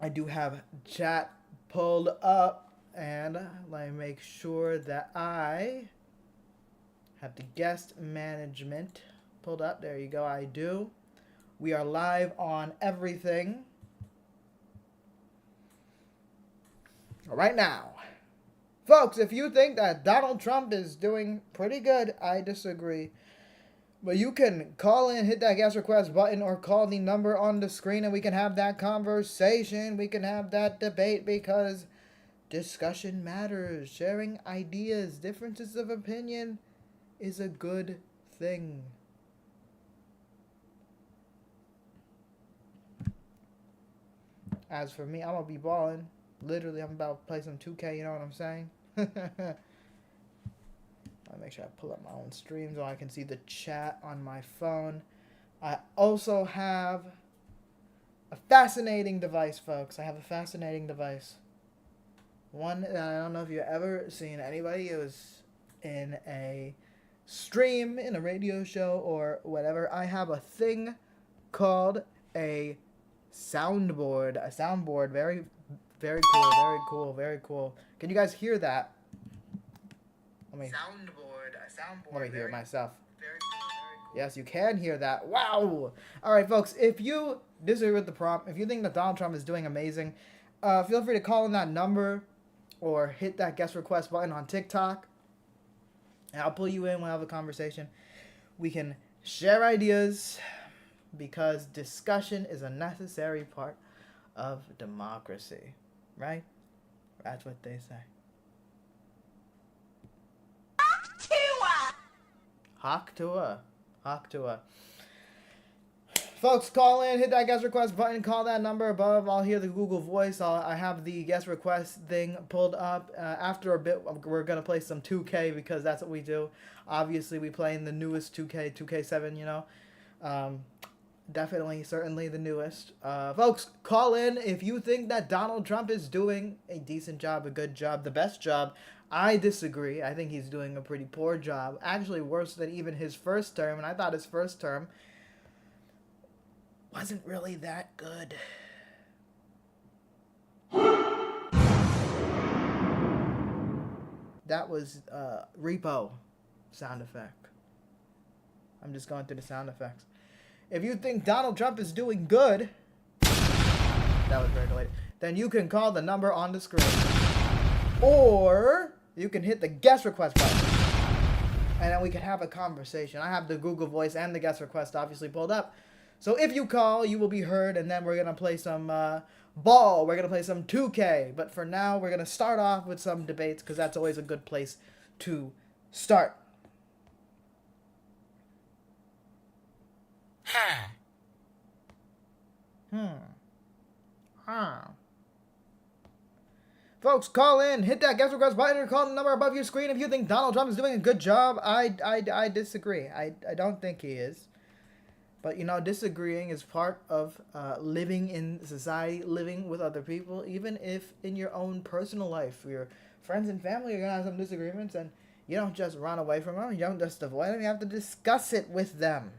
I do have chat pulled up, and let me make sure that I have the guest management pulled up. There you go, I do. We are live on everything right now. Folks, if you think that Donald Trump is doing pretty good, I disagree. But you can call in, hit that guest request button, or call the number on the screen, and we can have that conversation. We can have that debate, because discussion matters. Sharing ideas, differences of opinion is a good thing. As for me, I'm going to be balling. Literally, I'm about to play some 2K, you know what I'm saying? I'll make sure I pull up my own stream so I can see the chat on my phone. I also have a fascinating device, folks. I have a fascinating device. One that I don't know if you've ever seen anybody. It was in a stream, in a radio show, or whatever. I have a thing called a soundboard. A soundboard. Very, very cool. Very cool. Very cool. Can you guys hear that? Let me hear it myself. Very cool. Yes, you can hear that. Wow. All right, folks. If you disagree with the prompt, if you think that Donald Trump is doing amazing, feel free to call in that number or hit that guest request button on TikTok. And I'll pull you in. We'll have a conversation. We can share ideas, because discussion is a necessary part of democracy, right? That's what they say. Hawk to a. Folks, call in, hit that guest request button, call that number above. I'll hear the Google voice. I have the guest request thing pulled up. After a bit, we're going to play some 2K, because that's what we do. Obviously, we play in the newest 2K, 2K7, you know. Definitely, certainly the newest. Folks, call in if you think that Donald Trump is doing a decent job, a good job, the best job. I disagree. I think he's doing a pretty poor job. Actually, worse than even his first term. And I thought his first term wasn't really that good. That was repo sound effect. I'm just going through the sound effects. If you think Donald Trump is doing good, that was very delayed, then you can call the number on the screen. Or you can hit the guest request button, and then we can have a conversation. I have the Google voice and the guest request obviously pulled up. So if you call, you will be heard, and then we're going to play some ball. We're going to play some 2K. But for now, we're going to start off with some debates, because that's always a good place to start. Folks, call in, hit that guest request button, or call the number above your screen if you think Donald Trump is doing a good job. I disagree. I don't think he is. But, you know, disagreeing is part of living in society, living with other people, even if in your own personal life, your friends and family are going to have some disagreements, and you don't just run away from them. You don't just avoid them. You have to discuss it with them.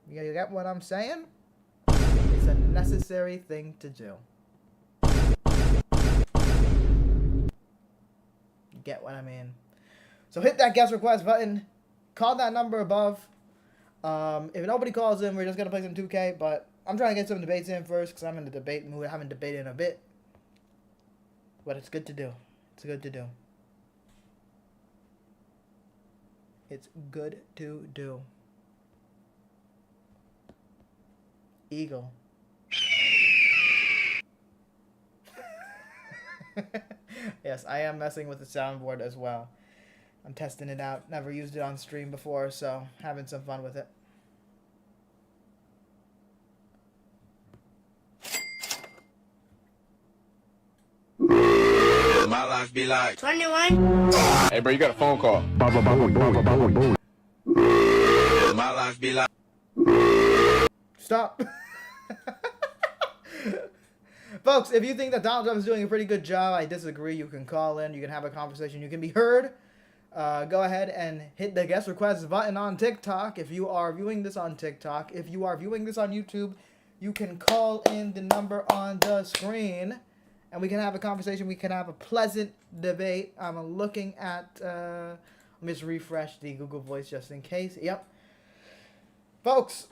You get what I'm saying? It's a necessary thing to do. You get what I mean? So hit that guest request button. Call that number above. If nobody calls in, we're just going to play some 2K. But I'm trying to get some debates in first, because I'm in the debate mood. I haven't debated in a bit. But it's good to do. It's good to do. It's good to do. Eagle. Yes, I am messing with the soundboard as well. I'm testing it out. Never used it on stream before, so having some fun with it. My life be like 21. Hey, bro, you got a phone call. my life be like Stop. Folks, if you think that Donald Trump is doing a pretty good job, I disagree. You can call in. You can have a conversation. You can be heard. Go ahead and hit the guest request button on TikTok if you are viewing this on TikTok. If you are viewing this on YouTube, you can call in the number on the screen, and we can have a conversation. We can have a pleasant debate. I'm looking at, let me just refresh the Google Voice just in case. Yep. Folks,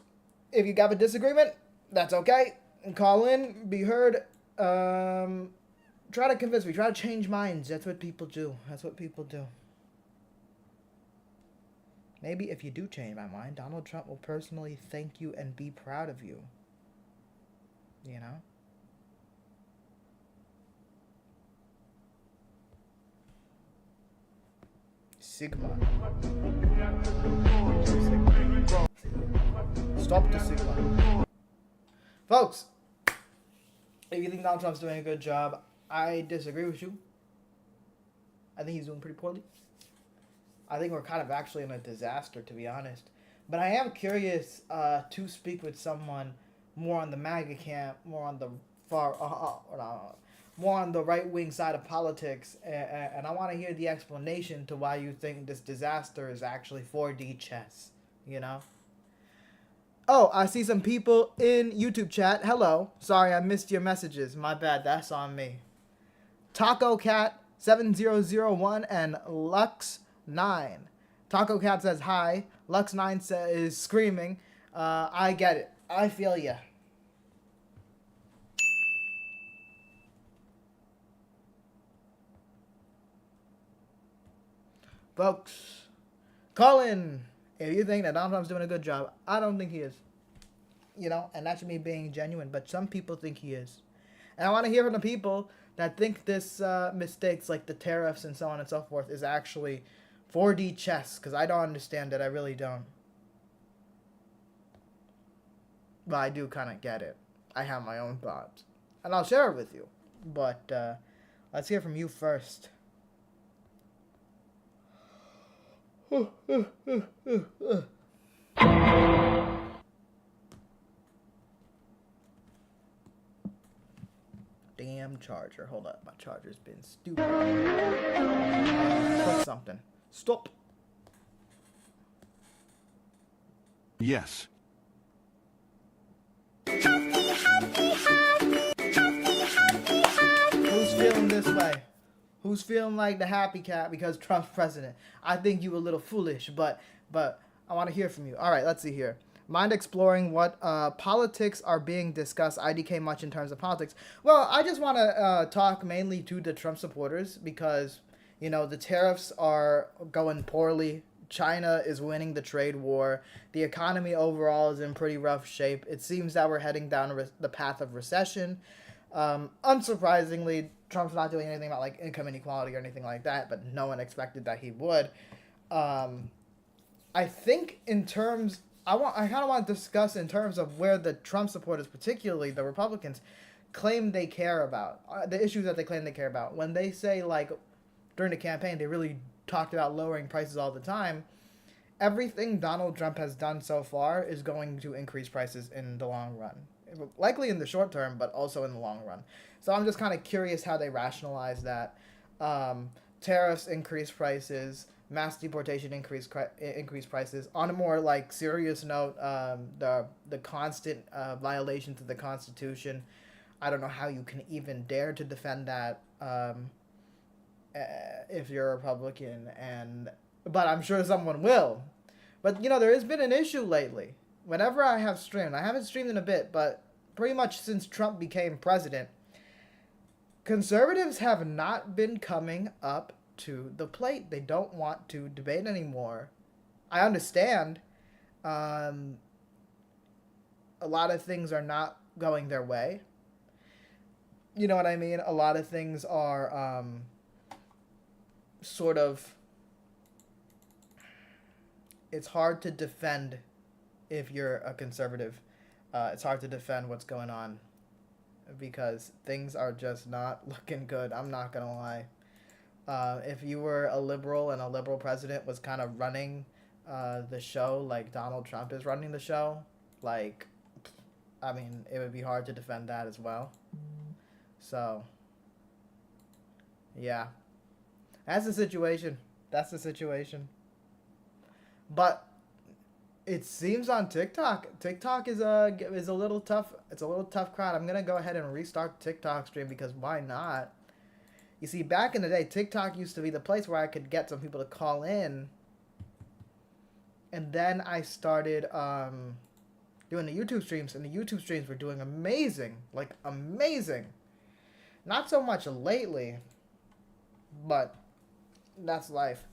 if you have a disagreement, that's okay. Call in, be heard. Try to convince me. Try to change minds. That's what people do. That's what people do. Maybe if you do change my mind, Donald Trump will personally thank you and be proud of you. You know? Sigma. Stop the Sigma. Folks, if you think Donald Trump's doing a good job, I disagree with you. I think he's doing pretty poorly. I think we're kind of actually in a disaster, to be honest. But I am curious to speak with someone more on the MAGA camp, more on the more on the right-wing side of politics, and I want to hear the explanation to why you think this disaster is actually 4D chess, you know? Oh, I see some people in YouTube chat. Hello. Sorry, I missed your messages. My bad. That's on me. Taco Cat 7001 and Lux 9. Taco Cat says hi. Lux 9 is screaming. I get it. I feel ya. Folks, call in if you think that Donald Trump's doing a good job. I don't think he is. You know, and that's me being genuine, but some people think he is. And I want to hear from the people that think this mistakes like the tariffs and so on and so forth is actually 4D chess, because I don't understand it. I really don't. But I do kind of get it. I have my own thoughts. And I'll share it with you. But let's hear from you first. Damn charger. Hold up. My charger's been stupid. Put something. Stop. Yes. Who's feeling this way? Who's feeling like the happy cat because Trump's president? I think you a little foolish, but I want to hear from you. All right, let's see here. Mind exploring what politics are being discussed. IDK much in terms of politics. Well, I just want to talk mainly to the Trump supporters because, you know, the tariffs are going poorly. China is winning the trade war. The economy overall is in pretty rough shape. It seems that we're heading down the path of recession. Unsurprisingly, Trump's not doing anything about like income inequality or anything like that, but no one expected that he would. I think in terms, I kind of want to discuss in terms of where the Trump supporters, particularly the Republicans, claim they care about, the issues that they claim they care about. When they say like during the campaign, they really talked about lowering prices all the time. Everything Donald Trump has done so far is going to increase prices in the long run. Likely in the short term, but also in the long run. So I'm just kind of curious how they rationalize that. Tariffs increase prices, mass deportation increase prices. On a more like serious note, the constant violations of the Constitution. I don't know how you can even dare to defend that if you're a Republican, but I'm sure someone will. But you know, there has been an issue lately. Whenever I have streamed, I haven't streamed in a bit, but pretty much since Trump became president, conservatives have not been coming up to the plate. They don't want to debate anymore. I understand. A lot of things are not going their way. You know what I mean? A lot of things are sort of... It's hard to defend if you're a conservative. It's hard to defend what's going on because things are just not looking good. I'm not going to lie. If you were a liberal and a liberal president was kind of running the show like Donald Trump is running the show, like, I mean, it would be hard to defend that as well. So, yeah. That's the situation. But It seems on TikTok. TikTok is a little tough. It's a little tough crowd. I'm gonna go ahead and restart the TikTok stream because why not? You see, back in the day, TikTok used to be the place where I could get some people to call in. And then I started doing the YouTube streams, and the YouTube streams were doing amazing. Like, amazing. Not so much lately, but that's life.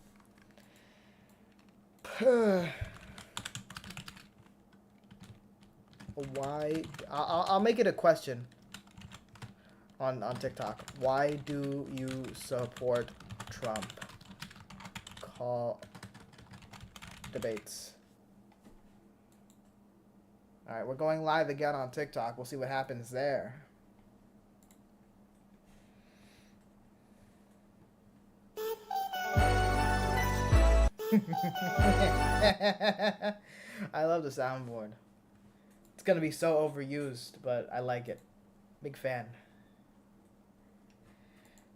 Why? I'll make it a question on TikTok. Why do you support Trump? Call debates. All right, we're going live again on TikTok. We'll see what happens there. I love the soundboard. It's gonna be so overused, but I like it. Big fan.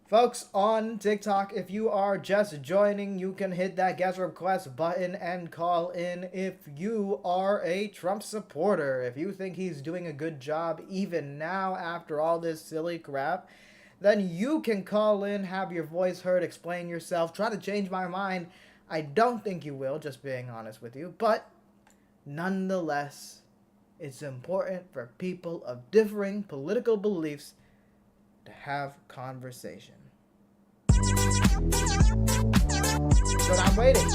Folks, on TikTok, if you are just joining, you can hit that guest request button and call in if you are a Trump supporter. If you think he's doing a good job even now after all this silly crap, then you can call in, have your voice heard, explain yourself, try to change my mind. I don't think you will, just being honest with you, but nonetheless, it's important for people of differing political beliefs to have conversation. So I'm waiting.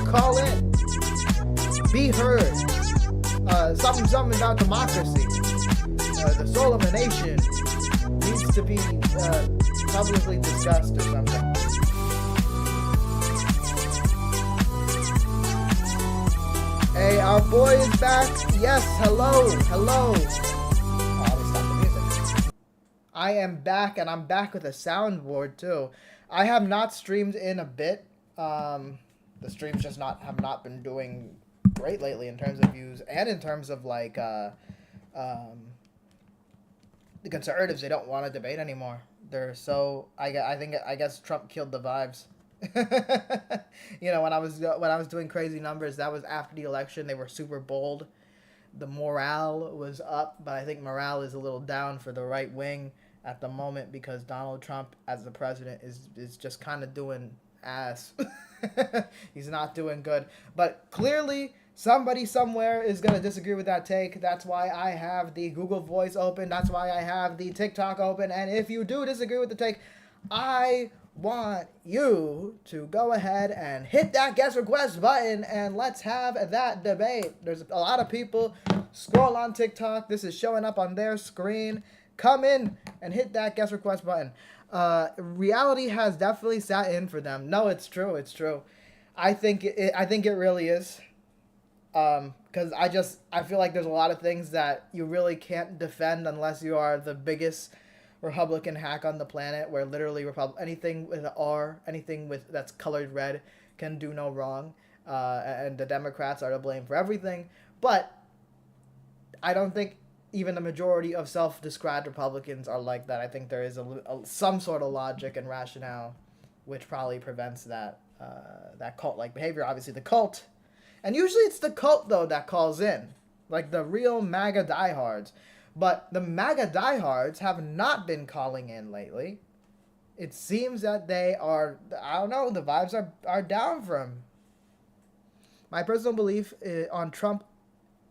Call in. Be heard. Something about democracy. The soul of a nation needs to be publicly discussed or something. Hey, our boy is back. Yes, hello. I am back, and I'm back with a soundboard too. I have not streamed in a bit. The streams just have not been doing great lately in terms of views and in terms of like the conservatives. They don't want to debate anymore. They're so I guess Trump killed the vibes. You know, when I was doing crazy numbers, that was after the election. They were super bold. The morale was up, but I think morale is a little down for the right wing at the moment because Donald Trump as the president is just kind of doing ass. He's not doing good. But clearly somebody somewhere is going to disagree with that take. That's why I have the Google Voice open. That's why I have the TikTok open. And if you do disagree with the take, I want you to go ahead and hit that guest request button and let's have that debate. There's a lot of people scroll on TikTok. This is showing up on their screen. Come in and hit that guest request button. Reality has definitely sat in for them. No, it's true. I think it really is. Because I feel like there's a lot of things that you really can't defend unless you are the biggest Republican hack on the planet, where literally anything with an R, anything that's colored red can do no wrong, and the Democrats are to blame for everything. But I don't think even the majority of self-described Republicans are like that. I think there is some sort of logic and rationale which probably prevents that cult-like behavior. Obviously the cult, and usually it's the cult though that calls in, like the real MAGA diehards. But the MAGA diehards have not been calling in lately. It seems that they are, I don't know, the vibes are down for him. My personal belief on Trump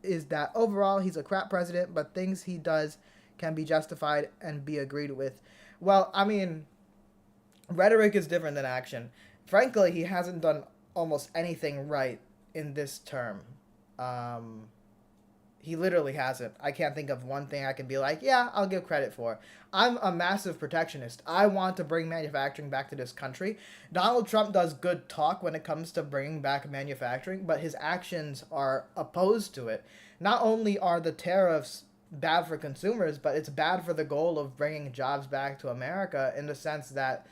is that overall he's a crap president, but things he does can be justified and be agreed with. Well, I mean, rhetoric is different than action. Frankly, he hasn't done almost anything right in this term. He literally hasn't. I can't think of one thing I can be like, yeah, I'll give credit for. I'm a massive protectionist. I want to bring manufacturing back to this country. Donald Trump does good talk when it comes to bringing back manufacturing, but his actions are opposed to it. Not only are the tariffs bad for consumers, but it's bad for the goal of bringing jobs back to America, in the sense that,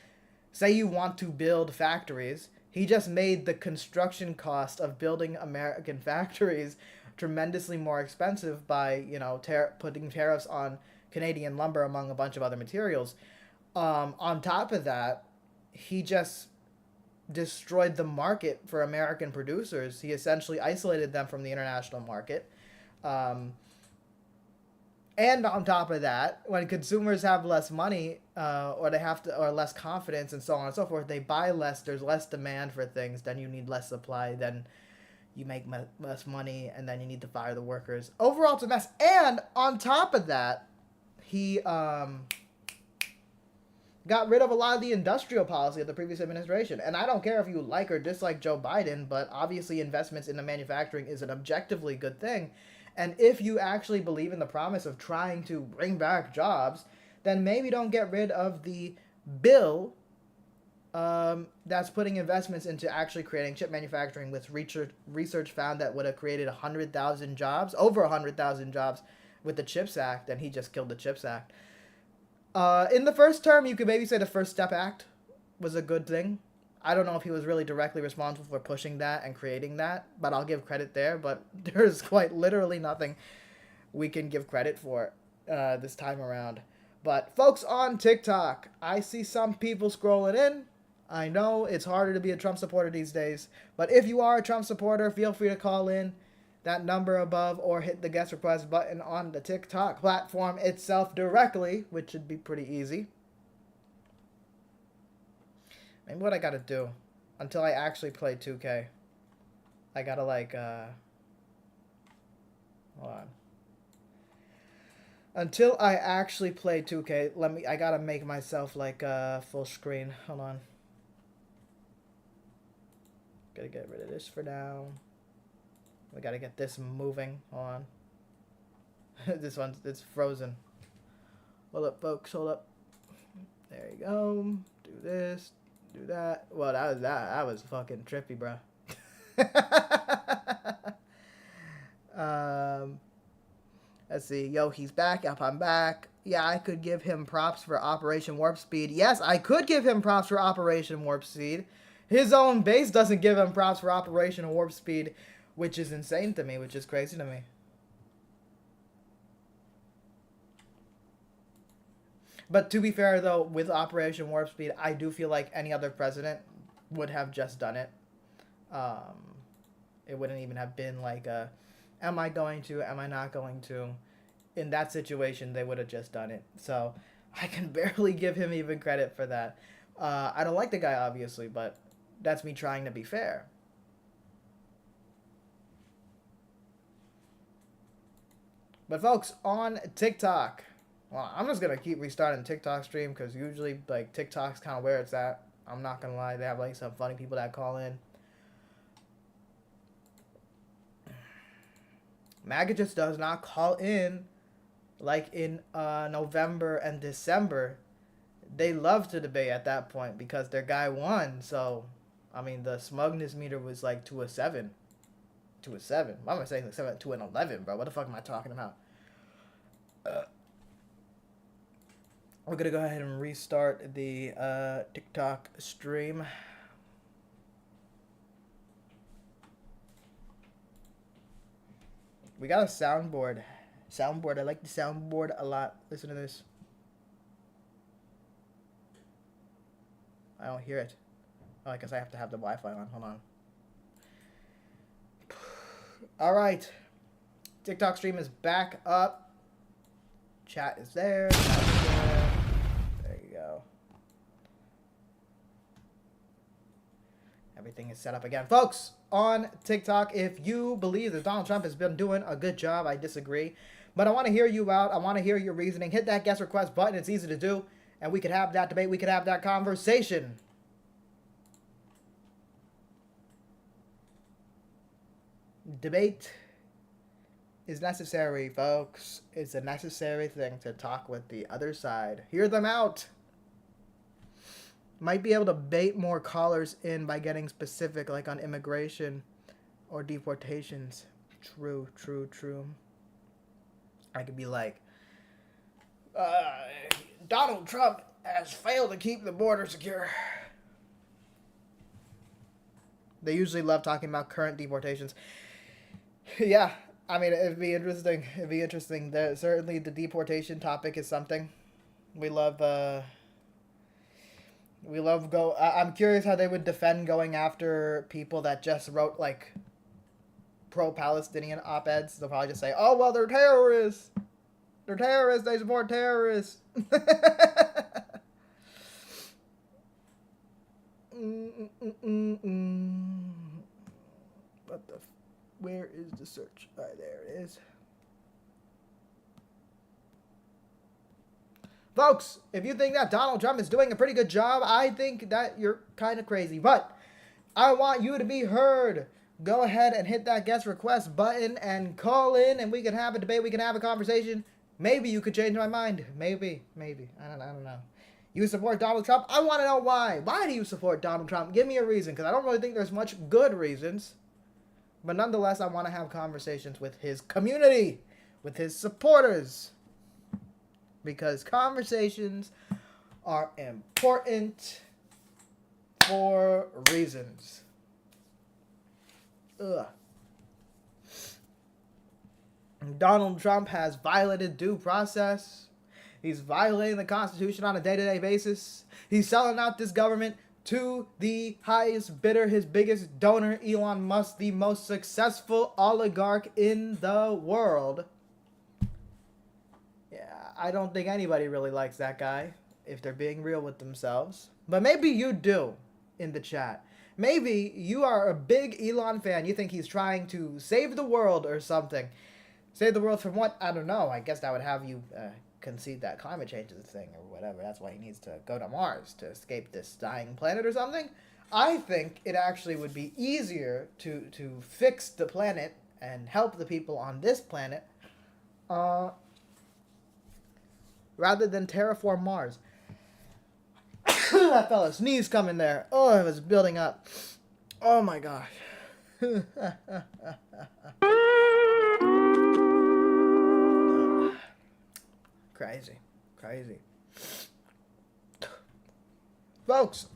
say you want to build factories, he just made the construction cost of building American factories tremendously more expensive by, you know, putting tariffs on Canadian lumber among a bunch of other materials. On top of that, he just destroyed the market for American producers. He essentially isolated them from the international market. And on top of that, when consumers have less money, or they have to, or less confidence, and so on and so forth, they buy less. There's less demand for things. Then you need less supply. Then you make less money, and then you need to fire the workers. Overall, it's a mess. And on top of that, he got rid of a lot of the industrial policy of the previous administration. And I don't care if you like or dislike Joe Biden, but obviously investments in the manufacturing is an objectively good thing. And if you actually believe in the promise of trying to bring back jobs, then maybe don't get rid of the bill that's putting investments into actually creating chip manufacturing, with research found that would have created 100,000 jobs, over 100,000 jobs with the CHIPS Act, and he just killed the CHIPS Act. In the first term, you could maybe say the First Step Act was a good thing. I don't know if he was really directly responsible for pushing that and creating that, but I'll give credit there. But there's quite literally nothing we can give credit for this time around. But folks on TikTok, I see some people scrolling in. I know it's harder to be a Trump supporter these days, but if you are a Trump supporter, feel free to call in that number above or hit the guest request button on the TikTok platform itself directly, which should be pretty easy. Maybe what I gotta do, until I actually play 2K, I gotta hold on. Until I actually play 2K, I gotta make myself full screen. Hold on. Gotta get rid of this for now. We gotta get this moving. Hold on. It's frozen. Hold up, folks, hold up. There you go. Do this. Do that. Well, that was fucking trippy, bro. Let's see. Yo, he's back. Yep, I'm back. Yeah, I could give him props for Operation Warp Speed. Yes, I could give him props for Operation Warp Speed. His own base doesn't give him props for Operation Warp Speed, which is insane to me, which is crazy to me. But to be fair, though, with Operation Warp Speed, I do feel like any other president would have just done it. It wouldn't even have been am I going to, am I not going to? In that situation, they would have just done it. So I can barely give him even credit for that. I don't like the guy, obviously, but that's me trying to be fair. But folks, on TikTok... Well, I'm just going to keep restarting the TikTok stream because usually, TikTok's kind of where it's at. I'm not going to lie. They have, some funny people that call in. MAGA just does not call in like in November and December. They love to debate at that point because their guy won. So, I mean, the smugness meter was, to a 7. To a 7. Why am I saying 7 to an 11, bro? What the fuck am I talking about? We're going to go ahead and restart the TikTok stream. We got a soundboard. I like the soundboard a lot. Listen to this. I don't hear it. Oh, I guess I have to have the Wi-Fi on. Hold on. All right. TikTok stream is back up. Chat is there. There you go. Everything is set up again. Folks, on TikTok, if you believe that Donald Trump has been doing a good job, I disagree. But I want to hear you out. I want to hear your reasoning. Hit that guest request button. It's easy to do. And we could have that debate. We could have that conversation. Debate is necessary, folks. It's a necessary thing to talk with the other side. Hear them out. Might be able to bait more callers in by getting specific, like on immigration or deportations. True. I could be like, Donald Trump has failed to keep the border secure. They usually love talking about current deportations. Yeah, I mean, it'd be interesting. Certainly the deportation topic is something. We love We love I'm curious how they would defend going after people that just wrote, like, pro-Palestinian op-eds. They'll probably just say, oh, well, they're terrorists. They're terrorists. They support terrorists. Where is the search? All right, there it is. Folks, if you think that Donald Trump is doing a pretty good job, I think that you're kind of crazy. But I want you to be heard. Go ahead and hit that guest request button and call in, and we can have a debate. We can have a conversation. Maybe you could change my mind. Maybe. I don't know. You support Donald Trump? I want to know why. Why do you support Donald Trump? Give me a reason, because I don't really think there's much good reasons. But nonetheless, I want to have conversations with his community, with his supporters. Because conversations are important for reasons. Ugh. Donald Trump has violated due process. He's violating the Constitution on a day-to-day basis. He's selling out this government to the highest bidder, his biggest donor, Elon Musk, the most successful oligarch in the world. Yeah, I don't think anybody really likes that guy, if they're being real with themselves. But maybe you do in the chat. Maybe you are a big Elon fan. You think he's trying to save the world or something. Save the world from what? I don't know. I guess that would have you concede that climate change is a thing or whatever. That's why he needs to go to Mars to escape this dying planet or something. I think it actually would be easier to fix the planet and help the people on this planet rather than terraform Mars. That fella sneeze coming there. Oh, it was building up. Oh my gosh. Crazy. Folks,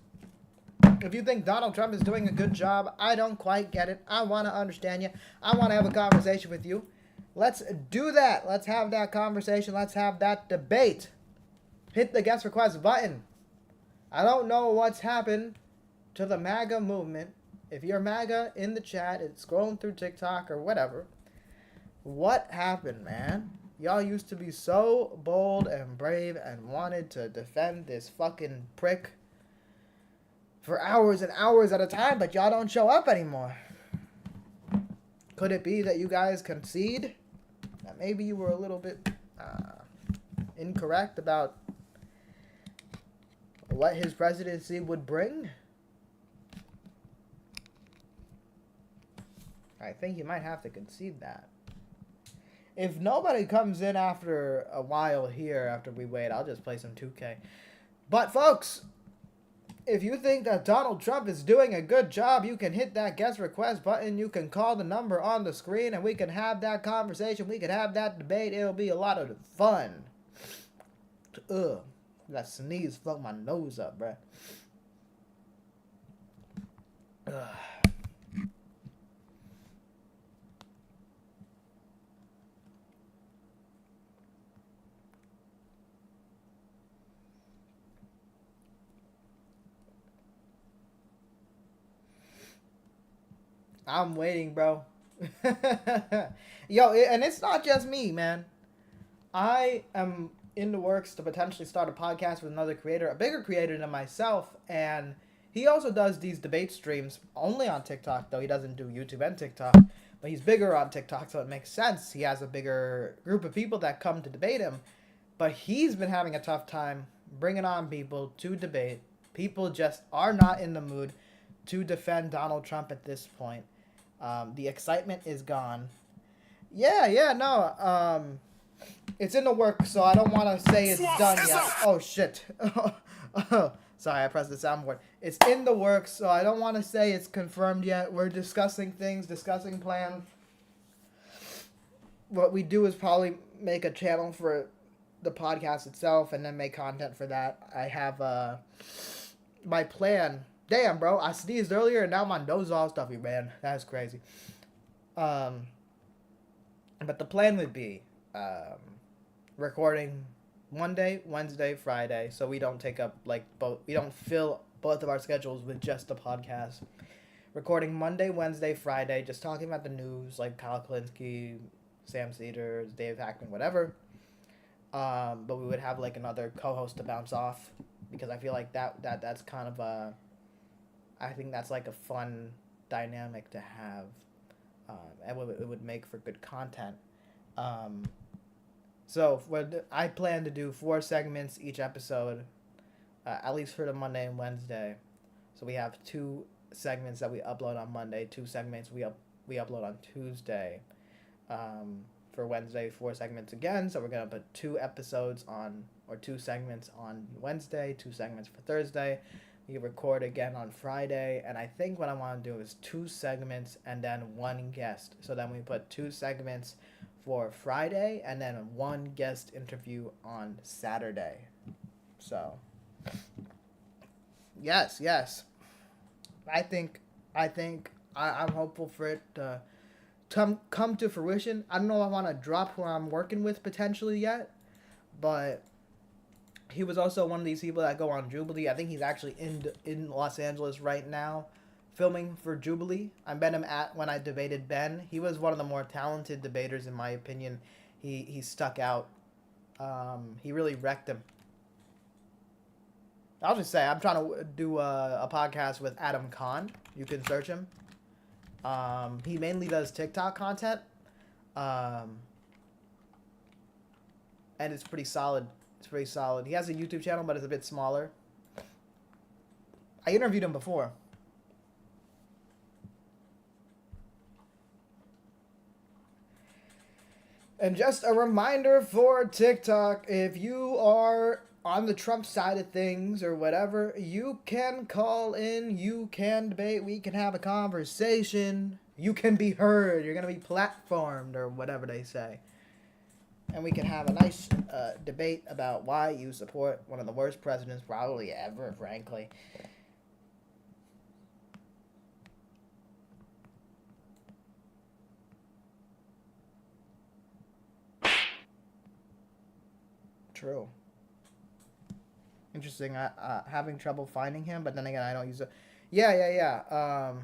if you think Donald Trump is doing a good job, I don't quite get it. I want to understand you. I want to have a conversation with you. Let's do that. Let's have that conversation. Let's have that debate. Hit the guest request button. I don't know what's happened to the MAGA movement. If you're MAGA in the chat, it's scrolling through TikTok or whatever. What happened, man? Y'all used to be so bold and brave and wanted to defend this fucking prick for hours and hours at a time, but y'all don't show up anymore. Could it be that you guys concede? That maybe you were a little bit incorrect about what his presidency would bring? I think you might have to concede that. If nobody comes in after a while here, after we wait, I'll just play some 2K. But folks, if you think that Donald Trump is doing a good job, you can hit that guest request button. You can call the number on the screen and we can have that conversation. We can have that debate. It'll be a lot of fun. Ugh. That sneeze fucked my nose up, bruh. Ugh. I'm waiting, bro. Yo, and it's not just me, man. I am in the works to potentially start a podcast with another creator, a bigger creator than myself, and he also does these debate streams only on TikTok, though he doesn't do YouTube and TikTok, but he's bigger on TikTok, so it makes sense. He has a bigger group of people that come to debate him, but he's been having a tough time bringing on people to debate. People just are not in the mood to defend Donald Trump at this point. The excitement is gone. It's in the works, so I don't want to say it's done yet. Oh, shit. Sorry, I pressed the soundboard. It's in the works, so I don't want to say it's confirmed yet. We're discussing things, discussing plans. What we do is probably make a channel for the podcast itself and then make content for that. I have my plan. Damn, bro, I sneezed earlier and now my nose is all stuffy, man. That's crazy. But the plan would be recording Monday, Wednesday, Friday, so we don't take up we don't fill both of our schedules with just the podcast. Recording Monday, Wednesday, Friday, just talking about the news, like Kyle Kulinski, Sam Cedars, Dave Hackman, whatever. But we would have like another co-host to bounce off, because I feel like that's kind of I think that's like a fun dynamic to have, and it would make for good content. So I plan to do 4 segments each episode, at least for the Monday and Wednesday. So we have 2 segments that we upload on Monday, 2 segments we upload on Tuesday. For Wednesday, 4 segments again. So we're gonna put 2 episodes on, or 2 segments on Wednesday, 2 segments for Thursday. We record again on Friday, and I think what I want to do is 2 segments and then 1 guest. So then we put 2 segments for Friday and then 1 guest interview on Saturday. So yes. I'm hopeful for it to come to fruition. I don't know if I want to drop who I'm working with potentially yet, but he was also one of these people that go on Jubilee. I think he's actually in Los Angeles right now, filming for Jubilee. I met him when I debated Ben. He was one of the more talented debaters in my opinion. He stuck out. He really wrecked him. I'll just say I'm trying to do a podcast with Adam Khan. You can search him. He mainly does TikTok content, and it's pretty solid. He has a YouTube channel, but it's a bit smaller. I interviewed him before. And just a reminder for TikTok, if you are on the Trump side of things or whatever, you can call in, you can debate, we can have a conversation, you can be heard, you're going to be platformed, or whatever they say. And we can have a nice debate about why you support one of the worst presidents probably ever, frankly. True. Interesting. Having trouble finding him, but then again, I don't use it. Yeah.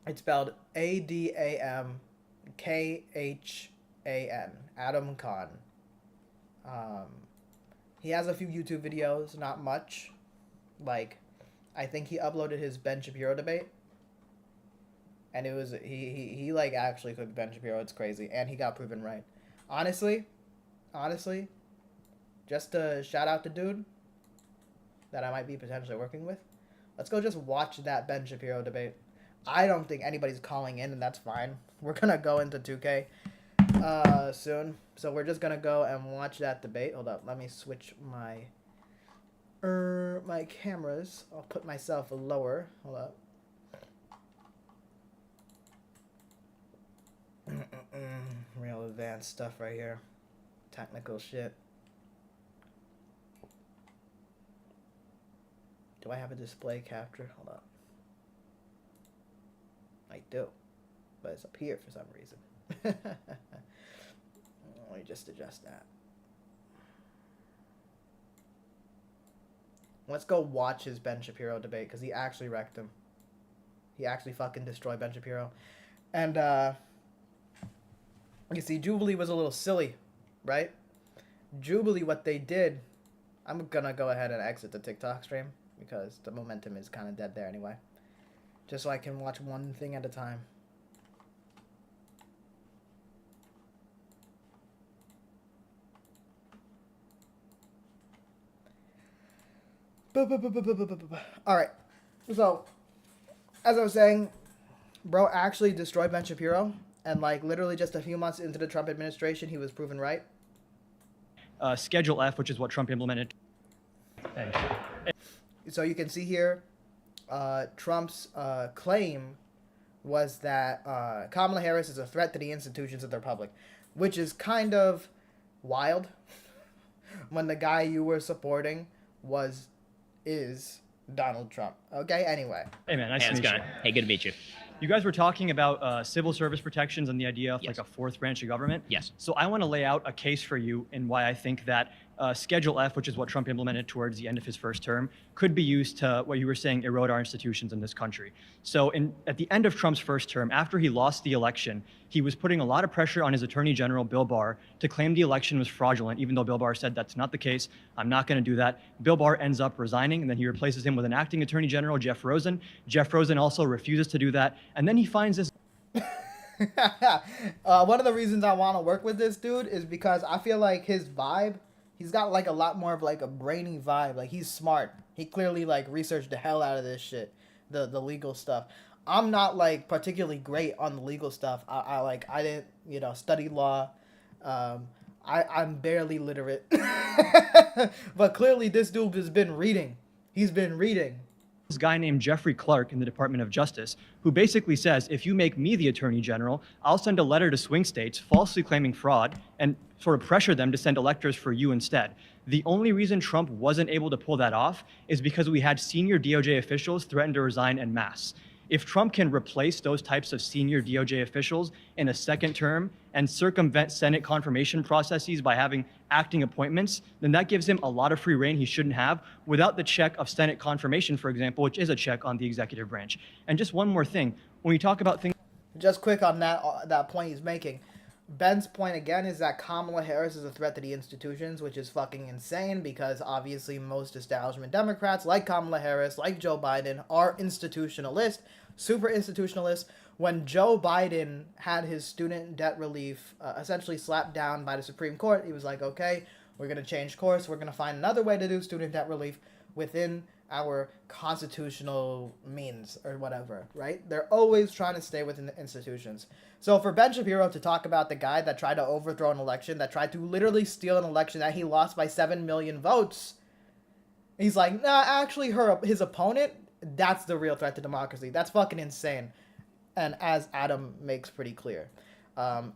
It's spelled ADAMKHAN. Adam Khan. He has a few YouTube videos, not much. Like, I think he uploaded his Ben Shapiro debate, and it was he like actually cooked Ben Shapiro. It's crazy, and he got proven right. Honestly, just to shout out the dude that I might be potentially working with. Let's go just watch that Ben Shapiro debate. I don't think anybody's calling in, and that's fine. We're gonna go into 2K soon, so we're just gonna go and watch that debate. Hold up, let me switch my cameras. I'll put myself lower. Hold up. Real advanced stuff right here. Technical shit. Do I have a display capture? Hold up. I do. But it's up here for some reason. Let me just adjust that. Let's go watch his Ben Shapiro debate, because he actually wrecked him. He actually fucking destroyed Ben Shapiro. And, you see, Jubilee was a little silly, right? Jubilee, what they did... I'm gonna go ahead and exit the TikTok stream, because the momentum is kind of dead there anyway. Just so I can watch one thing at a time. Alright. So, as I was saying, bro actually destroyed Ben Shapiro. And, like, literally just a few months into the Trump administration, he was proven right. Schedule F, which is what Trump implemented. So you can see here, Trump's claim was that Kamala Harris is a threat to the institutions of the Republic, which is kind of wild when the guy you were supporting is Donald Trump. Okay, anyway. Hey, man, nice to meet you. Hey, good to meet you. You guys were talking about civil service protections and the idea of Yes. like a fourth branch of government. Yes. So I want to lay out a case for you in why I think that Schedule F, which is what Trump implemented towards the end of his first term, could be used to, what you were saying, erode our institutions in this country. So at the end of Trump's first term, after he lost the election, he was putting a lot of pressure on his Attorney General, Bill Barr, to claim the election was fraudulent, even though Bill Barr said that's not the case. I'm not going to do that. Bill Barr ends up resigning, and then he replaces him with an acting Attorney General, Jeff Rosen. Jeff Rosen also refuses to do that. And then he finds this One of the reasons I want to work with this dude is because I feel like his vibe, he's got like a lot more of like a brainy vibe. Like he's smart. He clearly like researched the hell out of this shit, the legal stuff. I'm not like particularly great on the legal stuff. I didn't study law. I'm barely literate, but clearly this dude has been reading. He's been reading. This guy named Jeffrey Clark in the Department of Justice, who basically says, if you make me the Attorney General, I'll send a letter to swing states falsely claiming fraud and sort of pressure them to send electors for you instead. The only reason Trump wasn't able to pull that off is because we had senior DOJ officials threaten to resign en masse. If Trump can replace those types of senior DOJ officials in a second term and circumvent Senate confirmation processes by having acting appointments, then that gives him a lot of free reign he shouldn't have without the check of Senate confirmation, for example, which is a check on the executive branch. And just one more thing, when we talk about things... Just quick on that point he's making. Ben's point again is that Kamala Harris is a threat to the institutions, which is fucking insane because obviously most establishment Democrats, like Kamala Harris, like Joe Biden, are institutionalist, super institutionalist. When Joe Biden had his student debt relief essentially slapped down by the Supreme Court, he was like, okay, we're going to change course. We're going to find another way to do student debt relief within our constitutional means or whatever, right? They're always trying to stay within the institutions. So for Ben Shapiro to talk about the guy that tried to overthrow an election, that tried to literally steal an election that he lost by 7 million votes, he's like, nah, actually his opponent, that's the real threat to democracy. That's fucking insane. And as Adam makes pretty clear,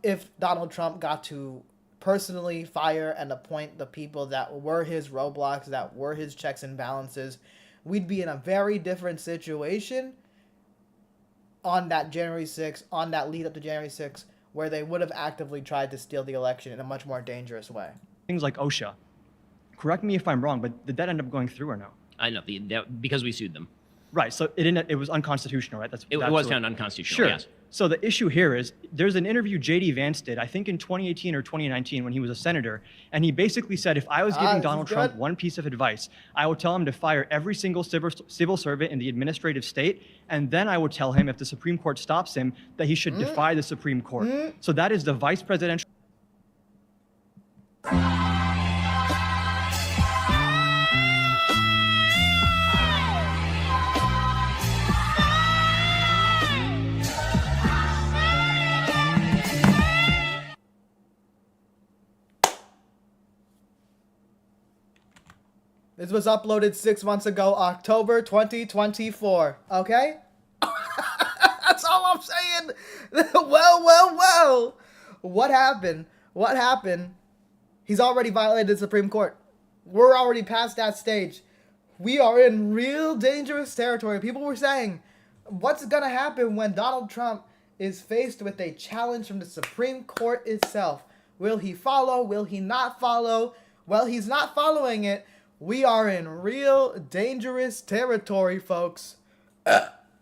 if Donald Trump got to personally fire and appoint the people that were his roadblocks, that were his checks and balances, we'd be in a very different situation on that January 6th, on that lead up to January 6th, where they would have actively tried to steal the election in a much more dangerous way. Things like OSHA. Correct me if I'm wrong, but did that end up going through or no? I know, because we sued them. Right, so it was unconstitutional, right? It was found unconstitutional, sure. Yes. So the issue here is there's an interview J.D. Vance did, I think in 2018 or 2019 when he was a senator, and he basically said, if I was giving Donald Trump one piece of advice, I would tell him to fire every single civil servant in the administrative state, and then I would tell him, if the Supreme Court stops him, that he should defy the Supreme Court. So that is the vice presidential... This was uploaded 6 months ago, October 2024. Okay? That's all I'm saying. Well. What happened? He's already violated the Supreme Court. We're already past that stage. We are in real dangerous territory. People were saying, what's going to happen when Donald Trump is faced with a challenge from the Supreme Court itself? Will he follow? Will he not follow? Well, he's not following it. We are in real dangerous territory, folks.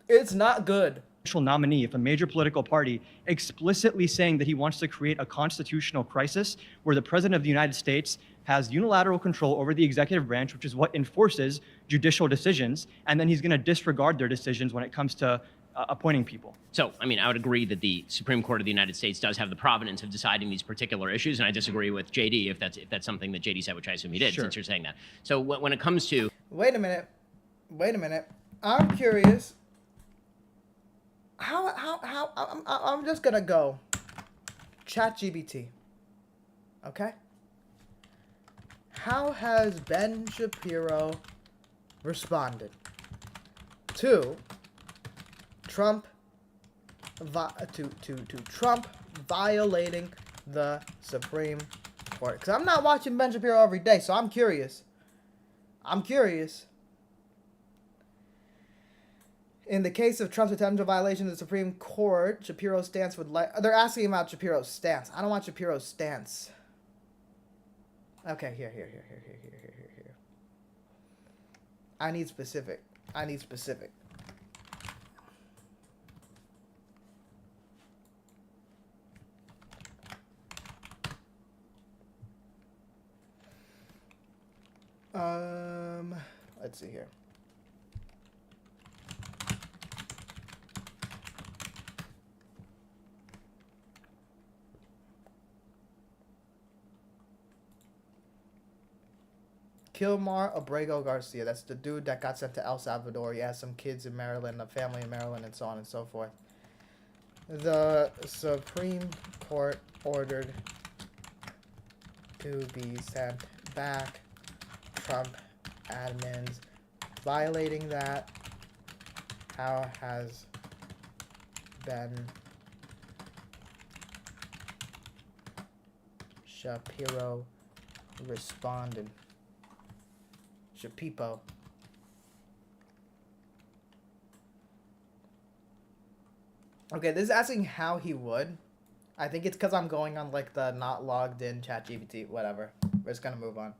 It's not good. Nominee if a major political party explicitly saying that he wants to create a constitutional crisis where the president of the United States has unilateral control over the executive branch, which is what enforces judicial decisions, and then he's going to disregard their decisions when it comes to appointing people. So, I mean, I would agree that the Supreme Court of the United States does have the provenance of deciding these particular issues, and I disagree with JD if that's something that JD said, which I assume he did, since you're saying that. So when it comes to... Wait a minute. I'm curious. I'm just gonna go ChatGPT. Okay? How has Ben Shapiro responded to Trump Trump violating the Supreme Court? Because I'm not watching Ben Shapiro every day, so I'm curious. In the case of Trump's potential violation of the Supreme Court, Shapiro's stance would they're asking about Shapiro's stance. I don't want Shapiro's stance. Okay, here. I need specific. Let's see here. Kilmar Abrego Garcia. That's the dude that got sent to El Salvador. He has some kids in Maryland, a family in Maryland, and so on and so forth. The Supreme Court ordered to be sent back. Trump admins violating that. How has been Shapiro responded? Shapipo. Okay, this is asking how he would. I think it's because I'm going on like the not logged in ChatGPT, whatever. We're just gonna move on.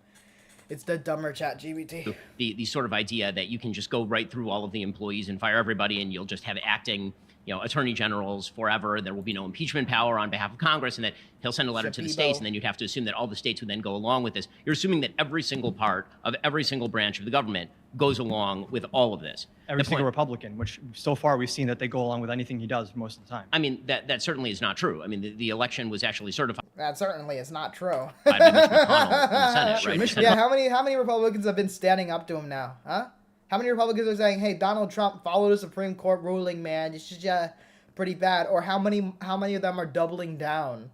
It's the dumber ChatGPT. The sort of idea that you can just go right through all of the employees and fire everybody, and you'll just have acting, attorney generals forever. There will be no impeachment power on behalf of Congress, and that he'll send a letter to the states, and then you'd have to assume that all the states would then go along with this. You're assuming that every single part of every single branch of the government goes along with all of this. Every single Republican, which so far we've seen that they go along with anything he does most of the time. I mean, that certainly is not true. I mean, the election was actually certified. That certainly is not true. By Mitch McDonald in the Senate, right? Yeah, how many Republicans have been standing up to him now, huh? How many Republicans are saying, "Hey, Donald Trump, follow the Supreme Court ruling, man. It's just pretty bad." Or how many of them are doubling down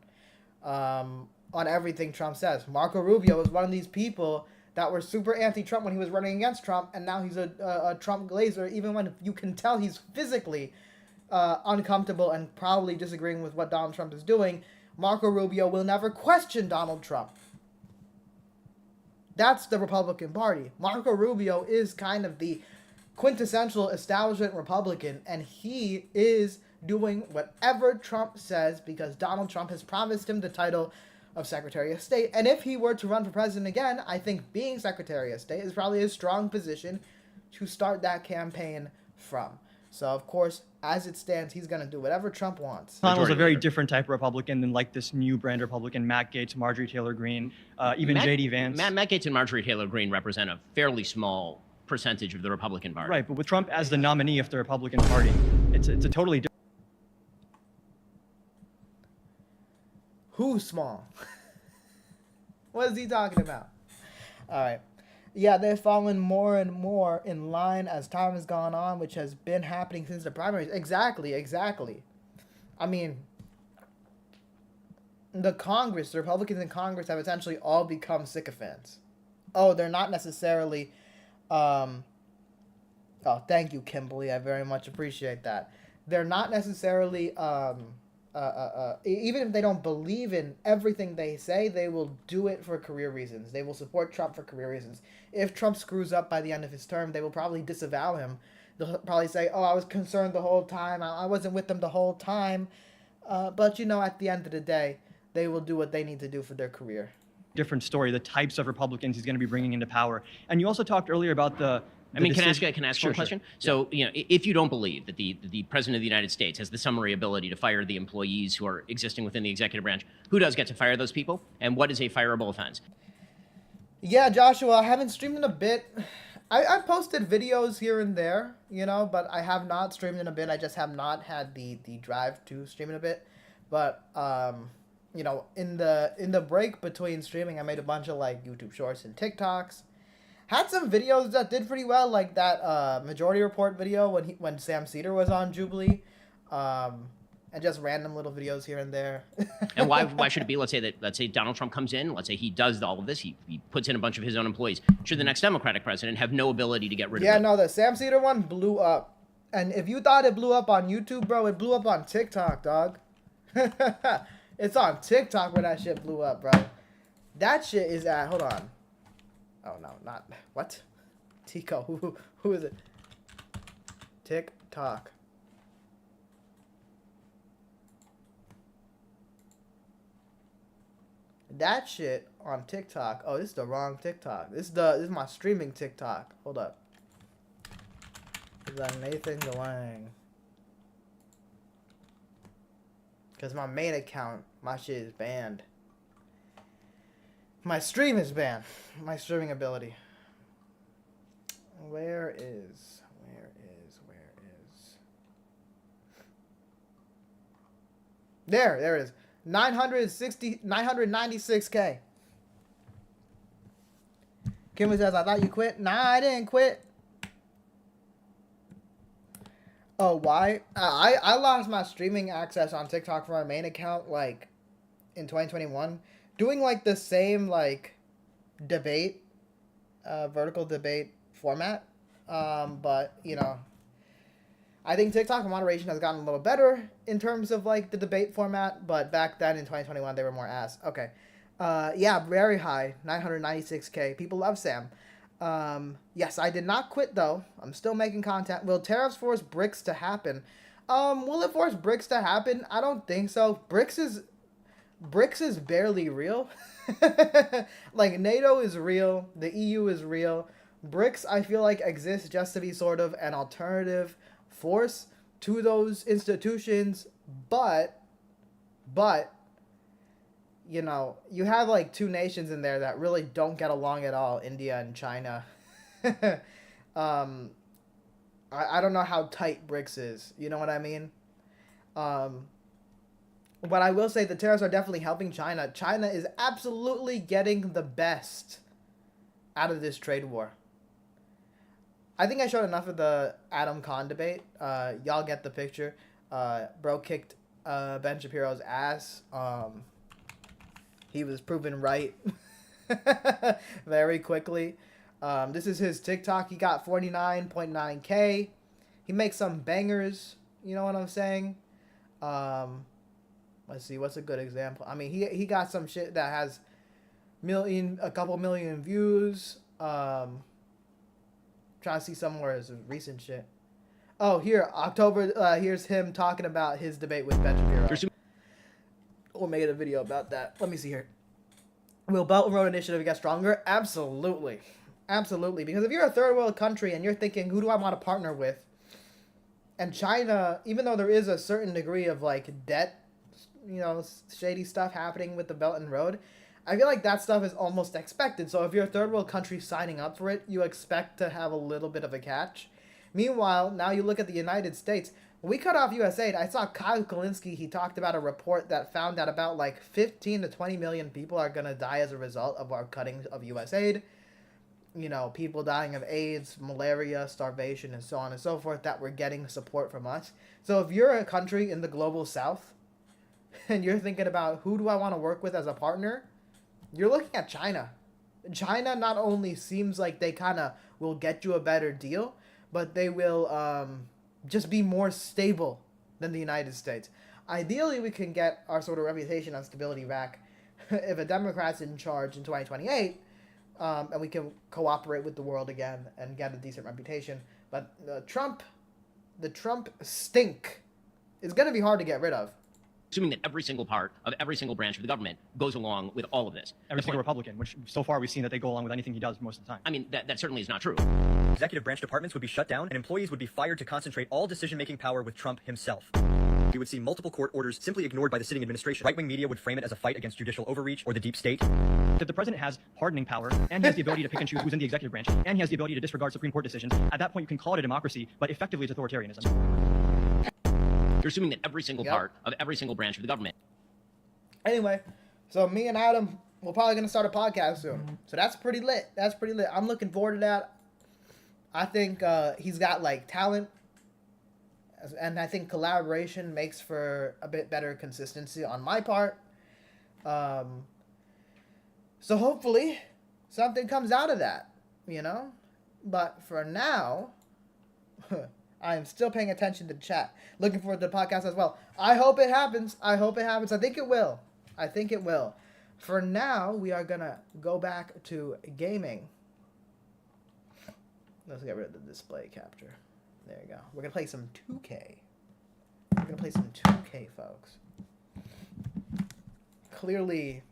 on everything Trump says? Marco Rubio was one of these people that were super anti-Trump when he was running against Trump, and now he's a Trump glazer, even when you can tell he's physically uncomfortable and probably disagreeing with what Donald Trump is doing. Marco Rubio will never question Donald Trump. That's the Republican Party. Marco Rubio is kind of the quintessential establishment Republican, and he is doing whatever Trump says because Donald Trump has promised him the title of Secretary of State. And if he were to run for president again, I think being Secretary of State is probably a strong position to start that campaign from. So, of course, as it stands, he's going to do whatever Trump wants. McConnell's a very different type of Republican than like this new brand Republican, Matt Gaetz, Marjorie Taylor Greene, even J.D. Vance. Matt Gaetz and Marjorie Taylor Greene represent a fairly small percentage of the Republican Party. Right, but with Trump as the nominee of the Republican Party, it's a totally different. Who's small? What is he talking about? All right. Yeah, they've fallen more and more in line as time has gone on, which has been happening since the primaries. Exactly. I mean, the Republicans in Congress have essentially all become sycophants. Oh, they're not necessarily... oh, thank you, Kimberly. I very much appreciate that. They're not necessarily... even if they don't believe in everything they say, they will do it for career reasons. They will support Trump for career reasons. If Trump screws up by the end of his term, they will probably disavow him. They'll probably say, "Oh, I was concerned the whole time. I wasn't with them the whole time." But, at the end of the day, they will do what they need to do for their career. Different story, the types of Republicans he's going to be bringing into power. And you also talked earlier about the... can I ask one question? So, if you don't believe that the President of the United States has the summary ability to fire the employees who are existing within the executive branch, who does get to fire those people? And what is a fireable offense? Yeah, Joshua, I haven't streamed in a bit. I've posted videos here and there, but I have not streamed in a bit. I just have not had the drive to stream in a bit. But, in the break between streaming, I made a bunch of, YouTube Shorts and TikToks. Had some videos that did pretty well, like that Majority Report video when Sam Cedar was on Jubilee, and just random little videos here and there. And why should it be? Let's say Donald Trump comes in. Let's say he does all of this. He puts in a bunch of his own employees. Should the next Democratic president have no ability to get rid of it? Yeah, no, the Sam Cedar one blew up. And if you thought it blew up on YouTube, bro, it blew up on TikTok, dog. It's on TikTok where that shit blew up, bro. That shit is at, hold on. Oh, no, not, what? Tico, who is it? TikTok. TikTok. That shit on TikTok. Oh, this is the wrong TikTok. This is my streaming TikTok. Hold up. This is TheNathanGalang. Because my main account, my shit is banned. My stream is banned. My streaming ability. Where is... There it is. 996K. Kimberly says, I thought you quit. Nah, I didn't quit. Oh, why? I lost my streaming access on TikTok for my main account, like, in 2021. Doing, like, the same, like, debate, vertical debate format. But, you know, I think TikTok moderation has gotten a little better in terms of, like, the debate format. But back then in 2021, they were more ass. Okay. Yeah, very high. 996K. People love Sam. Yes, I did not quit, though. I'm still making content. Will tariffs force BRICS to happen? Will it force BRICS to happen? I don't think so. BRICS is barely real. Like, NATO is real. The EU is real. BRICS, I feel like, exists just to be sort of an alternative force to those institutions. But, you know, you have, like, two nations in there that really don't get along at all, India and China. I don't know how tight BRICS is. You know what I mean? But I will say the tariffs are definitely helping China. China is absolutely getting the best out of this trade war. I think I showed enough of the Adam Khan debate. Y'all get the picture. Bro kicked Ben Shapiro's ass. He was proven right very quickly. This is his TikTok. He got 49.9K. He makes some bangers. You know what I'm saying? Let's see. What's a good example? I mean, he got some shit that has a couple million views. Trying to see some more of his recent shit. Oh, here, October. Here's him talking about his debate with Ben Shapiro. We'll make a video about that. Let me see here. Will Belt and Road Initiative get stronger? Absolutely. Absolutely. Because if you're a third world country and you're thinking, who do I want to partner with? And China, even though there is a certain degree of, like, debt, you know, shady stuff happening with the Belt and Road, I feel like that stuff is almost expected. So if you're a third world country signing up for it, you expect to have a little bit of a catch. Meanwhile, now you look at the United States. When we cut off U.S. aid, I saw Kyle Kulinski, he talked about a report that found that about like 15 to 20 million people are going to die as a result of our cutting of U.S. aid. You know, people dying of AIDS, malaria, starvation, and so on and so forth that were getting support from us. So if you're a country in the global south and you're thinking about who do I want to work with as a partner, you're looking at China. China not only seems like they kind of will get you a better deal, but they will just be more stable than the United States. Ideally, we can get our sort of reputation and stability back if a Democrat's in charge in 2028, and we can cooperate with the world again and get a decent reputation. But the Trump stink is going to be hard to get rid of. Assuming that every single part of every single branch of the government goes along with all of this. Every single Republican, which so far we've seen that they go along with anything he does most of the time. I mean, that certainly is not true. Executive branch departments would be shut down and employees would be fired to concentrate all decision-making power with Trump himself. We would see multiple court orders simply ignored by the sitting administration. Right-wing media would frame it as a fight against judicial overreach or the deep state. That the president has pardoning power, and he has the ability to pick and choose who's in the executive branch, and he has the ability to disregard Supreme Court decisions. At that point, you can call it a democracy, but effectively it's authoritarianism. You're assuming that every single part of every single branch of the government. Anyway, so me and Adam, we're probably going to start a podcast soon. So that's pretty lit. That's pretty lit. I'm looking forward to that. I think he's got, like, talent. And I think collaboration makes for a bit better consistency on my part. So hopefully something comes out of that, you know? But for now, I am still paying attention to the chat. Looking forward to the podcast as well. I hope it happens. I hope it happens. I think it will. I think it will. For now, we are going to go back to gaming. Let's get rid of the display capture. There you go. We're gonna play some 2K. We're gonna play some 2K, folks. Clearly,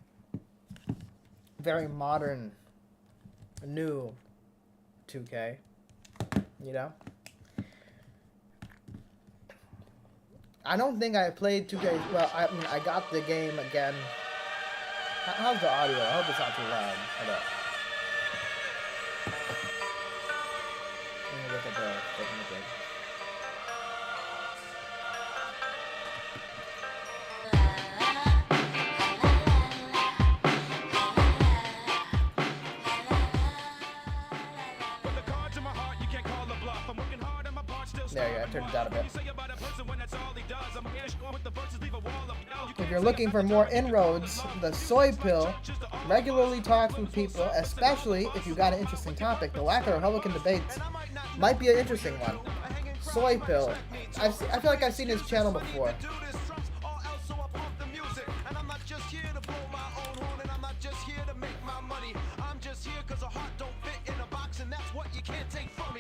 very modern, new 2K. You know. I don't think I played 2K. Well, I mean, I got the game again. How's the audio? I hope it's not too loud. Hold up. Let me look at the thing. There you go, I turned it down a bit. If you're looking for more inroads, the Soy Pill regularly talks with people, especially if you got an interesting topic. The lack of Republican debates might be an interesting one. Soy Pill. I feel like I've seen his channel before.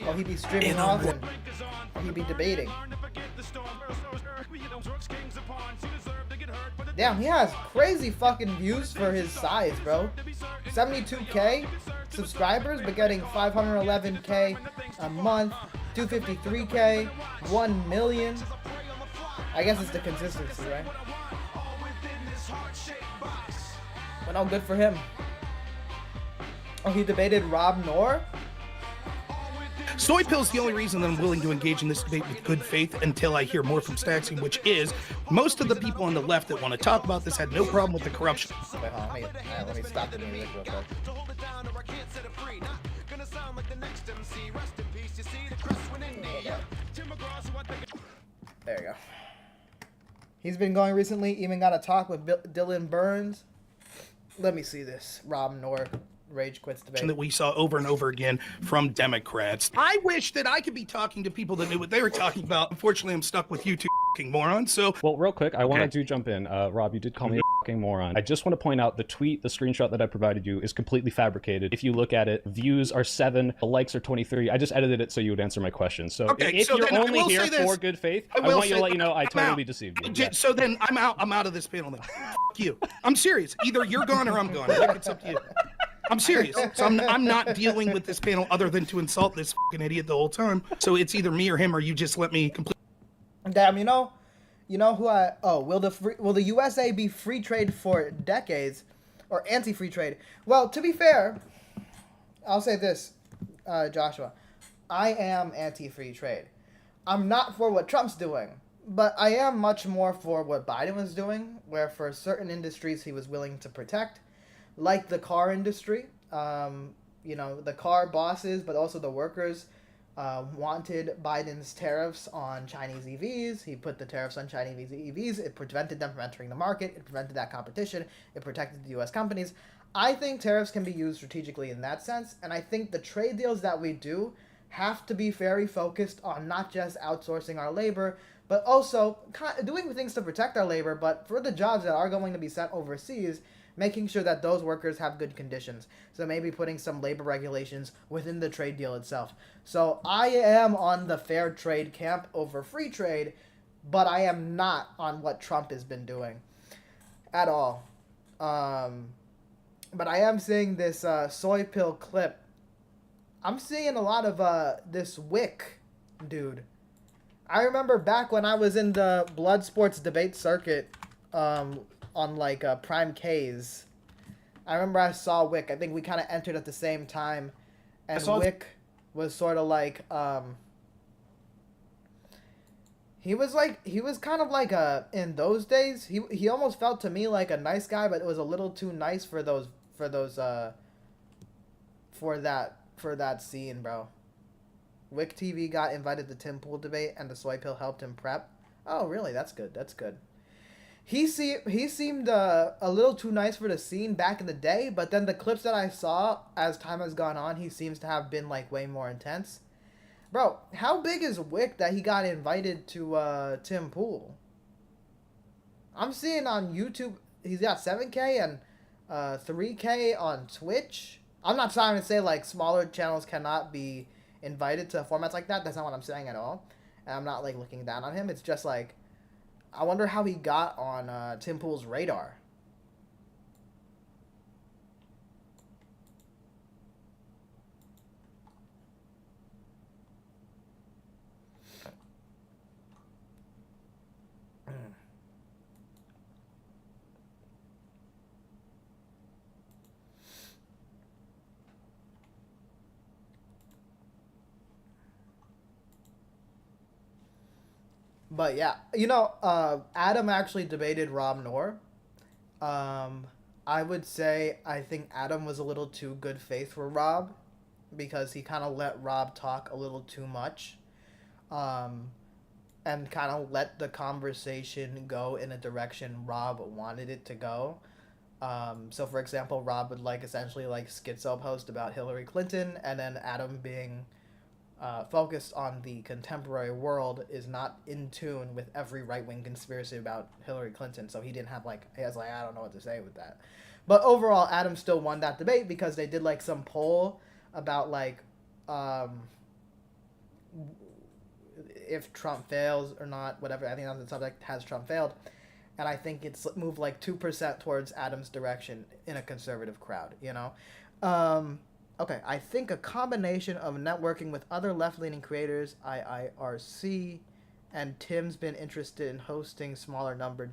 Well, he'd be streaming often. He'd be debating. Damn, he has crazy fucking views for his size, bro. 72K subscribers, but getting 511K a month, 253K, 1 million. I guess it's the consistency, right? But no, good for him. Oh, he debated Rob Noor? Soy Pill's the only reason that I'm willing to engage in this debate with good faith until I hear more from Staxi, which is most of the people on the left that want to talk about this had no problem with the corruption. Wait, hold on, let me stop the music real quick. There you go. He's been going recently, even got a talk with Dylan Burns. Let me see this. Rob Noor. Rage quits debate. That we saw over and over again from Democrats. I wish that I could be talking to people that knew what they were talking about. Unfortunately, I'm stuck with you two fucking morons. So, well, real quick, I want to jump in. Rob, you did call me a fucking moron. I just want to point out the screenshot that I provided you is completely fabricated. If you look at it, views are 7, the likes are 23. I just edited it so you would answer my question. So, if you're only here for good faith, I want you to let you know I totally deceived you. Yeah. So then I'm out. I'm out of this panel. Then. Fuck you. I'm serious. Either you're gone or I'm gone. It's up to you. I'm serious. So I'm not dealing with this panel other than to insult this fucking idiot the whole time. So it's either me or him, or you just let me complete. Damn, you know who I? Oh, will the USA be free trade for decades, or anti-free trade? Well, to be fair, I'll say this, Joshua, I am anti-free trade. I'm not for what Trump's doing, but I am much more for what Biden was doing, where for certain industries he was willing to protect. Like the car industry, the car bosses, but also the workers wanted Biden's tariffs on Chinese EVs. He put the tariffs on Chinese EVs. It prevented them from entering the market. It prevented that competition. It protected the U.S. companies. I think tariffs can be used strategically in that sense, and I think the trade deals that we do have to be very focused on not just outsourcing our labor, but also doing things to protect our labor, but for the jobs that are going to be sent overseas, making sure that those workers have good conditions. So maybe putting some labor regulations within the trade deal itself. So I am on the fair trade camp over free trade, but I am not on what Trump has been doing at all. But I am seeing this Soy Pill clip. I'm seeing a lot of this Wick dude. I remember back when I was in the blood sports debate circuit, on like Prime K's. I remember I saw Wick. I think we kind of entered at the same time, and Wick was sort of like he was kind of like in those days he almost felt to me like a nice guy, but it was a little too nice for that scene, bro. Wick TV got invited to Tim Pool debate, and the Soy Pill helped him prep. Oh, really? That's good. That's good. He seemed a little too nice for the scene back in the day, but then the clips that I saw as time has gone on, he seems to have been like way more intense. Bro, how big is Wick that he got invited to Tim Pool? I'm seeing on YouTube he's got 7K and 3K on Twitch. I'm not trying to say like smaller channels cannot be invited to formats like that. That's not what I'm saying at all. And I'm not like looking down on him. It's just like, I wonder how he got on Tim Pool's radar. But yeah, Adam actually debated Rob Noor. I would say I think Adam was a little too good faith for Rob because he kind of let Rob talk a little too much, and kind of let the conversation go in a direction Rob wanted it to go. So for example, Rob would essentially schizo post about Hillary Clinton, and then Adam being focused on the contemporary world is not in tune with every right-wing conspiracy about Hillary Clinton, so he didn't have I don't know what to say with that. But overall, Adam still won that debate because they did some poll about if Trump fails or not, whatever. I think that's the subject, has Trump failed? And I think it's moved 2% towards Adam's direction in a conservative crowd, Okay, I think a combination of networking with other left-leaning creators, IIRC, and Tim's been interested in hosting smaller number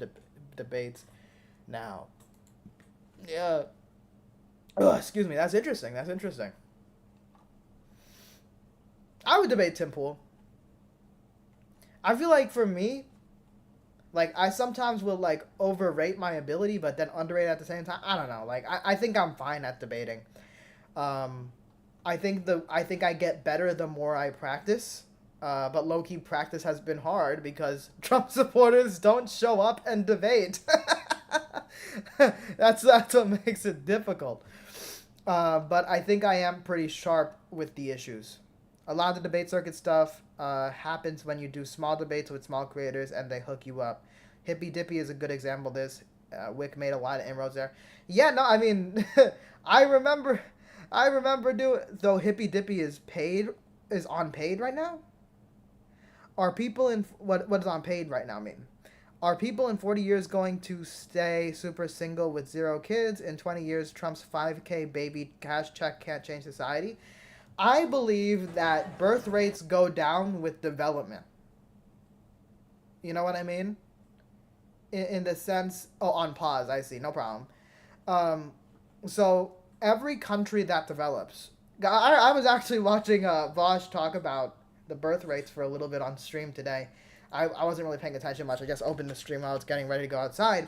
debates now. Yeah. Oh, excuse me, that's interesting. I would debate Tim Pool. I feel like for me, I sometimes will overrate my ability, but then underrate at the same time. I don't know. I think I'm fine at debating. I think I get better the more I practice. But low-key practice has been hard because Trump supporters don't show up and debate. That's what makes it difficult. But I think I am pretty sharp with the issues. A lot of the debate circuit stuff happens when you do small debates with small creators and they hook you up. Hippy Dippy is a good example of this. Wick made a lot of inroads there. Yeah, no, I mean, I remember doing, though Hippy Dippy is on paid right now? Are people in, what does on paid right now mean? Are people in 40 years going to stay super single with 0 kids? In 20 years, Trump's 5K baby cash check can't change society. I believe that birth rates go down with development. You know what I mean? In the sense... Oh, on pause. I see. No problem. So, every country that develops... I was actually watching Vaush talk about the birth rates for a little bit on stream today. I wasn't really paying attention much. I just opened the stream while I was getting ready to go outside.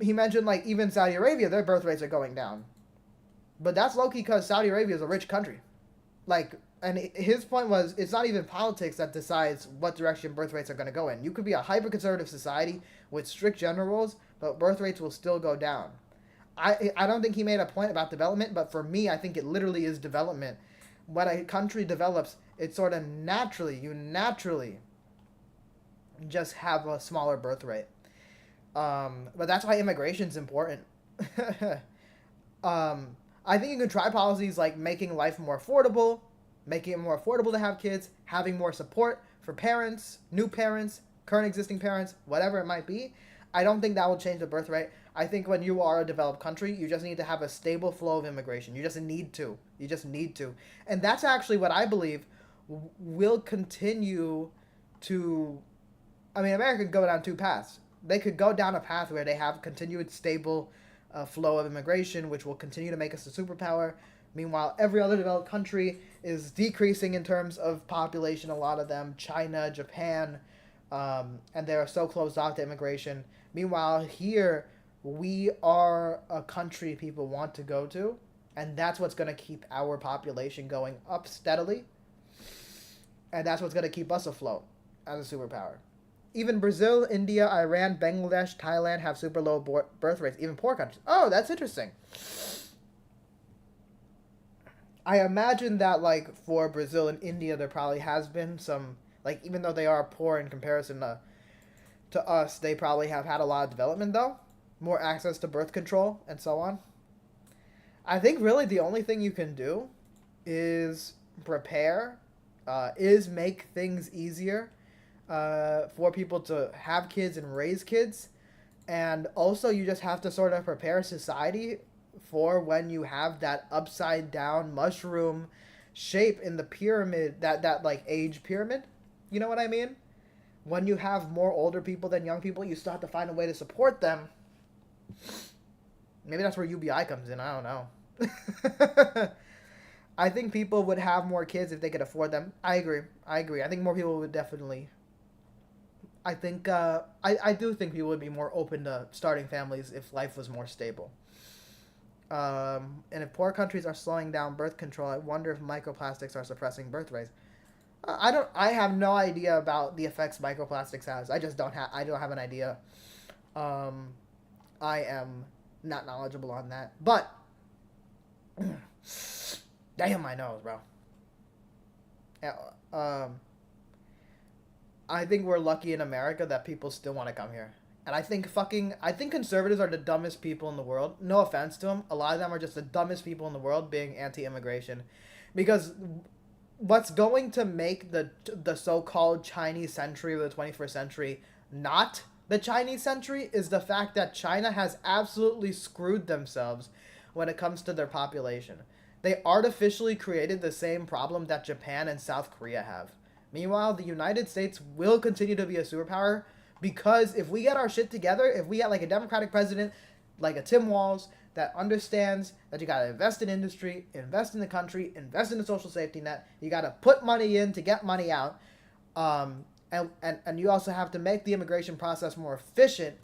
He mentioned, even Saudi Arabia, their birth rates are going down. But that's low-key because Saudi Arabia is a rich country. And his point was, it's not even politics that decides what direction birth rates are going to go in. You could be a hyper-conservative society with strict gender rules, but birth rates will still go down. I don't think he made a point about development, but for me, I think it literally is development. When a country develops, it sort of you naturally just have a smaller birth rate. But that's why immigration's important. I think you can try policies like making life more affordable, making it more affordable to have kids, having more support for parents, new parents, current existing parents, whatever it might be. I don't think that will change the birth rate. I think when you are a developed country, you just need to have a stable flow of immigration. You just need to. And that's actually what I believe will continue to... I mean, America could go down 2 paths. They could go down a path where they have continued stable flow of immigration, which will continue to make us a superpower. Meanwhile, every other developed country is decreasing in terms of population, a lot of them, China, Japan, and they're so closed off to immigration. Meanwhile, here, we are a country people want to go to, and that's what's going to keep our population going up steadily, and that's what's going to keep us afloat as a superpower. Even Brazil, India, Iran, Bangladesh, Thailand have super low birth rates, even poor countries. Oh, that's interesting. I imagine that, for Brazil and India, there probably has been some, even though they are poor in comparison to us, they probably have had a lot of development, though. More access to birth control, and so on. I think really the only thing you can do is prepare, is make things easier for people to have kids and raise kids. And also, you just have to sort of prepare society for when you have that upside down mushroom shape in the pyramid, that like age pyramid. You know what I mean? When you have more older people than young people, you still have to find a way to support them. Maybe that's where UBI comes in. I don't know. I think people would have more kids if they could afford them. I agree. I think more people would definitely. I think I do think people would be more open to starting families if life was more stable. And if poor countries are slowing down birth control, I wonder if microplastics are suppressing birth rates. I have no idea about the effects microplastics has. I don't have an idea. I am not knowledgeable on that. But damn my nose, bro. Yeah, I think we're lucky in America that people still want to come here. And I think conservatives are the dumbest people in the world. No offense to them. A lot of them are just the dumbest people in the world being anti-immigration. Because what's going to make the so-called Chinese century of the 21st century not the Chinese century is the fact that China has absolutely screwed themselves when it comes to their population. They artificially created the same problem that Japan and South Korea have. Meanwhile, the United States will continue to be a superpower because if we get our shit together, if we get like a Democratic president, like a Tim Walz, that understands that you gotta invest in industry, invest in the country, invest in the social safety net, you gotta put money in to get money out, and you also have to make the immigration process more efficient,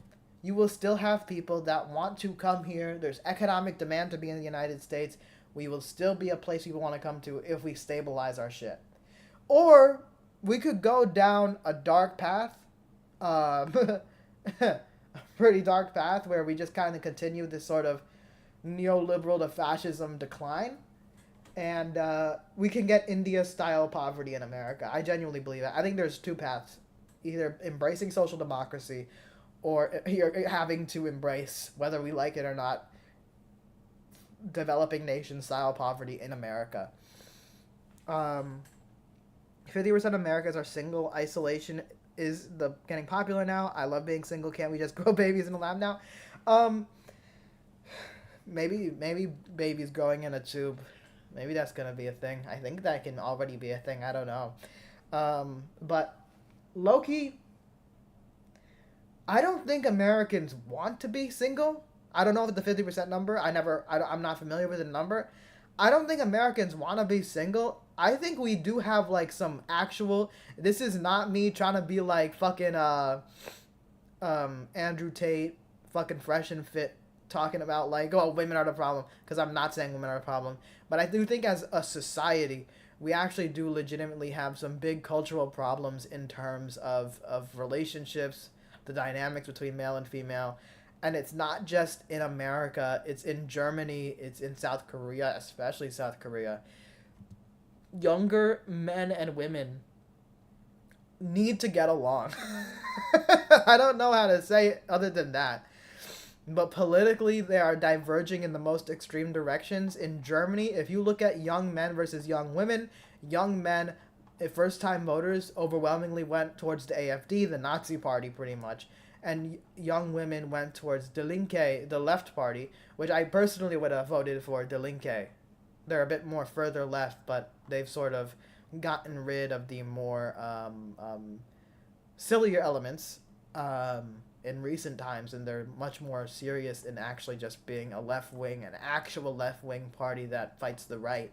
you will still have people that want to come here. There's economic demand to be in the United States. We will still be a place people want to come to if we stabilize our shit. Or we could go down a dark path, a pretty dark path where we just kind of continue this sort of neoliberal to fascism decline, and we can get India-style poverty in America. I genuinely believe that. I think there's two paths: either embracing social democracy, or you're having to embrace, whether we like it or not, developing nation-style poverty in America. 50% of Americans are single. Isolation is getting popular now. I love being single. Can't we just grow babies in a lab now? Maybe babies growing in a tube. Maybe that's gonna be a thing. I think that can already be a thing. I don't know. But low-key, I don't think Americans want to be single. I don't know if it's the 50% number. I'm not familiar with the number. I don't think Americans want to be single. I think we do have like some actual. This is not me trying to be like fucking Andrew Tate, fucking fresh and fit, talking about like, oh, women are the problem, because I'm not saying women are the problem. But I do think as a society, we actually do legitimately have some big cultural problems in terms of relationships, the dynamics between male and female. And it's not just in America, it's in Germany, it's in South Korea, especially South Korea. Younger men and women need to get along. I don't know how to say it other than that. But politically, they are diverging in the most extreme directions. In Germany, if you look at young men versus young women, young men, first-time voters, overwhelmingly went towards the AfD, the Nazi party, pretty much. And young women went towards Die Linke, the left party, which I personally would have voted for Die Linke. They're a bit more further left, but they've sort of gotten rid of the more sillier elements in recent times, and they're much more serious in actually just being a left-wing, an actual left-wing party that fights the right.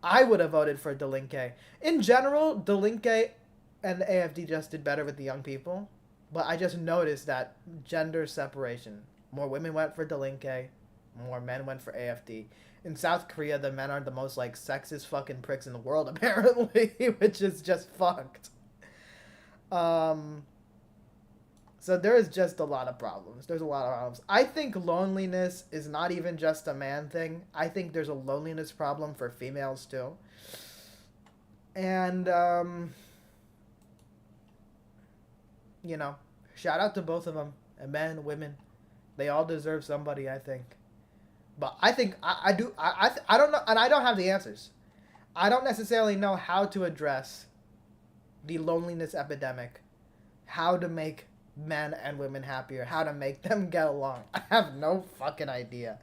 I would have voted for Die Linke. In general, Die Linke and the AfD just did better with the young people. But I just noticed that gender separation. More women went for Die Linke, more men went for AfD. In South Korea, the men are the most like sexist fucking pricks in the world, apparently, which is just fucked. So there is just a lot of problems. There's a lot of problems. I think loneliness is not even just a man thing. I think there's a loneliness problem for females too. And you know, shout out to both of them, and men, women. They all deserve somebody, I think. But I think I don't know, and I don't have the answers. I don't necessarily know how to address the loneliness epidemic, how to make men and women happier, how to make them get along. I have no fucking idea.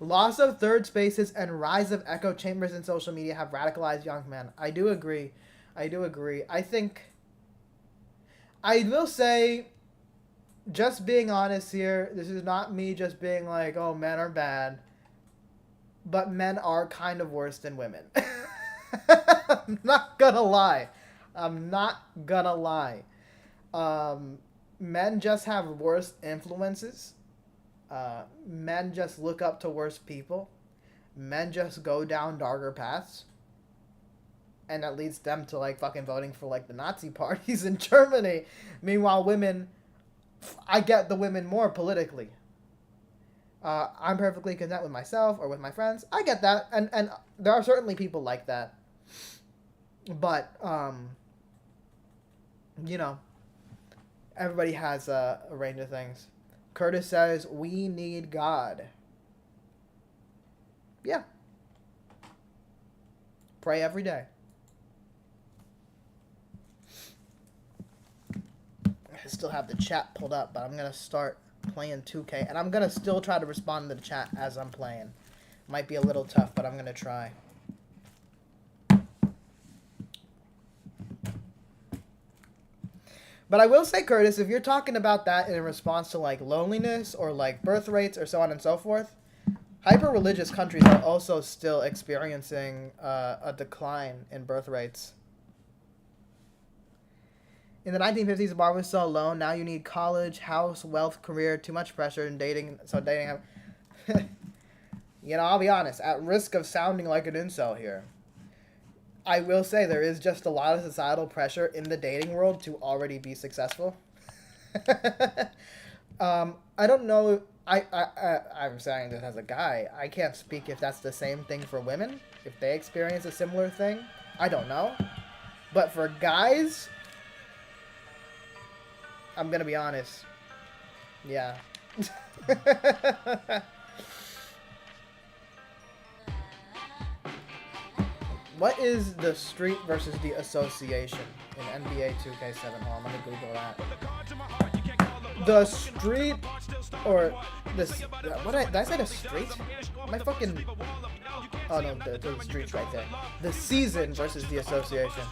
Loss of third spaces and rise of echo chambers in social media have radicalized young men. I do agree. I think, I will say, just being honest here, this is not me just being like, oh, men are bad, but men are kind of worse than women. I'm not gonna lie. Men just have worse influences. Men just look up to worse people. Men just go down darker paths. And that leads them to, like, fucking voting for, like, the Nazi parties in Germany. Meanwhile, women, I get the women more politically. I'm perfectly content with myself or with my friends. I get that. And there are certainly people like that. But, you know, everybody has a range of things. Curtis says, we need God. Yeah. Pray every day. I still have the chat pulled up, but I'm going to start playing 2K. And I'm going to still try to respond to the chat as I'm playing. Might be a little tough, but I'm going to try. But I will say, Curtis, if you're talking about that in response to, like, loneliness or, like, birth rates or so on and so forth, hyper-religious countries are also still experiencing a decline in birth rates. In the 1950s, the bar was so low. Now you need college, house, wealth, career, too much pressure, and dating. So dating... You know, I'll be honest. At risk of sounding like an incel here, I will say there is just a lot of societal pressure in the dating world to already be successful. I don't know. I'm saying this as a guy. I can't speak if that's the same thing for women. If they experience a similar thing. I don't know. But for guys, I'm going to be honest. Yeah. What is the street versus the association in NBA 2K7? Hold on, let me Google that. The street, or this, did I say the street? My fucking, oh no, the street's right there. The season versus the association.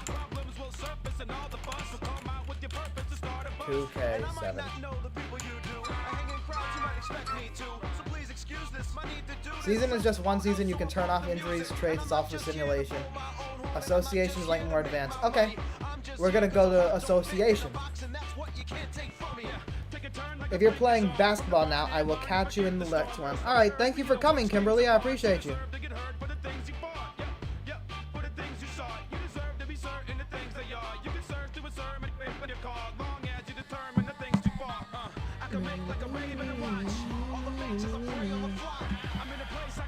2K7. Season is just one season. You can turn off injuries, trades, it's off the simulation. Association is like more advanced. Okay, we're gonna go to association. If you're playing basketball now, I will catch you in the next one. Alright, thank you for coming, Kimberly. I appreciate you.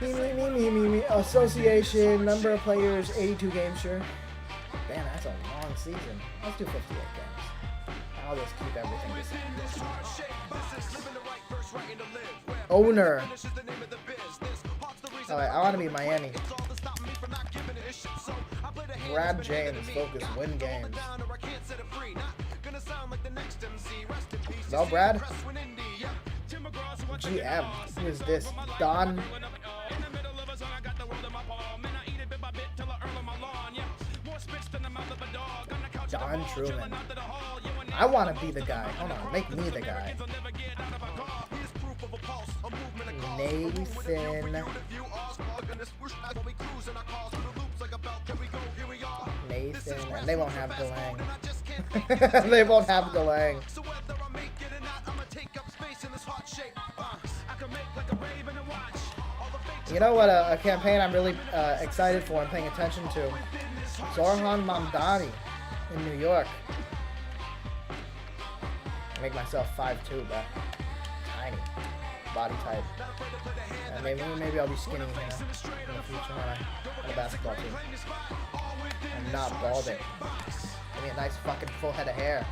Me. Association, number of players, 82 games, sure. Damn, that's a long season. Let's do 58 games. I'll just keep everything the same. Owner. Alright, I want to be Miami. Brad James, focus, win games. Well, Brad? GM, who is this? Don Truman. I want to be the guy. Hold on, make me the guy. Nathan, and they won't have Galang. They won't have Galang. You know what a campaign I'm really excited for and paying attention to? Zorhan Mamdani in New York. I make myself 5'2", but tiny body type. And maybe I'll be skinny, you know, in the future on a basketball team. I'm not balding. Give me a nice fucking full head of hair.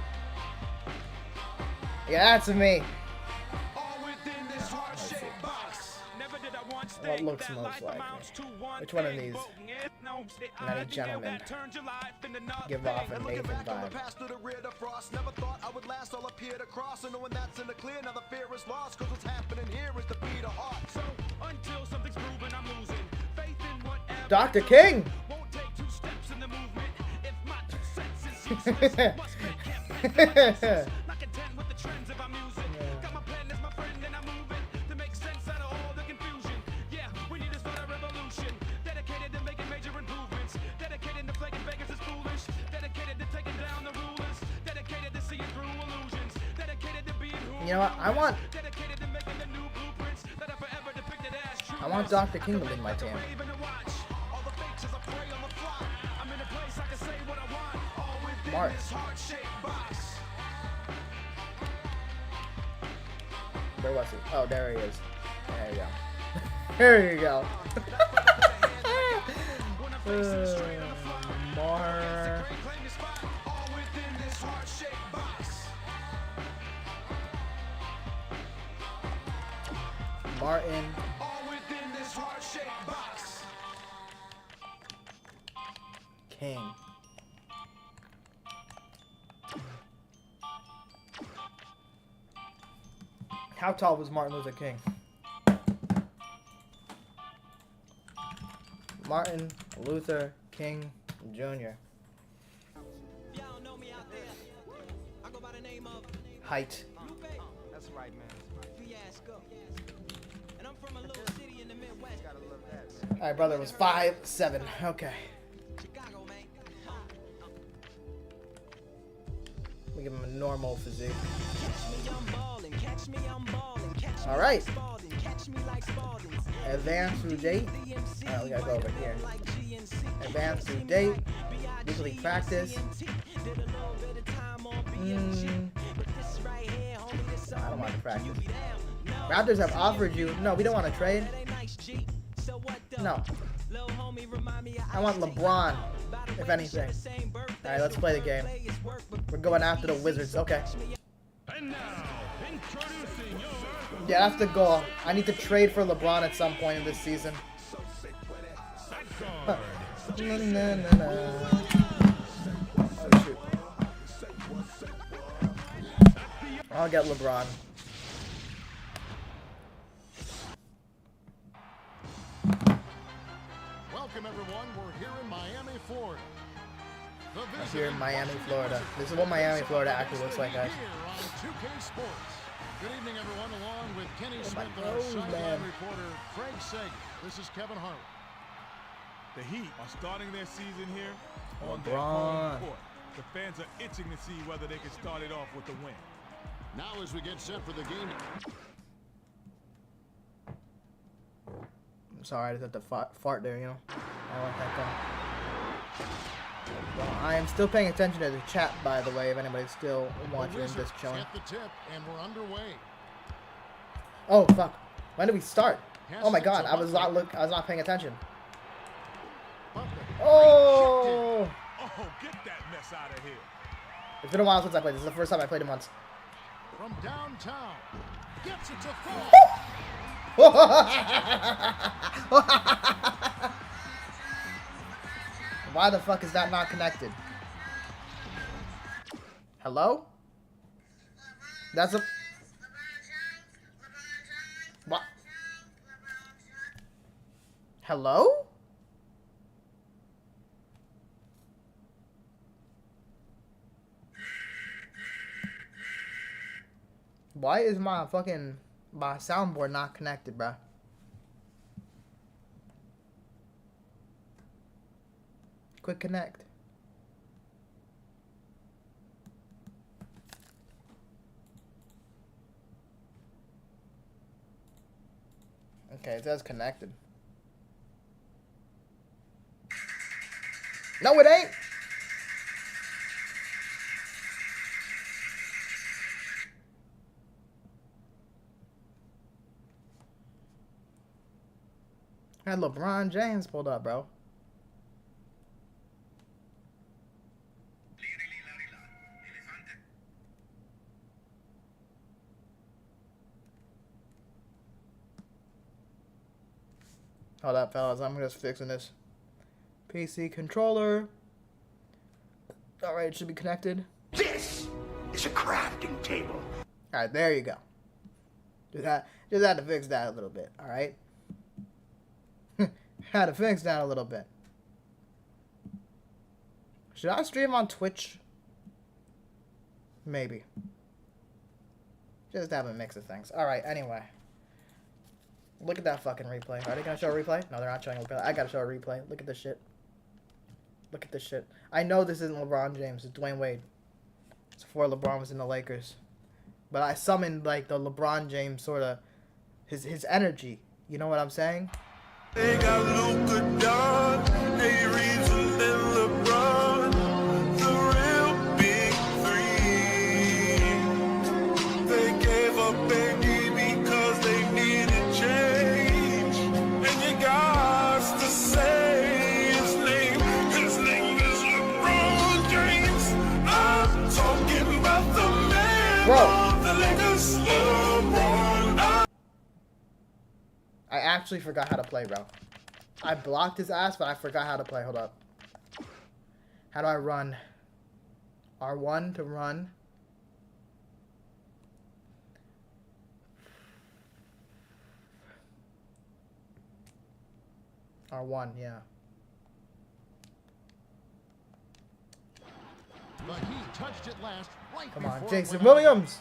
Yeah, that's me. What looks most like me? Which one of these? Many gentlemen give off a Nathan vibe. Dr. King! You know what? I want Dr. King to lead my team. Mark. Where was he? Oh, there he is. There you go. There you go. Mark. Martin. King. How tall was Martin Luther King? Martin Luther King Jr. Height. That's right, man. Alright, brother was 5'7". Okay. We give him a normal physique. Alright. Advance through date. Alright, we gotta go over here. Advance through date. Weekly practice. I don't want to practice. Raptors have offered you. No, we don't want to trade. No. I want LeBron, if anything. Alright, let's play the game. We're going after the Wizards. Okay. Yeah, that's the goal. I need to trade for LeBron at some point in this season. Huh. Oh, shoot. I'll get LeBron. Welcome everyone. We're here in Miami, Florida. Here in Miami, Florida. This is what Miami, Florida actually looks like, guys. Good evening, everyone. Along with Kenny Smith and our sideline reporter Craig Sager. This is Kevin Hart. The Heat are starting their season here on LeBron. their home court. The fans are itching to see whether they can start it off with a win. Now as we get set for the game. I'm sorry, I just had to fart there, you know. I want that going. Well, I am still paying attention to the chat, by the way, if anybody's still watching this chilling. Get the tip, and we're underway. Oh fuck! When did we start? Oh my god! I was not paying attention. Oh! Oh, get that mess out of here! It's been a while since I played. This is the first time I played it once. From downtown, gets it to Why the fuck is that not connected? Hello? That's a... What? Hello? Why is my soundboard not connected, bruh? Quick connect. Okay, it says connected. No, it ain't. I had LeBron James pulled up, bro. Hold up, fellas. I'm just fixing this. PC controller. Alright, it should be connected. This is a crafting table. Alright, there you go. Just had to fix that a little bit, alright? Had to fix that a little bit. Should I stream on Twitch? Maybe. Just have a mix of things. Alright, anyway. Look at that fucking replay. Are they gonna show a replay? No, they're not showing a replay. I gotta show a replay. Look at this shit. Look at this shit. I know this isn't LeBron James. It's Dwayne Wade. It's before LeBron was in the Lakers. But I summoned, like, the LeBron James sort of... His energy. You know what I'm saying? They got Luka Doncic, A-Reeves, and then LeBron, the real big three. They gave up Biggie because they needed change. And you got to say his name. His name is LeBron James. I'm talking about the man of the Lakers, LeBron. I actually forgot how to play, bro. I blocked his ass, but I forgot how to play. Hold up. How do I run? R1 to run. R1, yeah. The Heat touched it last right Come on, before it Jason went out of Williams.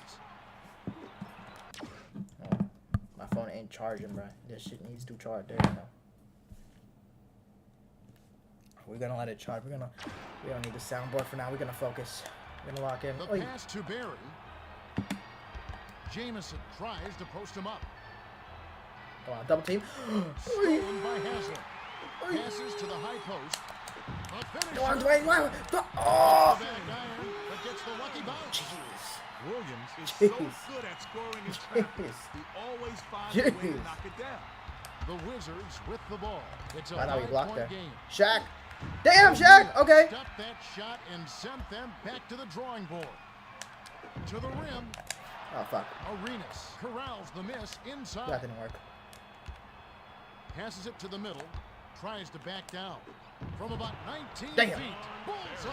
bounds. My phone ain't charging, bro. This shit needs to charge. There you go. We're gonna let it charge. We don't need the soundboard for now. We're gonna focus. We're gonna lock in. The Oy. pass to Barry. Jamison tries to post him up. Come on, double team. Stolen by Hasler. Passes to the high post. A finisher. Go on, Dwayne. Wow. Back iron, but gets the lucky bounce. Jeez. Williams is Jeez. so good at scoring his traffic. Jeez. He always finds a way to Jeez. knock it down. The Wizards with the ball. It's a I know he blocked there. game. Shaq. Damn, Shaq. Okay. Stuffed that shot and sent them back to the drawing board. To the rim. Oh, fuck. Arenas corrals the miss inside. That didn't work. Passes it to the middle. Tries to back down. From about 19 Damn. feet. Bullseye.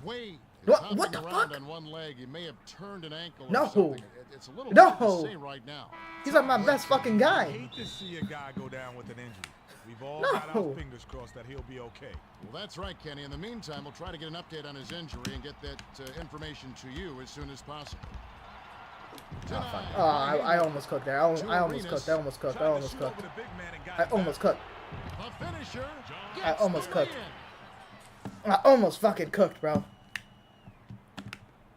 Wade is What hopping the around fuck? on one leg. He may have turned an ankle No. or something. It's a little No. hard to say right now. He's like my best fucking I guy. hate to see a guy go down with an injury. We've all No. got our fingers crossed that he'll be okay. Well, that's right, Kenny. In the meantime, we'll try to get an update on his injury and get that information to you as soon as possible. Oh, fuck. Oh, I almost cooked there. I almost cooked. I almost cooked. I almost cooked. I almost cooked. The finisher I gets almost the cooked. lay-in. I almost fucking cooked, bro.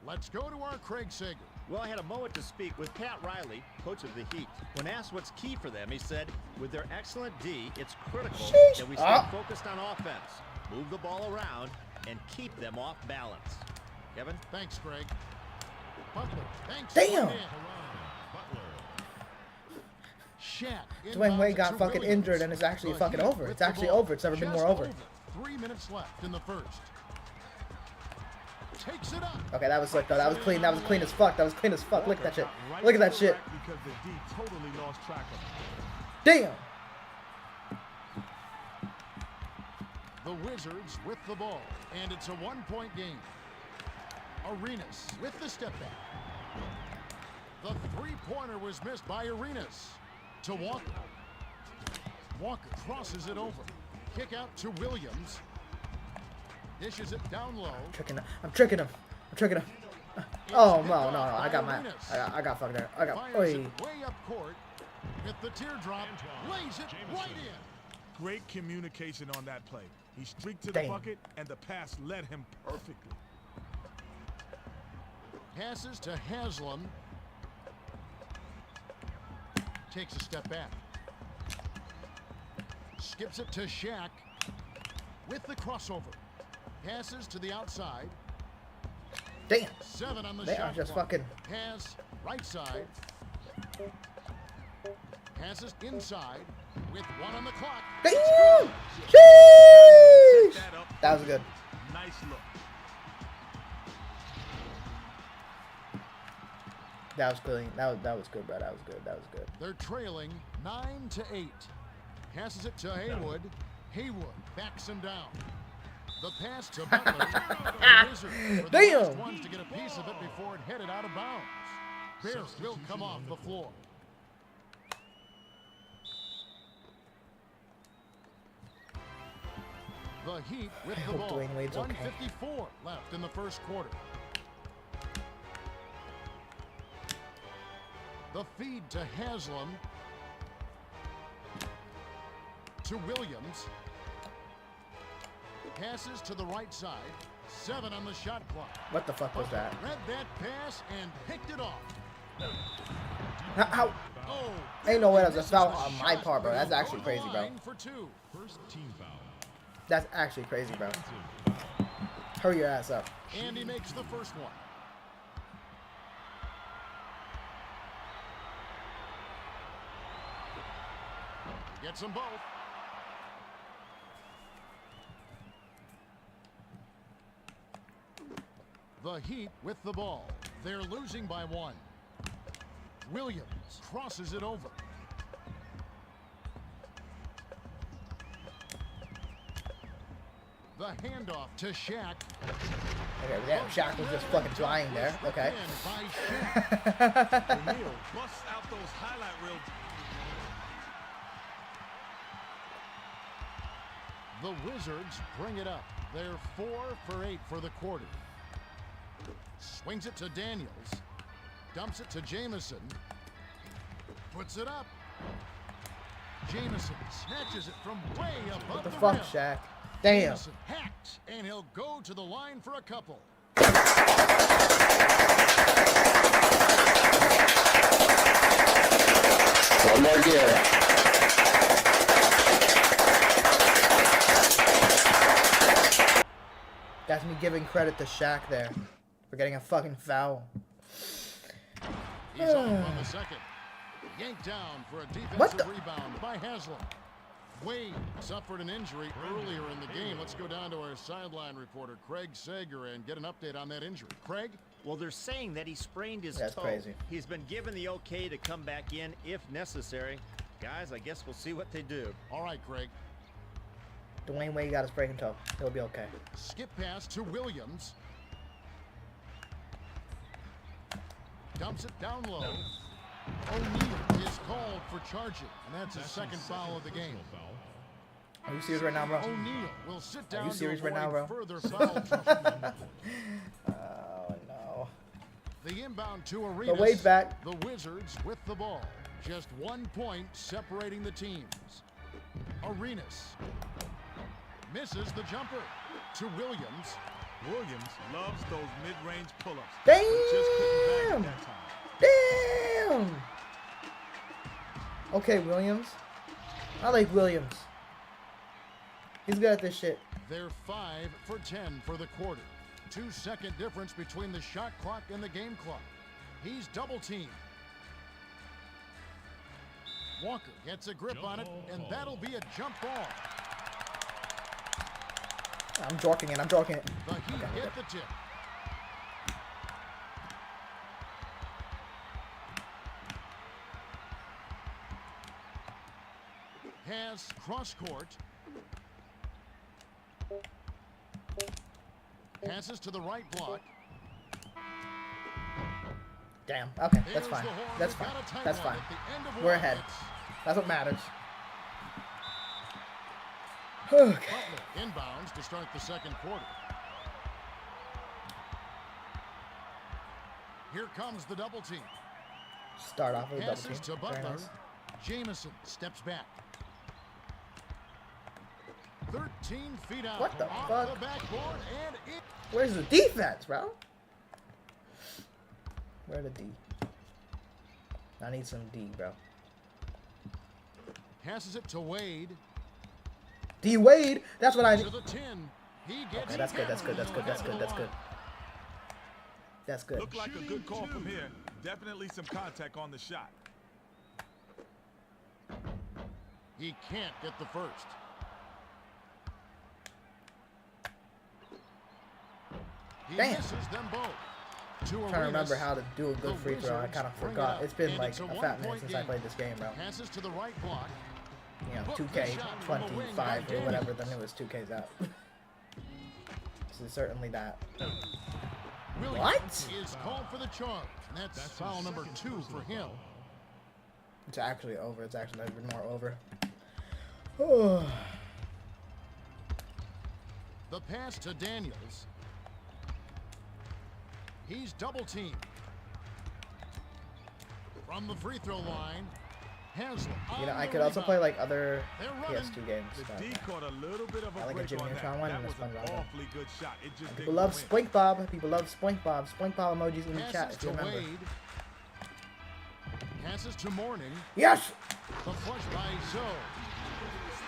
Let's go to our Craig Sager. Well, I had a moment to speak with Pat Riley, coach of the Heat. When asked what's key for them, he said, with their excellent D, it's critical that we stay focused on offense, move the ball around, and keep them off balance. Kevin? Thanks, Craig. Butler. Thanks. Damn. Shaq. Dwayne Wade got inbounds to fucking Williams. injured and it's actually The fucking Heat over. with It's the actually ball. over. It's never been Just more over. 3 minutes left in the first. Takes it up. Okay, that was slick though. That was clean. That was clean as fuck. That was clean as fuck. Look at that shit. Look at that shit. Because the D totally lost track of him. Damn. The Wizards with the ball, and it's a 1-point game. Arenas with the step back. The three-pointer was missed by Arenas to Walker. Walker crosses it over. Kick out to Williams. Dishes it down low. I'm tricking him. I'm tricking him. I'm tricking him. Oh no, no, no! I got my. I got fucked there. I got. Fires Oi. it way up court. Hit the teardrop. Lays it right in. Great communication on that play. He streaked to Damn. the bucket, and the pass led him perfectly. Passes to Haslam. Takes a step back. Skips it to Shaq with the crossover. Passes to the outside. Damn. 7 on the They shot are just clock. fucking. Pass right side. Passes inside with 1 on the clock. Damn. Jeez. That was good. Nice look. That was good. That was good, bro. That was good. That was good. They're trailing 9-8. Passes it to Haywood. Haywood backs him down. The pass to Butler. The Wizards were the last ones to get a piece of it before it headed out of bounds. Bears will come off the floor. The Heat with the ball. 1:54 left in the first quarter. The feed to Haslam. To Williams. Passes to the right side. 7 on the shot clock. What the fuck was that? Read that pass and picked it off. How? Oh, Ain't no way that's a foul on my part, bro. That's actually crazy, bro. First team foul. That's actually crazy, bro. Hurry your ass up. And he makes the first one. Gets them both. The Heat with the ball. They're losing by 1. Williams crosses it over. The handoff to Shaq. Okay, damn, Shaq was just fucking flying there. Okay. O'Neal busts out those highlight reels. The Wizards bring it up. They're 4 for 8 for the quarter. Swings it to Daniels. Dumps it to Jamison. Puts it up. Jamison snatches it from way above What the the fuck, rim. Shaq? Damn. Jamison hacks, and he'll go to the line for a couple. One more gear. That's me giving credit to Shaq there for getting a fucking foul. He's off on the second. Yanked down for a defensive rebound by Haslam. Wade suffered an injury earlier in the game. Let's go down to our sideline reporter, Craig Sager, and get an update on that injury. Craig? Well, they're saying that he sprained his That's toe. crazy. He's been given the okay to come back in if necessary. Guys, I guess we'll see what they do. All right, Craig. Dwayne Wade got his breaking toe. He'll be okay. Skip pass to Williams. Dumps it down low. O'Neal is called for charging, and that's his second foul of the game. Are you serious right now, bro? O'Neal will sit down. Are you serious right now, avoid bro? Further foul trouble. Oh, no. The inbound to Arenas. The Wade's back. The Wizards with the ball. Just 1 point separating the teams. Arenas misses the jumper to Williams. Williams loves those mid-range pull-ups. Damn! Just couldn't bag it that time. Damn! Okay, Williams. I like Williams. He's good at this shit. They're 5 for 10 for the quarter. 2-second difference between the shot clock and the game clock. He's double teamed. Walker gets a grip on it, and that'll be a jump ball. I'm joking it. I'm joking it. The Heat hit the tip. Has cross court. Passes to the right block. Damn. Okay, that's fine. That's fine. That's fine. We're ahead. That's what matters. Okay. Butler inbounds to start the second quarter. Here comes the double team. Start off with a double Passes team. to Very Butler. nice. Jamison steps back. 13 feet out. What the off fuck? the backboard and it. Where's the defense, bro? Where the D? I need some D, bro. Passes it to Wade. D Wade. That's what I To need. the 10. He gets Okay, that's good. That's good. That's good. That's good. That's good. That's good. Looked like a good call from here. Definitely some contact on the shot. He can't get the first. He Damn. misses them both. to trying to remember Arenas. how to do a good free throw. I kind of forgot. It's been like a fat minute since I played this game, bro. Passes to the right block. You know, 2K25 or whatever the newest 2K's out. This is certainly that. What? Is called for the charge, and that's foul number 2 for him. It's actually over. It's actually never been more over. Oh. The pass to Daniels. He's double teamed. From the free throw line, Haslem. You know, I could also play like other They're running. PS2 games. The D caught a little bit of a I like a break Jimmy on Neutron that. one That and was this one an right now. awfully good shot. It just People didn't love go in. Spoink Bob. People love Spoink Bob. Spoink Bob emojis in the chat Passes if you to remember. Wade. Passes to Morning. Yes! The flush by Zoe.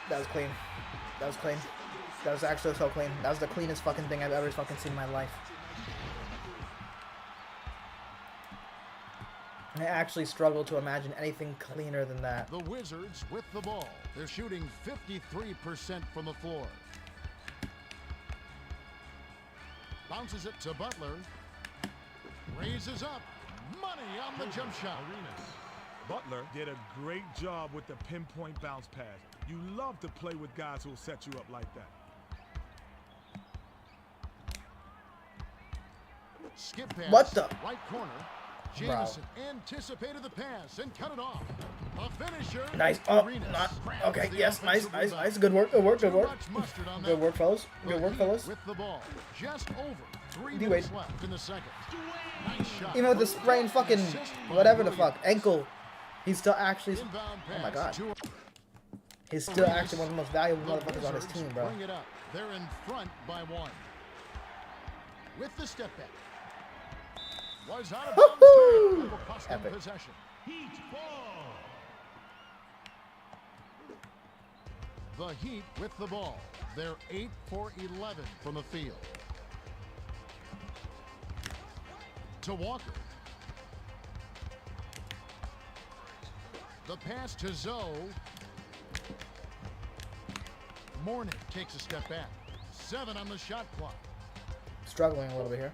That was clean. That was clean. That was actually so clean. That was the cleanest fucking thing I've ever fucking seen in my life. I actually struggle to imagine anything cleaner than that. The Wizards with the ball. They're shooting 53% from the floor. Bounces it to Butler. Raises up. Money on the jump shot. Butler did a great job with the pinpoint bounce pass. You love to play with guys who will set you up like that. Skip pass. What the? Right corner. Jameson anticipated the pass and cut it off. A finisher. Nice. Oh, Arenas not. grabs Okay, the yes, nice, offensive nice, rebound. nice. Good work, good work, good Too work. much mustard on Good that. work, fellas. The Good work, Heat fellas. with the ball. Just over 3 D-Wade. minutes left in the second. Nice shot. Even with the sprained fucking Assist by whatever the Williams. fuck ankle, he's still actually. Inbound Oh my pass god. to He's still Arenas. actually one of the most valuable The motherfuckers on his Wizards team, bro. Bring it up. They're in front by 1. With the step back. Was out of bounds. Woohoo! That will cost them Epic. possession. Heat ball. The Heat with the ball. They're 8 for 11 from the field. To Walker. The pass to Zoe. Morning takes a step back. 7 on the shot clock. Struggling a little bit here.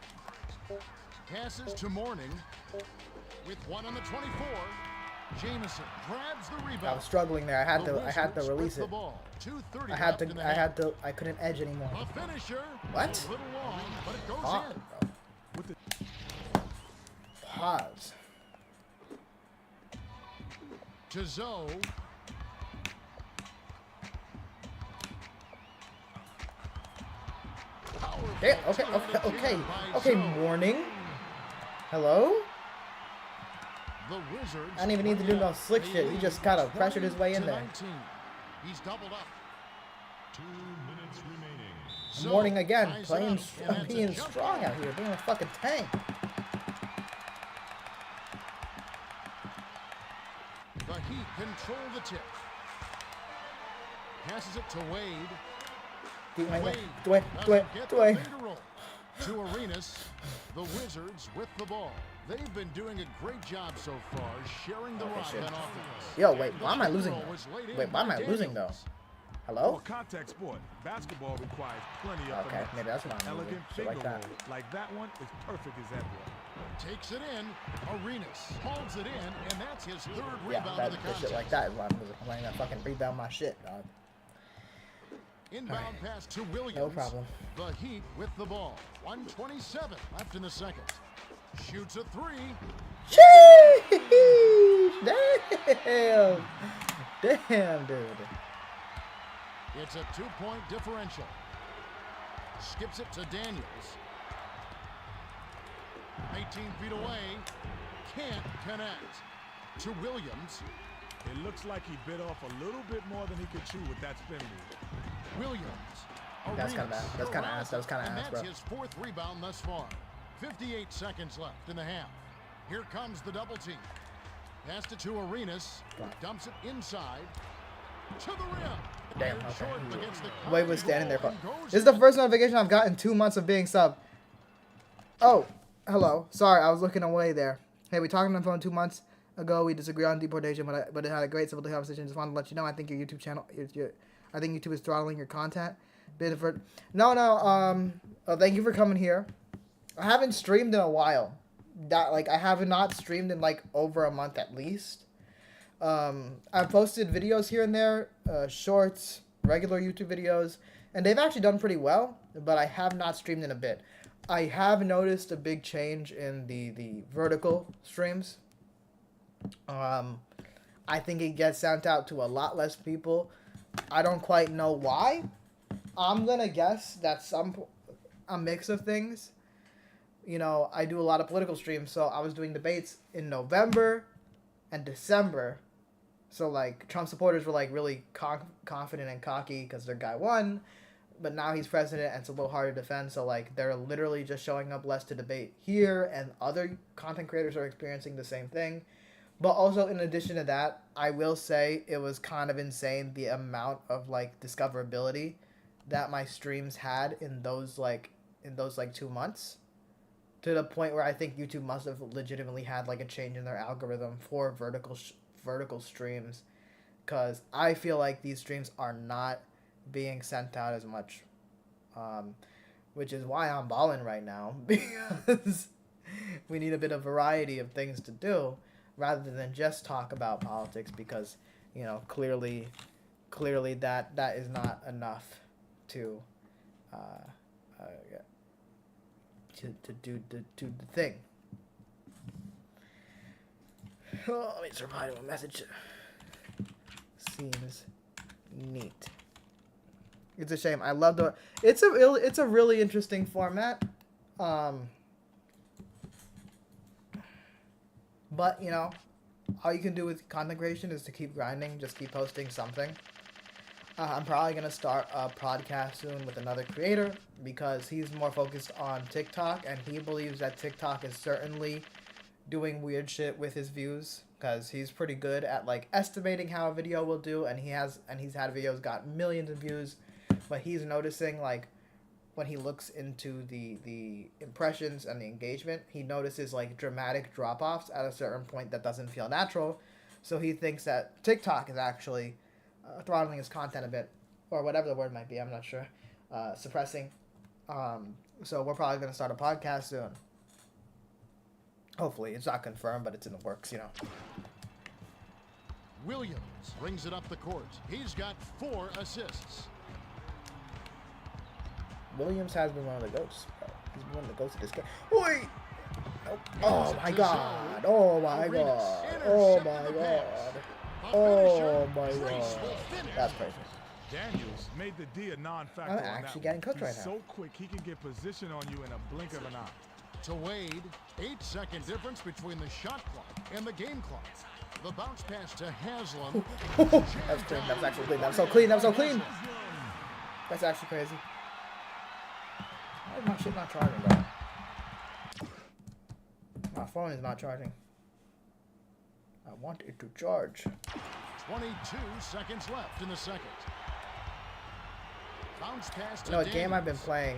Passes to Morning. With 1 on the 24. Jameson grabs the rebound. I was struggling there. I had The to Wizards release with it. the ball. 2:30 I had left in the to, half. I couldn't edge anymore. A finisher. What? A little long, but it goes Pause, in. bro. Pause. To Zoe. Yeah, okay. Morning. Hello? The Wizards. I didn't even need to do no slick shit. He just kind of pressured his way in there. 19. He's doubled up. 2 minutes remaining. Zoe Morning again, ties it playing, up, and that's a being jump strong ball. out here, being a fucking tank. The Heat control the tip. Passes it to Wade. Dwayne. Doesn't get the finger roll. To Arenas. The Wizards with the ball. They've been doing a great job so far, sharing the rock shit. on offense. Yo, wait, why am I The losing throw though? was laid in Wait, why am by I losing though? Daniels. For Hello? a contact sport, basketball requires plenty of Okay, finesse. maybe that's why I'm losing. Elegant Shit finger like that. roll, like that one, is perfect as that one. Takes it in. Arenas holds it in, and that's his third Yeah, rebound that of the the contest. shit like that is why I'm losing. I'm letting that fucking rebound my shit, dog. Inbound pass to Williams. No problem. The Heat with the ball. 1:27 left in the second. Shoots a 3. Sheesh! Damn! Damn, dude. It's a 2-point differential. Skips it to Daniels. 18 feet away. Can't connect. To Williams. It looks like he bit off a little bit more than he could chew with that spin move. Williams. That's kinda Arenas bad. That's kinda ass. That was kinda and ass, that's bro. his 4th rebound thus far. 58 seconds left in the half. Here comes the double team. Passed it to Arenas. Dumps it inside. To the rim. Damn, Aired okay. short against the Wade was standing there. ball and goes This is the in. first notification I've gotten in 2 months of being sub. Oh, hello. Sorry, I was looking away there. Hey, we talked on the phone 2 months ago. We disagree on deportation, but it had a great civil conversation. Just wanted to let you know. I think your YouTube channel, I think YouTube is throttling your content. No. Thank you for coming here. I haven't streamed in a while. that like I have not streamed in like over a month at least. I've posted videos here and there, shorts, regular YouTube videos, and they've actually done pretty well, but I have not streamed in a bit. I have noticed a big change in the vertical streams. I think it gets sent out to a lot less people. I don't quite know why. I'm gonna guess that's a mix of things. You know, I do a lot of political streams, so I was doing debates in November and December. So like Trump supporters were like really confident and cocky because their guy won, but now he's president and it's a little hard to defend. So like they're literally just showing up less to debate here, and other content creators are experiencing the same thing. But also, in addition to that, I will say it was kind of insane the amount of like discoverability that my streams had in those 2 months, to the point where I think YouTube must have legitimately had like a change in their algorithm for vertical streams, because I feel like these streams are not being sent out as much, which is why I'm balling right now, because we need a bit of variety of things to do, rather than just talk about politics, because, you know, clearly that is not enough to do the thing. Oh, let me survive a message. Seems neat. It's a shame. I love the. It's a really interesting format. But, you know, all you can do with content creation is to keep grinding, just keep posting something. I'm probably going to start a podcast soon with another creator, because he's more focused on TikTok, and he believes that TikTok is certainly doing weird shit with his views, because he's pretty good at, like, estimating how a video will do, and he's had videos got millions of views, but he's noticing, like, when he looks into the impressions and the engagement, he notices like dramatic drop-offs at a certain point that doesn't feel natural. So he thinks that TikTok is actually throttling his content a bit, or whatever the word might be, I'm not sure, suppressing. So we're probably going to start a podcast soon. Hopefully. It's not confirmed, but it's in the works, you know. Williams brings it up the court. He's got 4 assists. Williams has been one of the goats, bro. He's been one of the goats of this game. Wait! Oh my god! Oh my god! Oh my god! Oh my god! That's crazy. Daniels made the D a non-factor. I'm actually getting cooked right now. So quick, he can get position on you in a blink of an eye. To Wade, 8-second difference between the shot clock and the game clock. The bounce pass to Haslam. That's clean. That was actually clean. That was so clean. That was so clean. That's actually crazy. Why is my shit not charging, bro? My phone is not charging. I want it to charge. 22 seconds left in the second. Bounce pass to a game I've been playing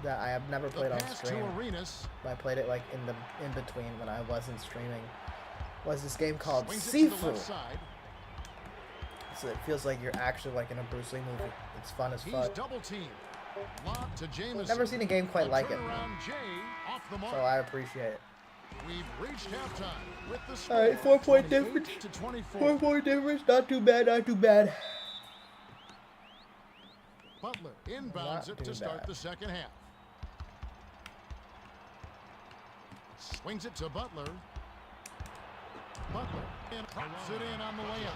that I have never played on stream, but I played it like in between when I wasn't streaming, was this game called Sifu. So it feels like you're actually like in a Bruce Lee movie. It's fun as fuck. Never seen a game quite like it, so I appreciate it. We've reached halftime with the all right, 4-point difference. 4-point difference. Not too bad. Not too bad. Butler inbounds it to start the second half. Swings it to Butler. Butler and pops it in on the layup.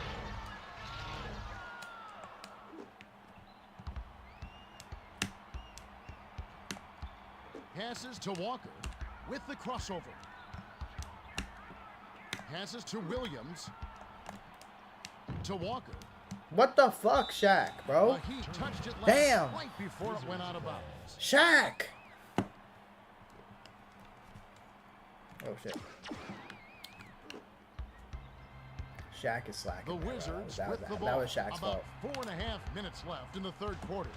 Passes to Walker with the crossover. Passes to Williams. To Walker. What the fuck, Shaq, bro? He touched it damn. Right before it went out of bounds. Shaq. Oh shit. Shaq is slacking. The Wizards that with the ball. That was Shaq's About fault. 4.5 minutes left in the third quarter.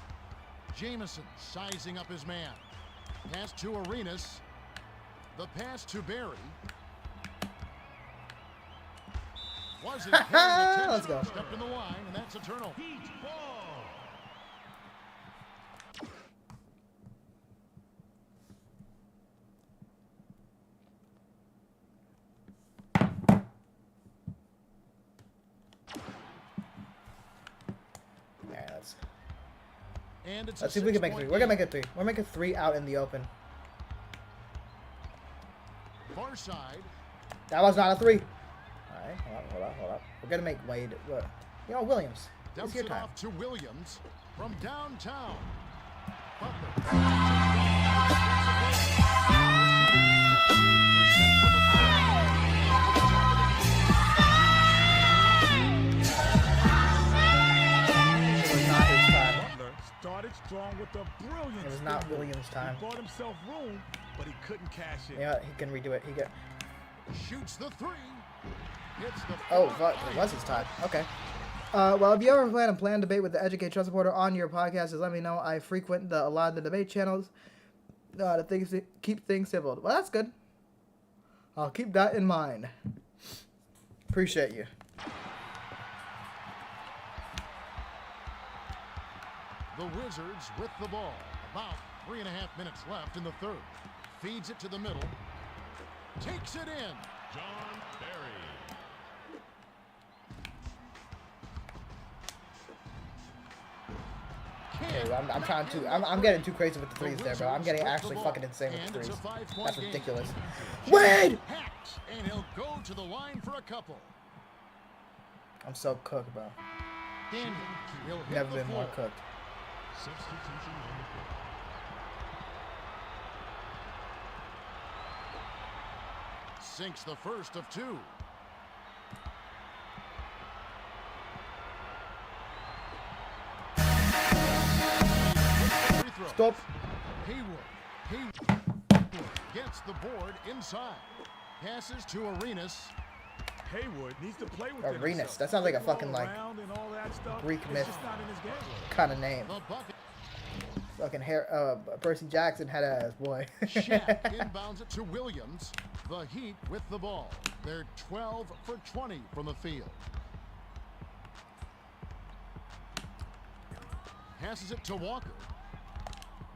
Jamison sizing up his man. Pass to Arenas. The pass to Barry. Wasn't paying attention. Let's go. Stepped in the line, and that's a turnover. And it's Let's see if we can make it 3. We're gonna make it 3. We're making 3 out in the open. Far side. That was not a 3. All right, hold up. We're gonna make Wade. You know, Williams. It's Dumps your it time. off to Williams from downtown. Started strong with a brilliant. It was not Williams' time. He bought himself room, but he couldn't cash in. Yeah, he can redo it. He get. Shoots the 3. Hits the Oh, fuck. It was his time. Okay. Well, if you ever plan debate with the Educate Trust supporter on your podcast, just let me know. I frequent a lot of the debate channels to keep things civil. Well, that's good. I'll keep that in mind. Appreciate you. The Wizards with the ball. About 3.5 minutes left in the third. Feeds it to the middle. Takes it in. John Barry. Okay, I'm trying to. I'm getting too crazy with the threes there, bro. I'm getting actually fucking insane with the threes. That's ridiculous. Wade! And he'll go to the line for a couple. I'm so cooked, bro. Daniel will hit Never the been more floor. cooked. Substitution on the court. Sinks the first of 2. Stop. Haywood gets the board inside. Passes to Arenas. Haywood needs to play with Arenas. That sounds like a fucking like Greek myth kind of name. Fucking Percy Jackson had ass boy. Shaq inbounds it to Williams. The Heat with the ball. They're 12 for 20 from the field. Passes it to Walker.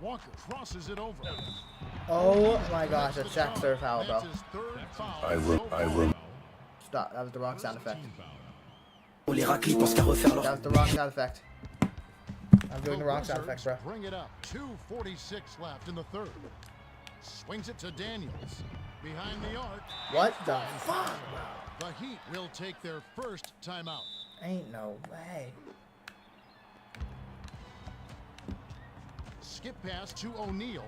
Walker crosses it over. Oh my gosh, a Shaq serve foul, bro. I will. Stop. That was the wrong sound effect. That was the wrong sound effect. I'm doing the wrong sound effect, bro. Bring it up. 2:46 left in the third. Swings it to Daniels. Behind the arc. What the fuck? The Heat will take their first timeout. Ain't no way. Skip pass to O'Neal.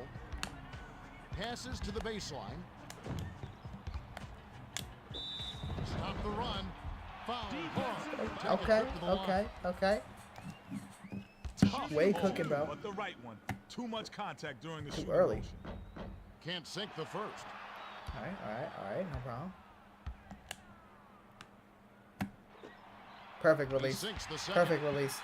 Passes to the baseline. Stop the run. Foul. Okay. Way cooking, bro. But the right one. Too much contact during the Too early. Can't sink the first. All right. No problem. Perfect release. Perfect release.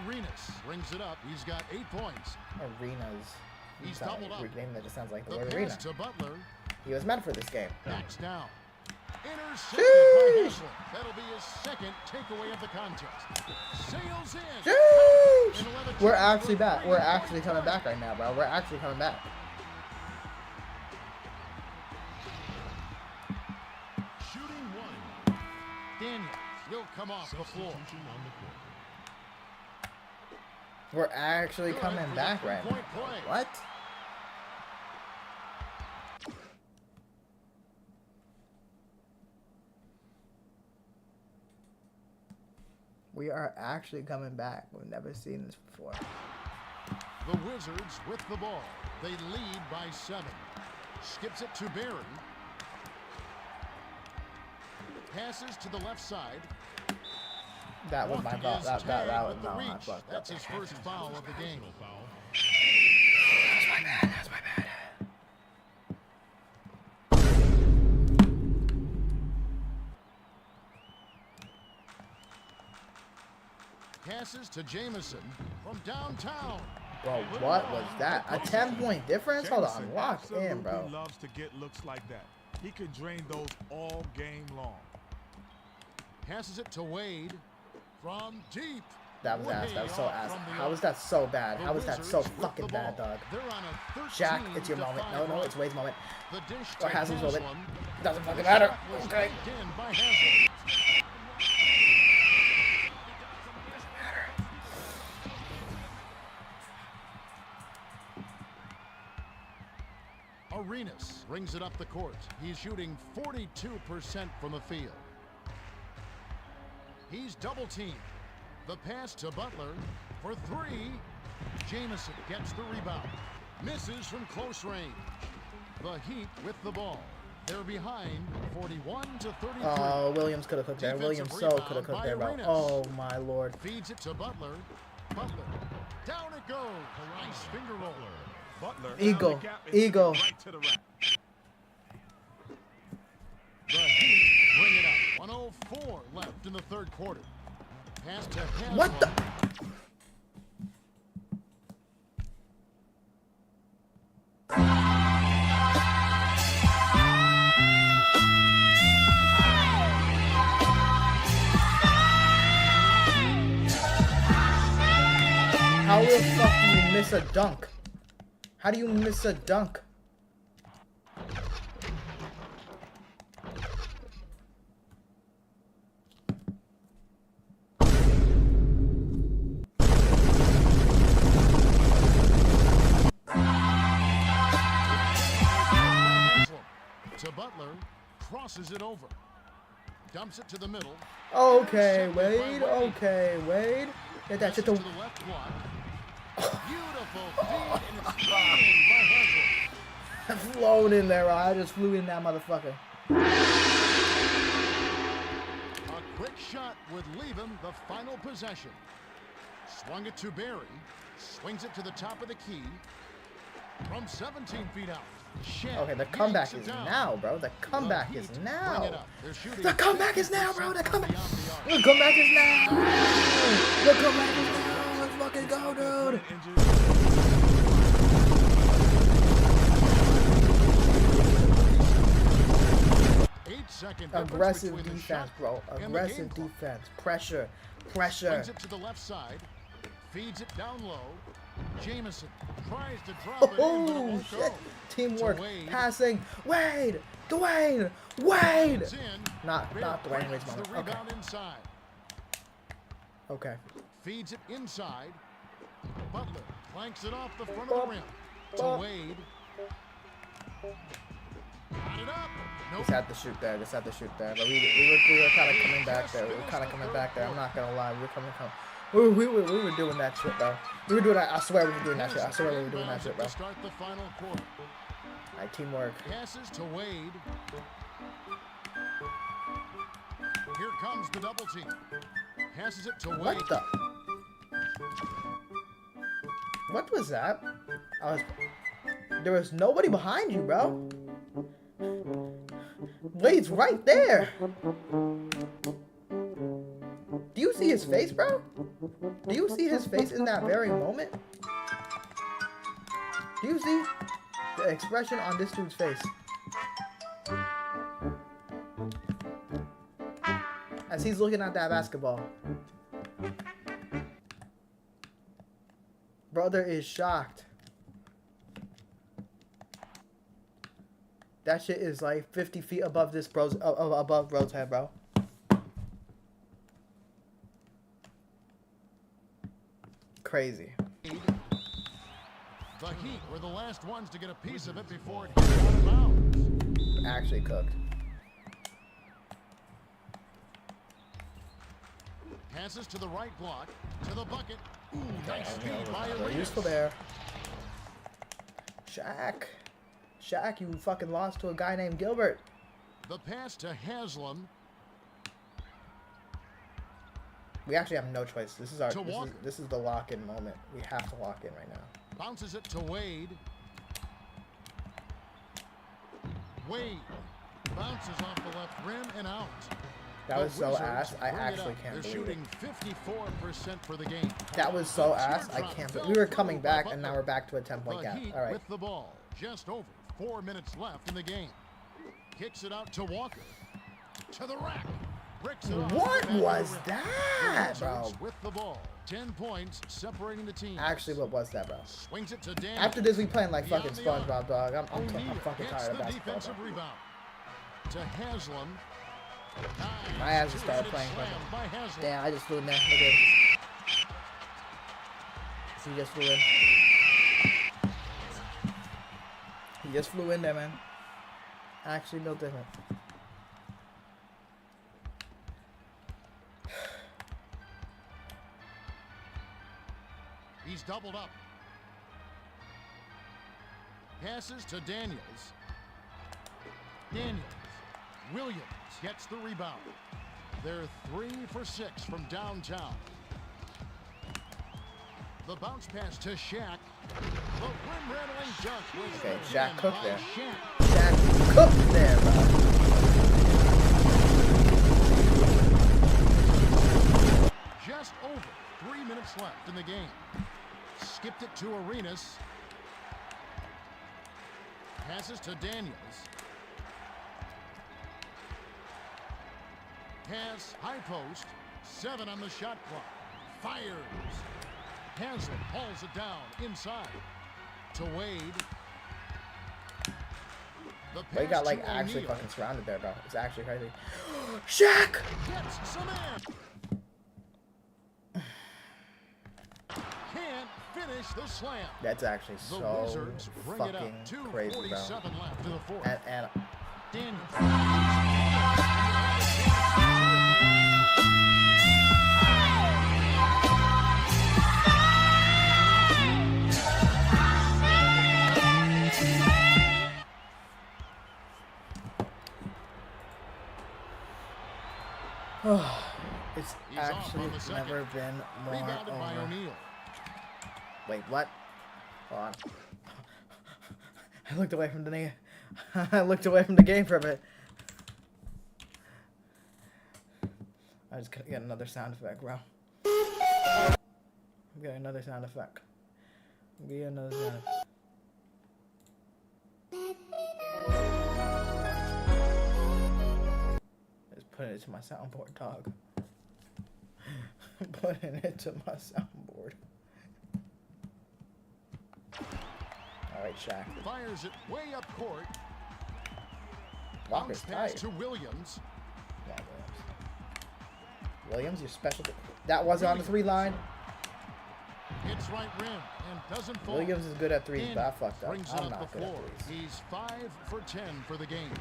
Arenas brings it up. He's got 8 points. Arenas. He's doubled up. Name that just sounds like the The word pass arena. to Butler. He was meant for this game. Backs down. Intercepted by Haslam. That'll be his second takeaway of the contest. Sails in. Sheesh! We're actually back. We're actually coming back right now, bro. We're actually coming back. Shooting 1. Daniels will come off the floor. We're actually coming back right now. What? We are actually coming back. We've never seen this before. The Wizards with the ball. They lead by 7. Skips it to Barry. Passes to the left side. That was my fault. That was my fault. That's his first foul of the game. That's my bad. Passes to Jamison from downtown. Bro, what was that? A 10-point difference? Hold on, lock in, bro. He loves to get looks like that. He can drain those all game long. Passes it to Wade from deep. That was ass. That was so ass. How is that so bad? How is that so fucking bad, dog? Shaq, it's your moment. No, it's Wade's moment. Or Haslam's moment. Doesn't fucking matter. Okay. Arenas brings it up the court. He's shooting 42% from the field. He's double teamed. The pass to Butler for three. Jamison gets the rebound. Misses from close range. The Heat with the ball. They're behind 41-33. Oh, Williams could have cooked there. Williams so could have cooked there, bro. Oh, my Lord. Feeds it to Butler. Butler. Down it goes. Nice finger roller. Butler. Eagle. Eagle. Right to the rack. The Heat bring it up. 104 left in the third quarter. Pass to Haslam. What the? How the fuck do you miss a dunk? How do you miss a dunk? To Butler, crosses it over. Dumps it to the middle. Okay, Wade. Okay, Wade. Get that shit to the left block. Beautiful feed, and it's thrown in by Haslam. flown in there. I just flew in that motherfucker. A quick shot would leave him the final possession. Swung it to Barry. Swings it to the top of the key. From 17 feet out. Okay, the comeback is now, bro. The comeback is now. The comeback is now, bro. The comeback. The comeback is now. The comeback is now. Let's fucking go, dude. Aggressive defense, bro. Aggressive defense. Pressure. Pressure. Brings it to the left side. Feeds it down low. Jamison tries to drop it in, but it won't shit. go. Teamwork. Passing. Wade. Dwayne. Wade. It's in. Not Dwayne Wade's The moment. Okay. rebound inside. Okay. Feeds it inside. Butler clanks it off the front of the rim. To Wade. Got it up. Nope. Just had to shoot there. Just had to shoot there. But we were kind of coming back there. We were kind of coming back there. I'm not gonna lie. We were coming. We were doing that shit, bro. We were doing that. I swear we were doing that shit. I swear we were doing that shit, bro. Start the final quarter. Alright, teamwork. Passes to Wade. Here comes the double team. Passes it to Wade. What the? What was that? There was nobody behind you, bro. Wade's right there. Do you see his face, bro? Do you see his face in that very moment? Do you see the expression on this dude's face? As he's looking at that basketball. Brother is shocked. That shit is like 50 feet above this bro's above bro's head, bro. Crazy. The Heat were the last ones to get a piece of it before it hit out of bounds. Actually cooked. Passes to the right block, to the bucket. Ooh, nice feed by Arenas. Useful there. Shaq, you fucking lost to a guy named Gilbert. The pass to Haslam. We actually have no choice. This is this is the lock-in moment. We have to lock in right now. Bounces it to Wade. Wade bounces off the left rim and out. That was so ass. I actually can't They're believe it. shooting 54% for the game. That was so ass. I can't believe. We were coming back and now we're back to a 10-point gap. All right. With the ball, just over 4 minutes left in the game. Kicks it out to Walker. To the rack. What was that, bro? With the ball, 10 points separating the team. Actually, what was that, bro? Swings it to Dan. After this, we playing like fucking SpongeBob, dog. I'm fucking tired of the basketball. defensive rebound. To Haslam. My ass just started playing. Damn, I just flew in there. Look at him. He just flew in. He He just flew in there, man. Actually built different. He's doubled up. Passes to Daniels. Daniels. Williams gets the rebound. They're 3 for 6 from downtown. The bounce pass to Shaq. The rim-rattling dunk was Okay, Shaq cooked there. Shaq. Shaq cooked there, bro. Just over 3 minutes left in the game. Skipped it to Arenas. Passes to Daniels. Pass, high post. 7 on the shot clock. Fires. Haslett hauls it down inside to Wade. The They got like pass to actually O'Neal. fucking surrounded there, bro. It's actually crazy. Shaq! Gets some in. Can't finish the slam. That's actually The so Wizards bring it fucking up. crazy, bro. 2:47 left to the fourth. And Daniels. it's He's off actually on the second. never been more Rebounded by over. O'Neal. Wait, what? Hold on. I looked away from the game. I looked away from the game for a bit. I just gotta get another sound effect, bro. Get another sound effect. Get another sound effect. Just putting it to my soundboard, dog. Putting it to my soundboard. Alright, Shaq. Fires it way up court. Walker's Bounce pass tired. to Williams. Yeah, Williams, your special. That wasn't on the 3 line. Hits right rim and doesn't fall. Williams is good at 3s, but I fucked up. Brings it I'm up not the good floor. at 3s. He's 5 for 10 for the game.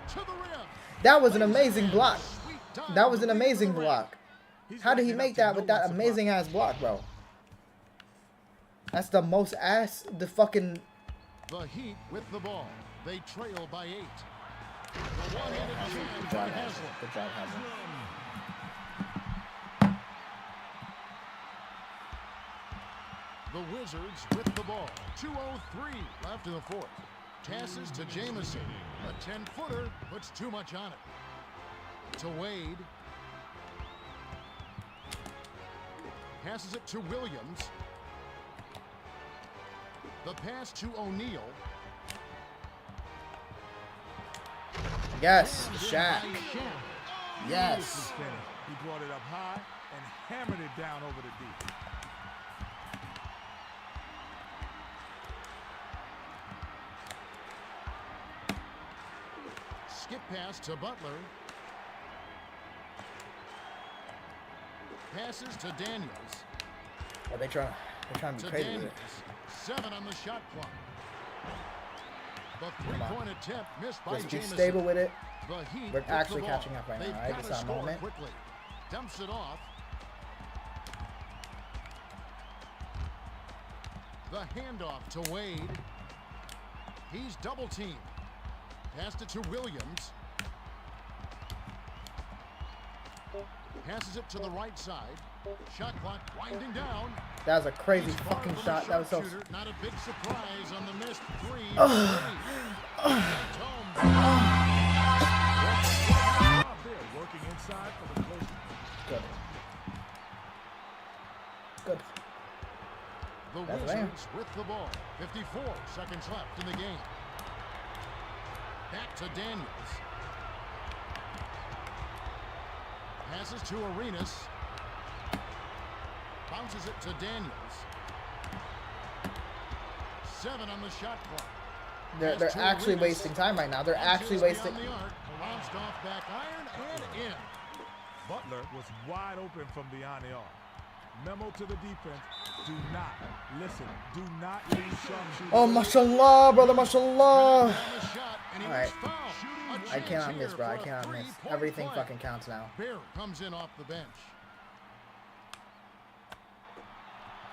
To the rim. That was an amazing block. Sweet time That was to an lead amazing the rim. block. How did he make that with that amazing ass block, bro? That's the most ass the fucking. The Heat with the ball. They trail by 8. The Good one-handed jam by job, Haslett. Haslett. Good job, Haslett. The Wizards with the ball. 2:03 left in the fourth. Passes to Jamison. A 10-footer puts too much on it. To Wade. Passes it to Williams. The pass to O'Neal. Yes, Shaq. Yes. He brought it up high and hammered it down over the deep. Skip pass to Butler. Passes to Daniels. Are they trying to To be crazy with Daniels. it? 7 on the shot clock. The three-point attempt missed by Just be Jamison. stable with it. The Heat We're with actually the ball. catching up right now, They've right? gotta It's our score moment. quickly. Dumps it off. The handoff to Wade. He's double teamed. Passed it to Williams. Passes it to the right side. Shot clock winding down. That was a crazy He's far fucking from a shot. That was so. sharpshooter. Not a big surprise on the missed 3. Working inside for the close. Good. Good. The That's Wizards with the ball. 54 seconds left in the game. Back to Daniels. Passes to Arenas. Bounces it to Daniels. 7 on the shot clock. They're Pass to actually Arenas. wasting time right now. They're Bounces actually wasting. beyond the arc. Bounced off back iron and in. Butler was wide open from beyond the arc. Memo to the defense. Do not, listen, do not leave sharpshooters. Oh, mashallah, brother, mashallah. Alright. I cannot miss, bro. I cannot miss. Everything fucking counts now. Bear comes in off the bench.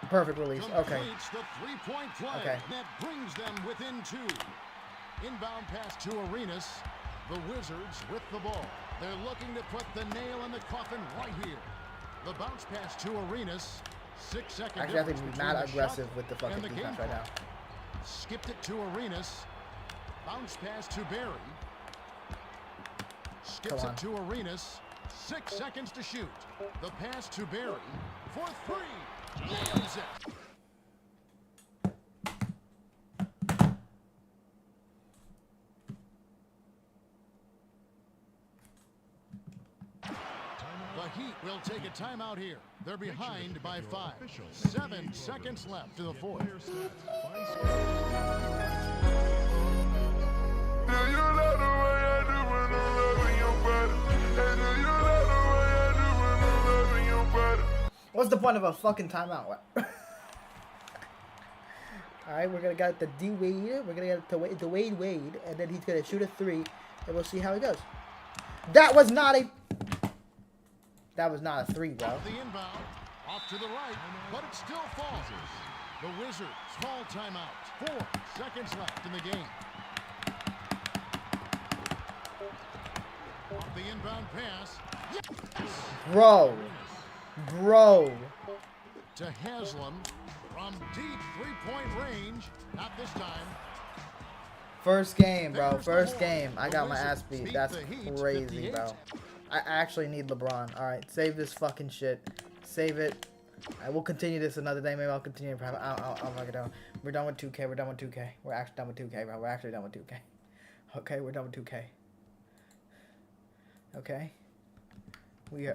Perfect release. Okay. Completes the three-point play. Okay. That brings them within 2. Inbound pass to Arenas. The Wizards with the ball. They're looking to put the nail in the coffin right here. The bounce pass to Arenas. 6 seconds. Actually, I think we're not aggressive with the fucking defense right now. Skipped it to Arenas. Bounce pass to Barry. Skips it to Arenas. 6 seconds to shoot. The pass to Barry for 3. Nails it. The Heat will take a timeout here. They're behind by 5. 7 seconds left to the fourth. What's the point of a fucking timeout? Alright, we're gonna get the D Wade. We're gonna get the Wade, and then he's gonna shoot a 3, and we'll see how he goes. That was not a 3, bro. The inbound off to the right, but it still falls. The Wizards call timeout. 4 seconds left in the game. Off the inbound pass. Yes! Bro. To Haslam from deep 3-point range. Not this time. First game, bro. First game. I got my ass beat. That's crazy, bro. I actually need LeBron. Alright, save this fucking shit. Save it. I will continue this another day. Maybe I'll continue. I'll fuck it down. We're done with 2K. We're done with 2K. We're actually done with 2K, bro. We're actually done with 2K. Okay, we're done with 2K. Okay. We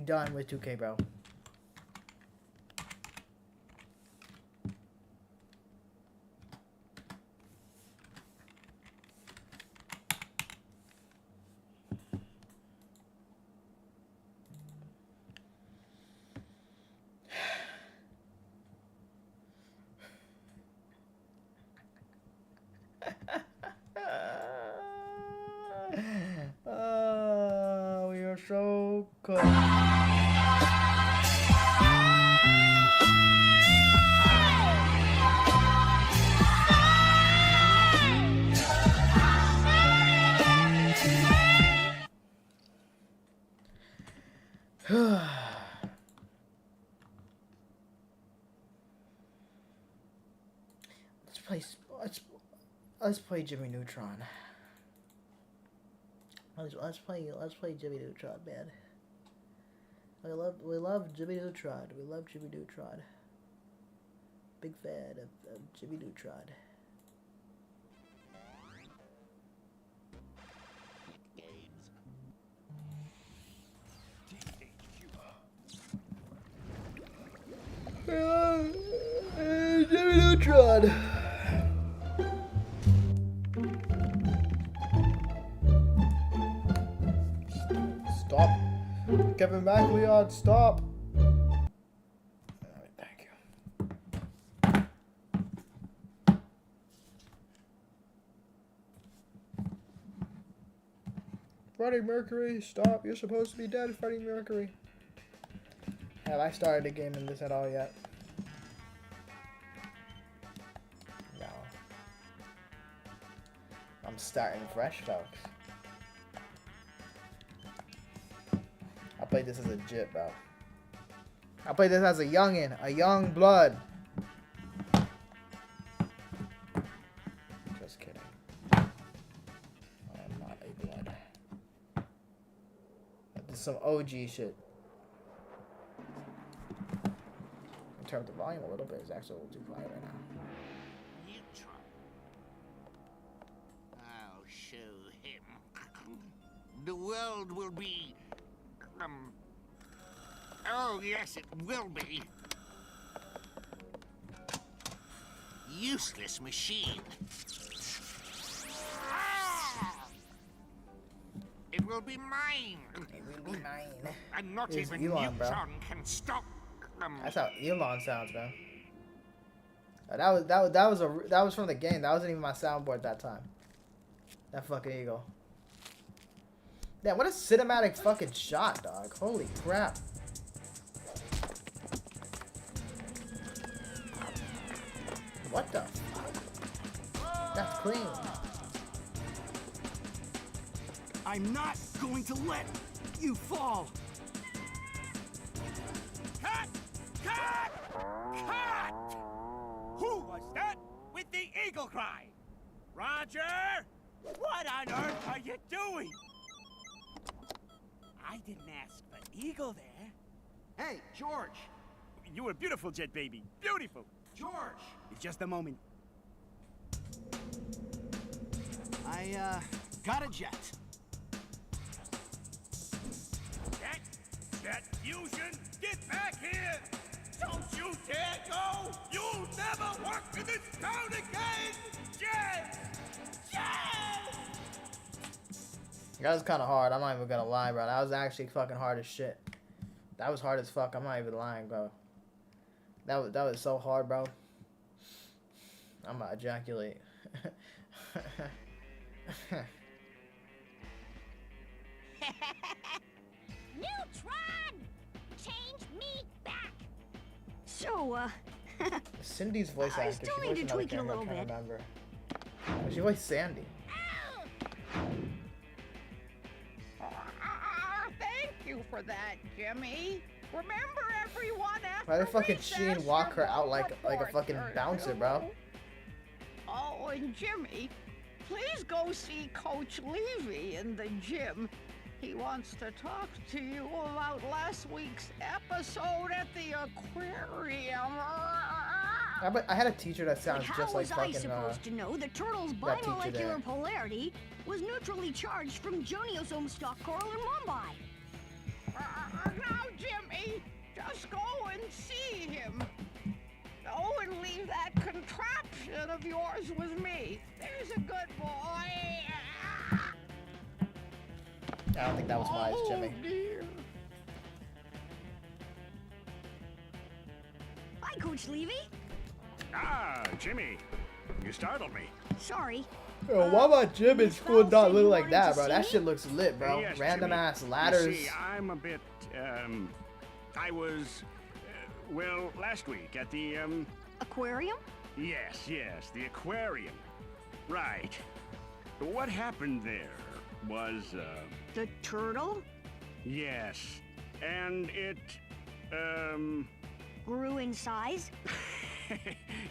done with 2K, bro. We are so cool. Let's play Jimmy Neutron. Let's play Jimmy Neutron, man. We love Jimmy Neutron. We love Jimmy Neutron. Big fan of Jimmy Neutron. Jimmy Neutron. Stop. Kevin McLeod, stop. Alright, thank you. Freddie Mercury, stop. You're supposed to be dead, Freddie Mercury. Have I started a game in this at all yet? No. I'm starting fresh, folks. I played this as a jit, bro. I played this as a youngin', a young blood. Just kidding. I am not a blood. This is some OG shit. Turn up the volume a little bit. It's actually a little too quiet right now. Neutron. I'll show him. The world will be... oh, yes, it will be. Useless machine. It will be mine. It will be mine. And not Here's even Elon, Neutron bro. can stop That's how Elon sounds, man. That was from the game. That wasn't even my soundboard that time. That fucking eagle. Damn, what a cinematic fucking shot, dog. Holy crap. What the fuck? That's clean. I'm not going to let you fall. Cut! Cut! Cut! Who was that with the eagle cry? Roger! What on earth are you doing? I didn't ask for eagle there. Hey, George! You were beautiful, Jet Baby. Beautiful. George! It's just a moment. I, got a jet. Jet Fusion, get back here! Don't you dare go! You'll never work in this town again! Jet! Jet! That was kind of hard. I'm not even gonna lie, bro. That was actually fucking hard as shit. That was hard as fuck. I'm not even lying, bro. That was so hard, bro. I'm gonna ejaculate. Neutron! Change me back! So, Cindy's voice I actor. still She need voiced to another tweak it a character, little I'm trying bit. to remember. She voiced Sandy. Thank you for that, Jimmy. Remember everyone after Why did fucking recess, Sheen walk her your out like a report, fucking bouncer, bro? Oh, and Jimmy, please go see Coach Levy in the gym. He wants to talk to you about last week's episode at the aquarium. I had a teacher that sounds How just like was I fucking supposed to know the turtle's that teacher bimolecular there. polarity was neutrally charged from Joniosome stock coral in Mumbai? Now, Jimmy, just go and see him. Go and leave that contraption of yours with me. There's a good boy. I don't think that was wise, Jimmy. Dear. Hi, Coach Levy. Ah, Jimmy. You startled me. Sorry. Yo, why my gym in school not look like that, to bro? That see shit looks lit, bro. Yes, Random Jimmy. ass ladders. You see, I'm a bit, I was, well, last week at the, Aquarium? Yes, the aquarium. Right. What happened there was, The turtle? yes. And it, Grew in size?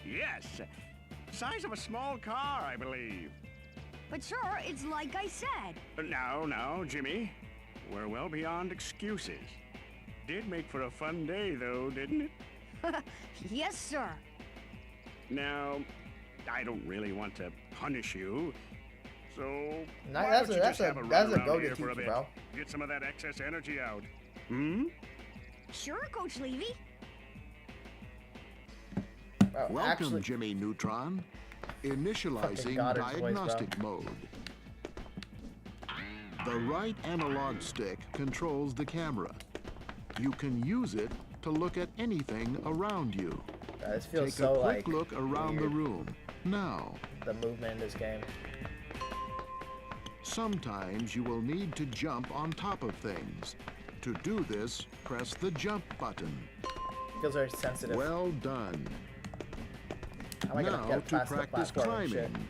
yes. Size of a small car, I believe. But sir, it's like I said. Now, Jimmy. We're well beyond excuses. Did make for a fun day, though, didn't it? Yes, sir. Now, I don't really want to punish you, so No, why that's don't a- you that's just a- have a run that's a around go-to here for a teacher, bit? bro. Get some of that excess energy out. Hmm? Sure, Coach Levy. Bro, Welcome, actually, Jimmy Neutron. Initializing Fucking Goddard's voice, bro. diagnostic mode. The right analog stick controls the camera. You can use it to look at anything around you. this feels Take so a quick like look around the weird, room. Now, the movement in this game. sometimes you will need to jump on top of things. To do this, press the jump button. Feels very sensitive. Well done. How am I gonna Now get to past the practice platform and shit? climbing.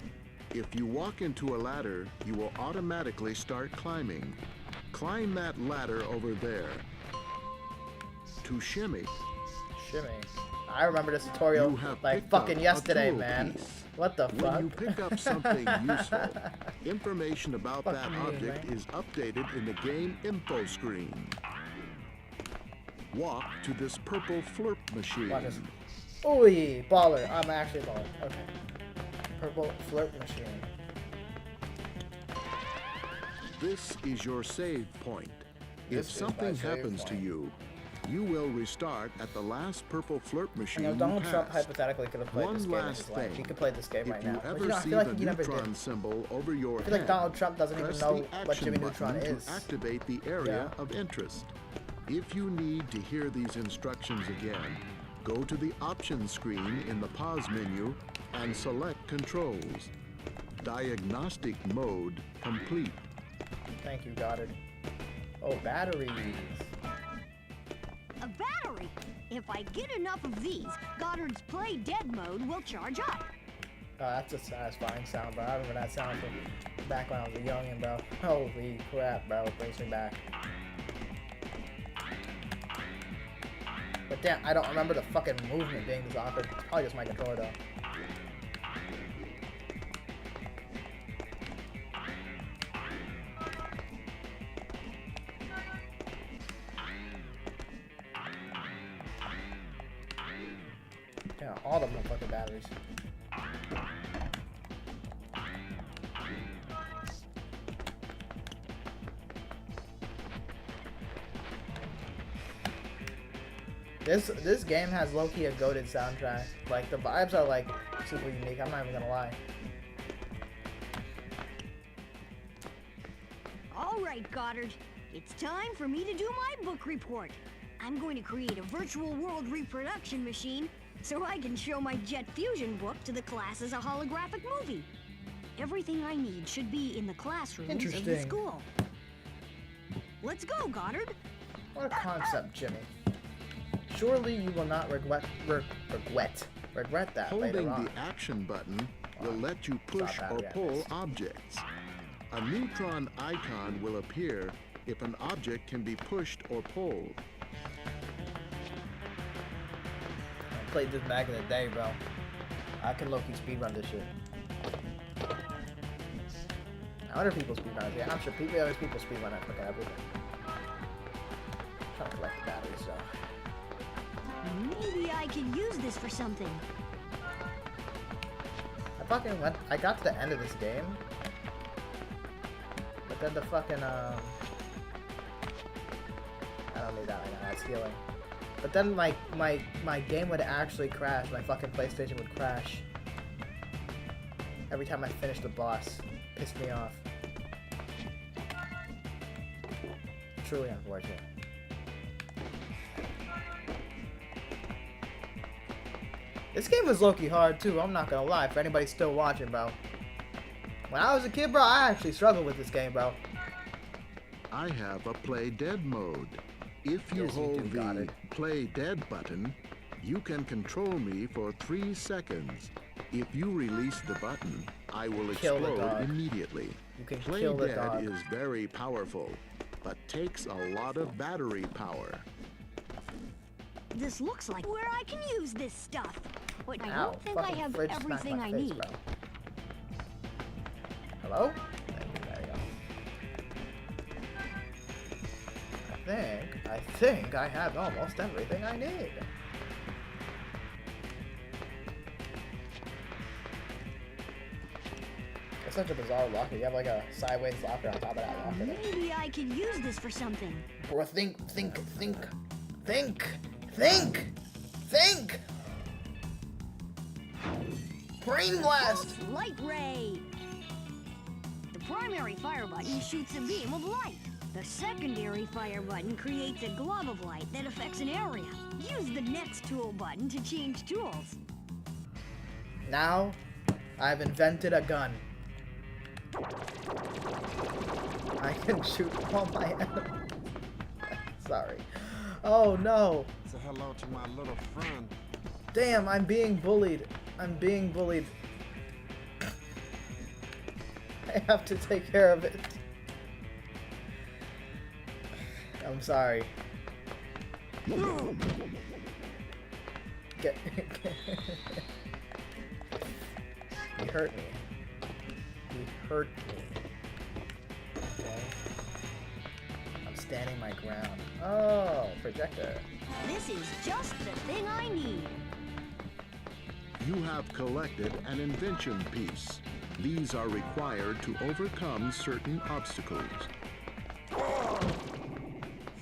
If you walk into a ladder, you will automatically start climbing. Climb that ladder over there. To shimmy, Shimmy. I remember this tutorial you have like picked fucking up a yesterday, tool man. piece. What the fuck? When you pick up something useful, information about that Fuck me, object man. is updated in the game info screen. Walk to this purple flirp machine. Watch this. Ooh, baller. I'm actually a baller. Okay. Purple flirt machine. This is your save point. This If is something my save happens to point. you will restart at the last purple flirt You machine know, Donald you Trump passed. hypothetically could have played One this game in last his life. He thing. could play this game right If you now. But ever you know, I see feel like the he never Neutron did. symbol over your I feel like head, Donald Trump doesn't even press know the what action Jimmy Neutron button is. to activate the area Yeah. of interest. If you need to hear these instructions again, go to the options screen in the pause menu and select controls. Diagnostic mode complete. Thank you, Goddard. Oh, batteries. A battery! If I get enough of these, Goddard's play dead mode will charge up. Oh, that's a satisfying sound, bro. I remember that sound from back when I was a youngin', bro. Holy crap, bro. It brings me back. But damn, I don't remember the fucking movement being this awkward. It's probably just my controller, though. Yeah, all the motherfucking batteries. This game has low-key a goated soundtrack. Like, the vibes are, like, super unique. I'm not even gonna lie. All right, Goddard. It's time for me to do my book report. I'm going to create a virtual world reproduction machine so I can show my Jet Fusion book to the class as a holographic movie. Everything I need should be in the classrooms of the Interesting. school. Let's go, Goddard. What a concept, Jimmy. Surely you will not regret that Holding later on. the action button will let you push or pull objects. A neutron icon will appear if an object can be pushed or pulled. I played this back in the day, bro. I can low-key speedrun this shit. I wonder if people speedrun it. Yeah, I'm sure there's people speedrun that fucking everything. I'm trying to collect the batteries, so. Maybe I can use this for something. I got to the end of this game. But then the fucking, I don't need that right now, that's healing. But then my game would actually crash, my fucking PlayStation would crash. Every time I finished the boss. Pissed me off. Truly unfortunate. This game was low-key hard too, I'm not gonna lie, for anybody still watching, bro. When I was a kid, bro, I actually struggled with this game, bro. I have a play dead mode. If you hold the play dead button, you can control me for 3 seconds. If you release the button, I will Kill the explode dog. immediately. You can Play kill the dead dog. is very powerful, but takes a lot of battery power. This looks like where I can use this stuff. But I Ow, don't think I fucking have fridge smacked everything my I face, need. bro. Hello? There you go. I think I have almost everything I need. It's such a bizarre locker. You have like a sideways locker on top of that locker. Maybe I can use this for something. Bro, think. Brain blast! Light ray! The primary fire button shoots a beam of light. The secondary fire button creates a glob of light that affects an area. Use the next tool button to change tools. Now, I've invented a gun. I can shoot all my enemies. Sorry. Oh no. Say hello to my little friend. Damn, I'm being bullied. I have to take care of it. I'm sorry. Get He hurt me. Okay. I'm standing my ground. Oh, projector. This is just the thing I need. You have collected an invention piece. These are required to overcome certain obstacles.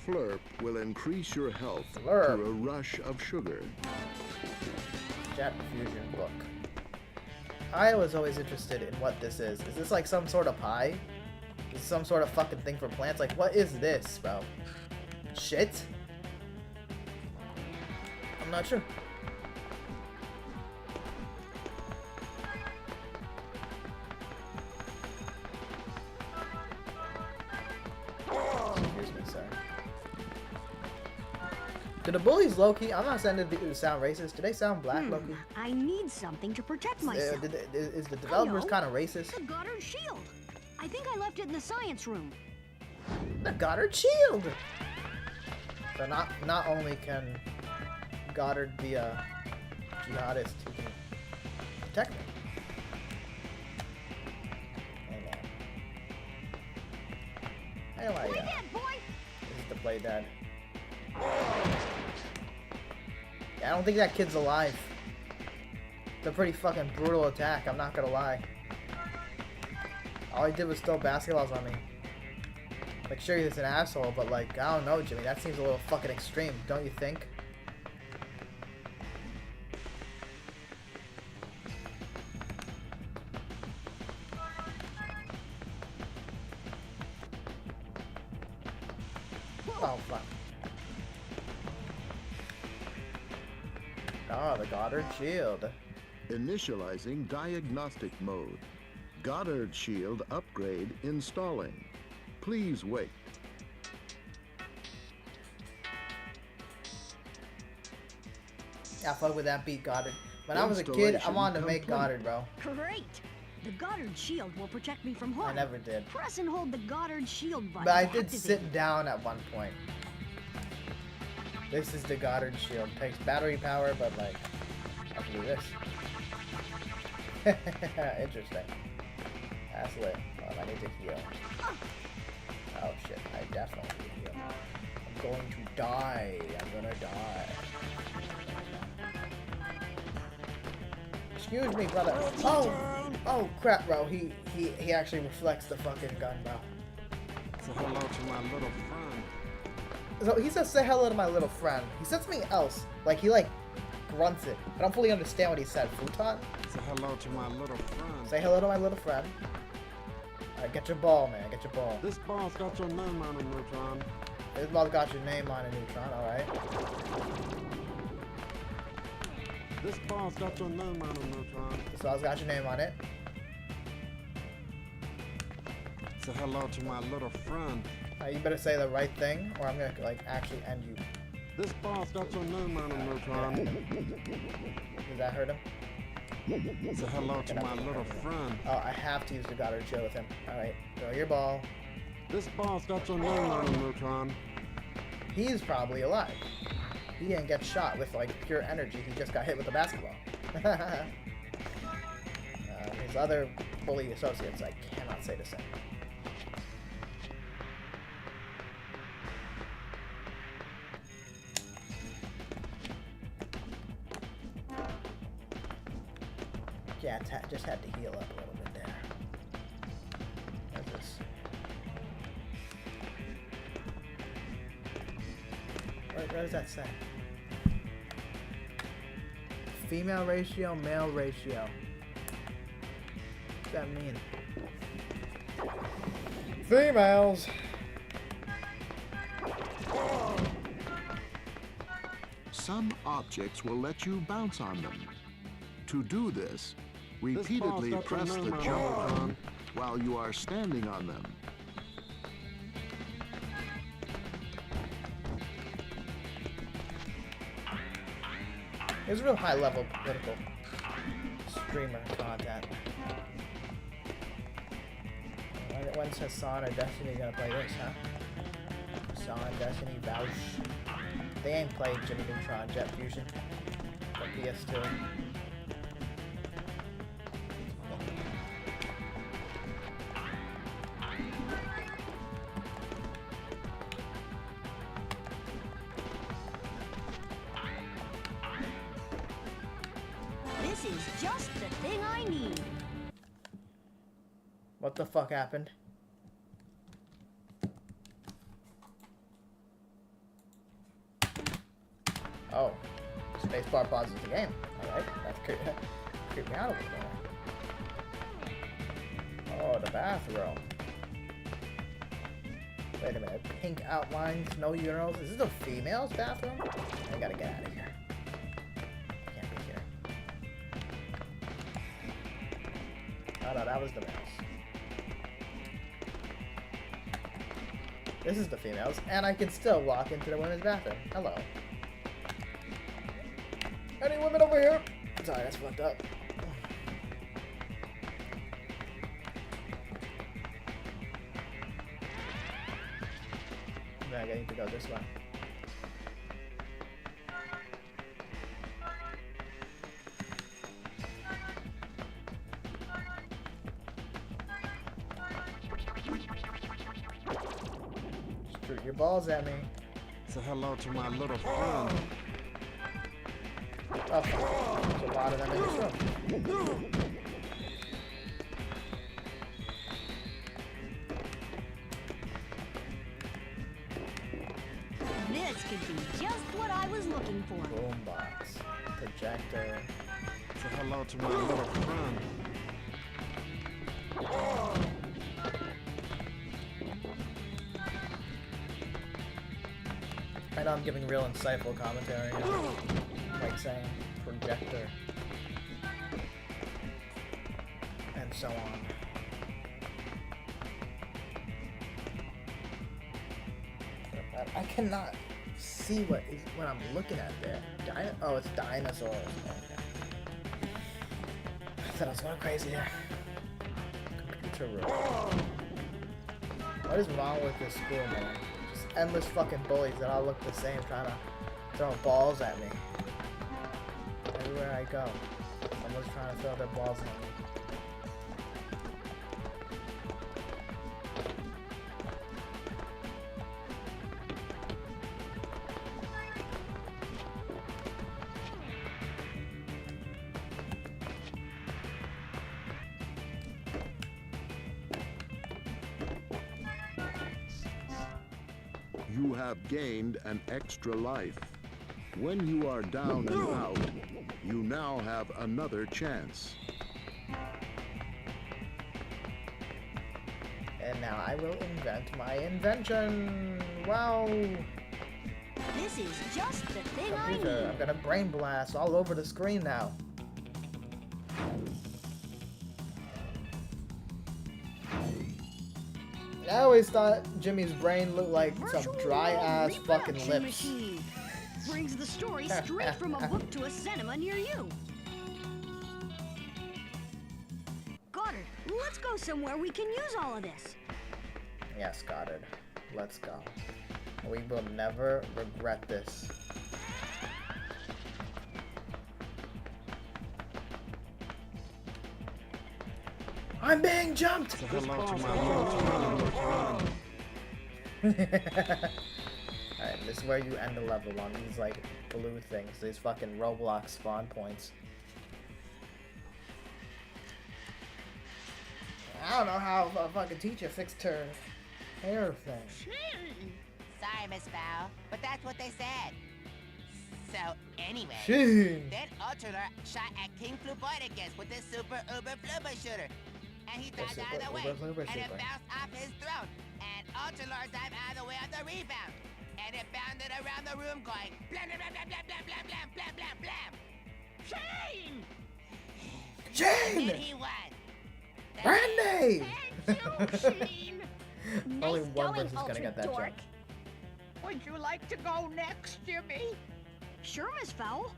Flurp will increase your health through a rush of sugar. Jet Fusion book. I was always interested in what this is. Is this like some sort of pie? Is this some sort of fucking thing for plants? Like, what is this, bro? Shit. I'm not sure. Excuse me, sir. Do the bullies low-key? I'm not saying that they sound racist. Do they sound black, low-key? I need something to protect myself. Is the developers kind of racist? The Goddard shield. I think I left it in the science room. The Goddard shield. So not only can Goddard be a jihadist, he can protect me. Anyway, Play dead, boy. This is the play dead. Yeah, I don't think that kid's alive. It's a pretty fucking brutal attack, I'm not gonna lie. All he did was throw basketballs on me. Like, sure, he's an asshole, but like, I don't know, Jimmy, that seems a little fucking extreme, don't you think? Oh, fuck. Ah, the Goddard shield. Initializing diagnostic mode. Goddard shield upgrade installing. Please wait. Yeah, fuck with that beat, Goddard. When I was a kid, I wanted to make Goddard, bro. Great. The Goddard shield will protect me from harm. I never did. Press and hold the Goddard shield button. But I to did activate sit it. down at one point. This is the Goddard shield. Takes battery power, but like, I can do this. Interesting. That's lit. Well, I need to heal. Oh shit, I definitely need to heal. I'm going to die. I'm gonna die. Excuse me, brother. Oh crap, bro. He actually reflects the fucking gun, bro. Say hello to my little friend. So he says, say hello to my little friend. He said something else. Like, he, like, grunts it. I don't fully understand what he said. Futon? Say hello to my little friend. Say hello to my little friend. Alright, get your ball, man. Get your ball. This ball's got your name on it, Neutron. This ball's got your name on it, Neutron. Alright. This ball's got your name on it, Neutron. This ball's got your name on it. Say hello to my little friend. You better say the right thing, or I'm gonna, like, actually end you. This ball's got your name on it, Neutron. Does that hurt him? Say hello to my little friend. Oh, I have to use the Goddard shield with him. Alright, throw your ball. This ball's got your name on it, Neutron. He's probably alive. He didn't get shot with, like, pure energy. He just got hit with a basketball. His other bully associates, I cannot say the same. Yeah, just had to heal up a little bit there. What's this? What does that say? Female ratio, male ratio. What's that mean? Females! Some objects will let you bounce on them. To do this, repeatedly press the jump button while you are standing on them. It's real high level political streamer content. When's Hassan or Destiny gonna play this, huh? Hassan, Destiny, Vaush. They ain't played Jimmy Neutron, Jet Fusion, or PS2. This is just the thing I need. What the fuck happened? Oh, spacebar pauses the game. Alright, that's creeped me out a little bit. Oh, the bathroom. Wait a minute. Pink outlines, no urinals. Is this a female's bathroom? I gotta get out of here. Can't be here. Oh no, that was the males. This is the females, and I can still walk into the women's bathroom. Hello. Any women over here? Sorry, that's fucked up. I need to go this way. Shoot your balls at me. Say hello to my little friend. Oh, there's a lot of them in this room. This could be just what I was looking for. Boombox. Projector. Say hello to my little friend. I know I'm giving real insightful commentary. Like saying projector. And so on. I cannot see what I'm looking at there. Oh, it's dinosaurs. Okay. I thought I was going crazy there. Computer room. What is wrong with this school, man? Just endless fucking bullies that all look the same, trying to throw balls at me. Everywhere I go, someone's trying to throw their balls at me. You have gained an extra life. When you are down and out, you now have another chance. And now I will invent my invention. Wow. This is just the thing I need. I'm gonna brain blast all over the screen now. I always thought Jimmy's brain looked like some dry-ass fucking lips. Machine. Brings the story straight from a book to a cinema near you. Goddard, let's go somewhere we can use all of this. Yes, Goddard. Let's go. We will never regret this. I'm being jumped! Hello to my little friend. Alright, this is where you end the level on these, like, blue things. These fucking Roblox spawn points. I don't know how a fucking teacher fixed her hair thing. Sorry, Miss Fowl, but that's what they said. So, anyway, Sheen. then Ultralord shot at King Fluboidicus with his super uber flubber shooter. And he dived out of the way, and it bounced off his throat. And Ultralord dived out of the way on the rebound. And it bounded around the room going blam blam blam blam blam blam blam blam blam blam. Shane! Shane! And he won. Brandy! Nice Only one going, person's gonna Ultra get that Dork. joke. Would you like to go next, Jimmy? Sure, Miss Fowl.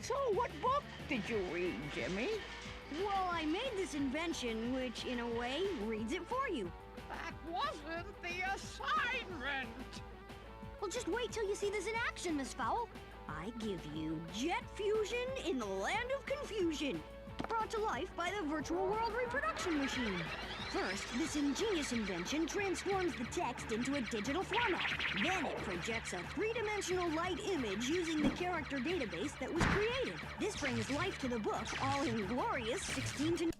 So what book did you read, Jimmy? Well, I made this invention, which, in a way, reads it for you. That wasn't the assignment. Well, just wait till you see this in action, Miss Fowl. I give you jet fusion in the land of confusion, brought to life by the virtual world reproduction machine. First, this ingenious invention transforms the text into a digital format. Then it projects a three-dimensional light image using the character database that was created. This brings life to the book, all in glorious 16 to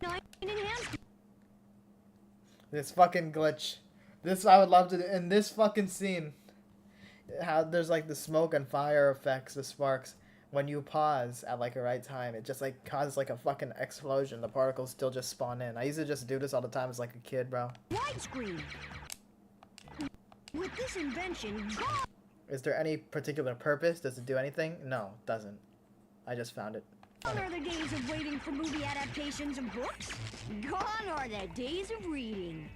9 enhanced. This fucking glitch. This I would love to do. In this fucking scene, how there's like the smoke and fire effects, the sparks. When you pause at like a right time, it just like causes like a fucking explosion. The particles still just spawn in. I used to just do this all the time as like a kid, bro. Widescreen. With this invention, Is there any particular purpose? Does it do anything? No, it doesn't. I just found it. gone are the days of waiting for movie adaptations of books. Gone are the days of reading.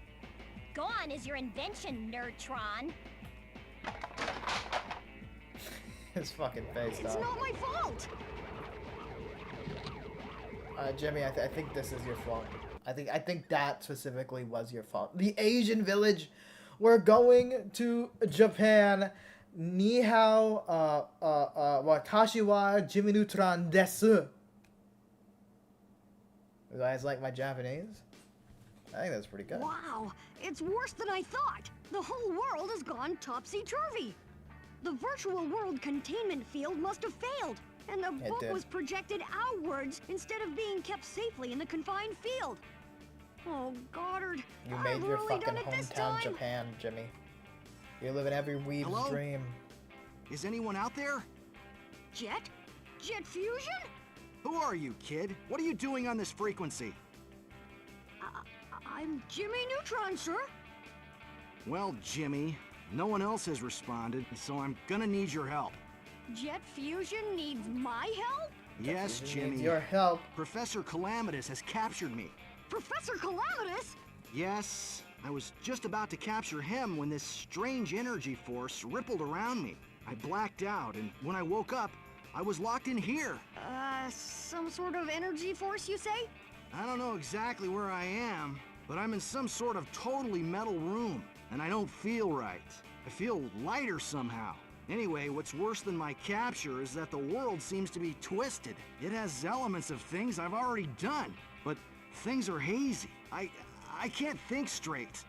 Gone is your invention, Neutron. His fucking face, It's dog. not my fault. Jimmy, I think this is your fault. I think that specifically was your fault. The Asian village. We're going to Japan. Ni hao, watashi wa Jimmy Neutron desu. You guys like my Japanese? I think that's pretty good. Wow, it's worse than I thought. The whole world has gone topsy-turvy. The virtual world containment field must have failed, and the book did. was projected outwards instead of being kept safely in the confined field. Oh, Goddard, You I've made your really done fucking it this hometown time. Japan, Jimmy. You live in every weeb's Hello? dream. Is anyone out there? Jet? Jet fusion? Who are you, kid? What are you doing on this frequency? I'm Jimmy Neutron, sir. Well, Jimmy, no one else has responded, so I'm gonna need your help. Jet fusion needs my help? Yes, Needs Jimmy. your help. Professor Calamitous has captured me. Professor Calamitous? Yes, I was just about to capture him when this strange energy force rippled around me. I blacked out, and when I woke up, I was locked in here. Some sort of energy force, you say? I don't know exactly where I am, but I'm in some sort of totally metal room, and I don't feel right. I feel lighter somehow. Anyway, what's worse than my capture is that the world seems to be twisted. It has elements of things I've already done, but things are hazy. I can't think straight.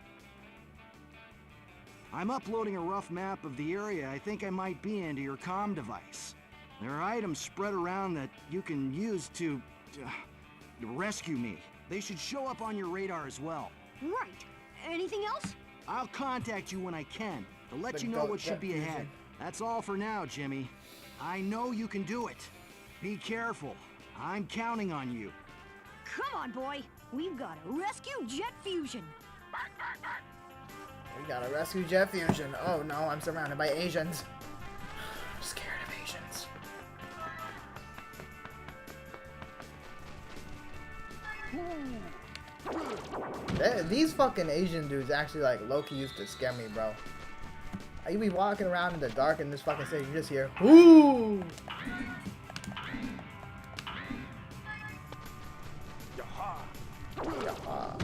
I'm uploading a rough map of the area I think I might be in to your comm device. There are items spread around that you can use to rescue me. They should show up on your radar as well. Right. Anything else? I'll contact you when I can to let Then you know go what should Jet be ahead. Fusion. That's all for now, Jimmy. I know you can do it. Be careful. I'm counting on you. Come on, boy. We've got to rescue Jet Fusion. We gotta rescue Jet Fusion. Oh no, I'm surrounded by Asians. I'm scared of Asians. These fucking Asian dudes actually like low-key used to scare me, bro. You be walking around in the dark in this fucking city, you just hear, ooh! Yaha.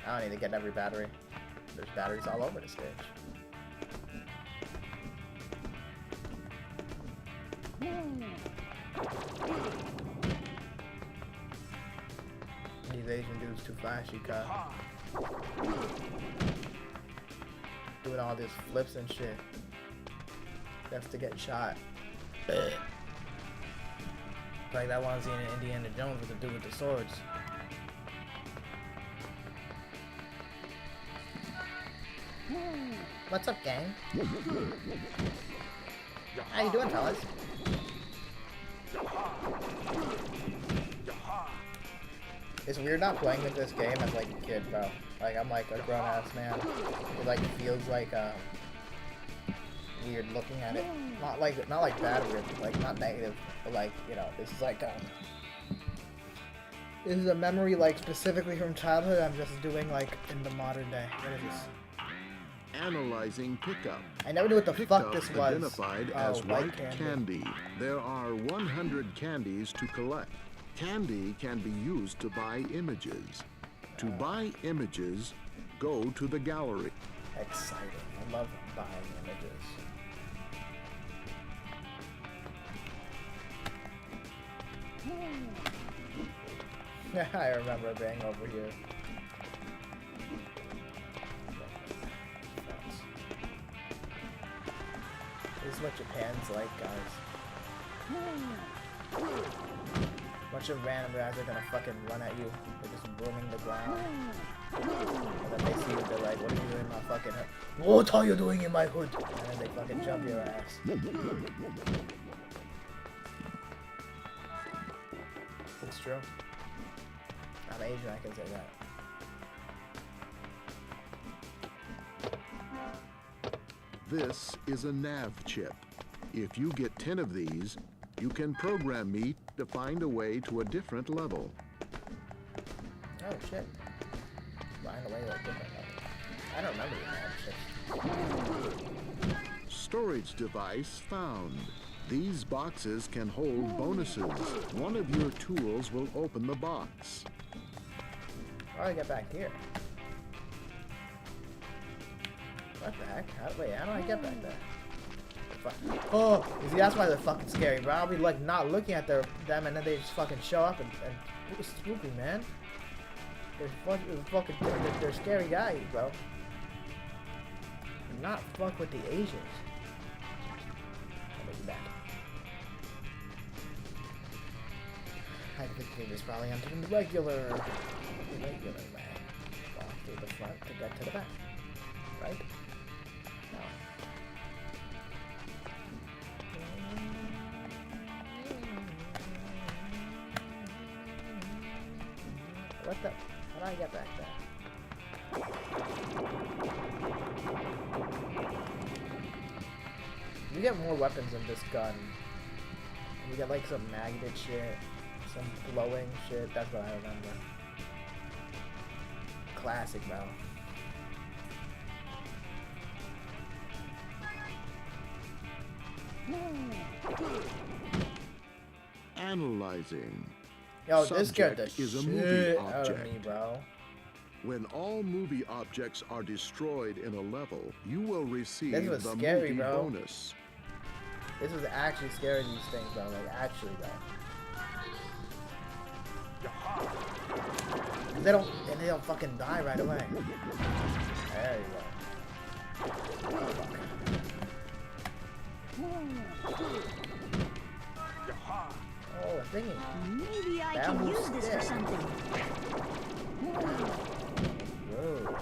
I don't need to get every battery. There's batteries all over the stage. These Asian dudes too flashy, cuz. Doing all these flips and shit. Just to get shot. Like that one scene in Indiana Jones with the dude with the swords. What's up, gang? How you doing, fellas? It's weird not playing with this game as like a kid, bro. Like I'm like a grown ass man. It like feels like weird looking at it. Not like bad weird, like not negative, but like, you know, this is like this is a memory like specifically from childhood I'm just doing like in the modern day. What is this? Analyzing pickup. I never knew what the Pickup fuck this was. identified Oh, as white candy. candy. There are 100 candies to collect. Candy can be used to buy images. To buy images, go to the gallery. Exciting. I love buying images. I remember being over here. This is what Japan's like, guys. Bunch of random guys are gonna fucking run at you. They're just roaming the ground. And then they see you, they're like, what are you doing in my fucking hood? What are you doing in my hood? And then they fucking jump your ass. It's true. I'm Asian, I can say that. This is a nav chip. If you get 10 of these, you can program me to find a way to a different level. Oh shit. Find a way to a different level. I don't remember the nav chip. Storage device found. These boxes can hold bonuses. One of your tools will open the box. How do I get back here? What the heck? How do I get back there? Fuck. Oh, you see, that's why they're fucking scary, bro. I'll be like not looking at them and then they just fucking show up and it's spooky, man. They're scary guys, bro. Do not fuck with the Asians. I'll make you back. I think it's probably entering the regular way. Walk through the front to get to the back. Right? No. What the? How do I get back there? You get more weapons in this gun. You get like some magnet shit, some glowing shit. That's what I remember. Classic, bro. Analyzing. Yo, this scared the Subject is a shit movie out of object. me, bro. When all movie objects are destroyed in a level, you will receive This was the scary, movie bro. bonus. This was actually scary, these things, bro. Like, actually, bro. They don't fucking die right away. There you go. Oh, thingy. Maybe I That can was use this for sick. something. Whoa.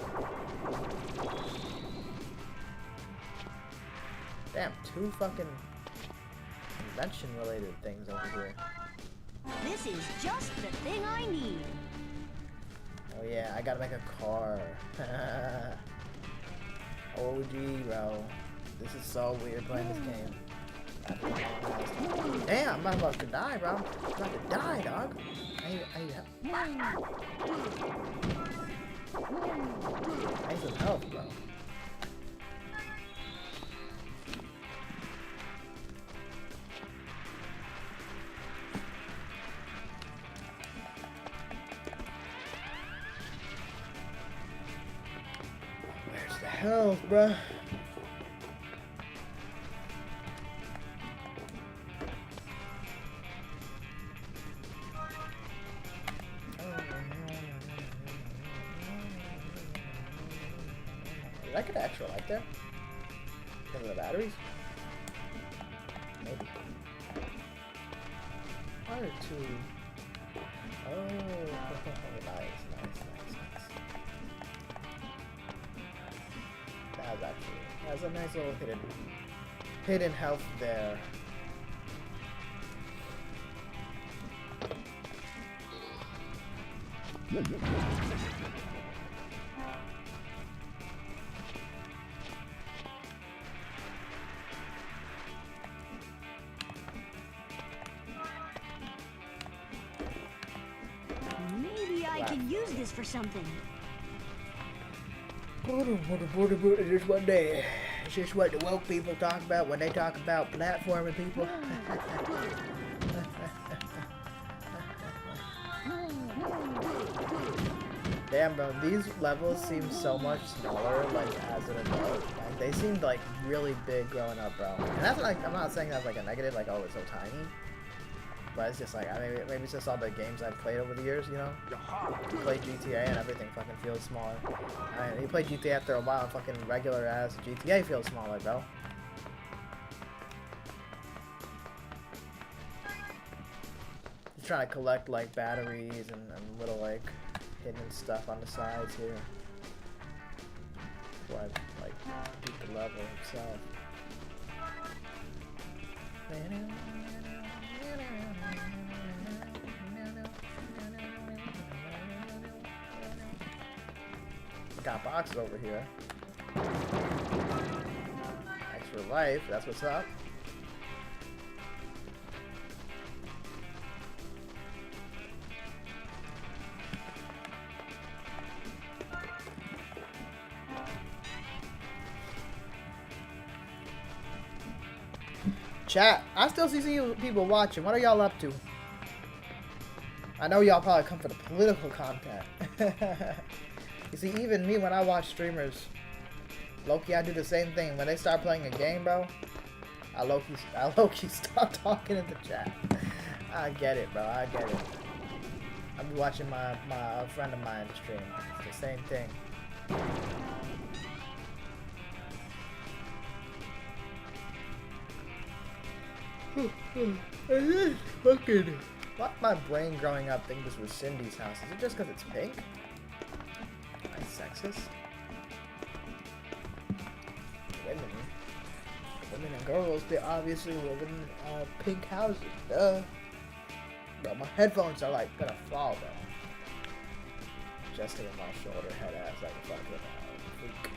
Damn, two fucking convention-related things over here. This is just the thing I need. Oh yeah, I gotta make a car. OG, bro. This is so weird playing this game. Damn, I'm about to die, bro. I'm about to die, dog. I need some help, bro. Where's the health, bro? Did I get an extra light there? Because of the batteries? Maybe. One or two. Oh, nice. That's a nice little hidden health there. Maybe I can use this for something. It's just one day. It's just what the woke people talk about when they talk about platforming people. Damn, bro, these levels seem so much smaller, like, as an adult. Like, they seemed, like, really big growing up, bro. And that's, like, I'm not saying that's, like, a negative, like, oh, it's so tiny. But it's just, like, I mean, maybe it's just all the games I've played over the years, you know? You play GTA and everything fucking feels smaller. I mean, you play GTA after a while, fucking regular-ass GTA feels smaller, bro. You're trying to collect, like, batteries and little, like, hidden stuff on the sides here. Before I, like, beat the level itself. Got boxes over here. Thanks for life. That's what's up. Chat, I still see you people watching. What are y'all up to? I know y'all probably come for the political content. You see, even me, when I watch streamers, low-key, I do the same thing. When they start playing a game, bro, I low-key stop talking in the chat. I get it, bro. I get it. I'll be watching my friend of mine stream. It's the same thing. Fucking. What my brain growing up think this was Cindy's house? Is it just because it's pink? Am I sexist? Women and girls, they obviously live in pink houses. Duh. Bro, my headphones are like gonna fall, bro. Just taking my shoulder, head ass like a fucking freak.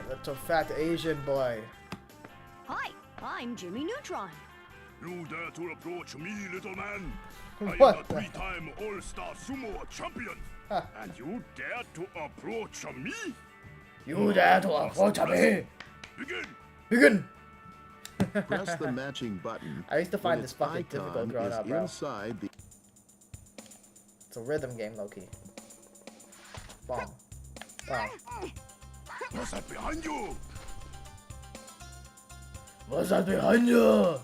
Little fat Asian boy. Hi, I'm Jimmy Neutron. You dare to approach me, little man? I What am the three-time All-Star Sumo champion. And you dare to approach me? You dare to approach me? Begin! Begin! Press the matching button. I used to find when this its fucking icon difficult growing is up, bro. inside the It's a rhythm game, low-key. Bomb. Bomb. What's that behind you? What's that behind you?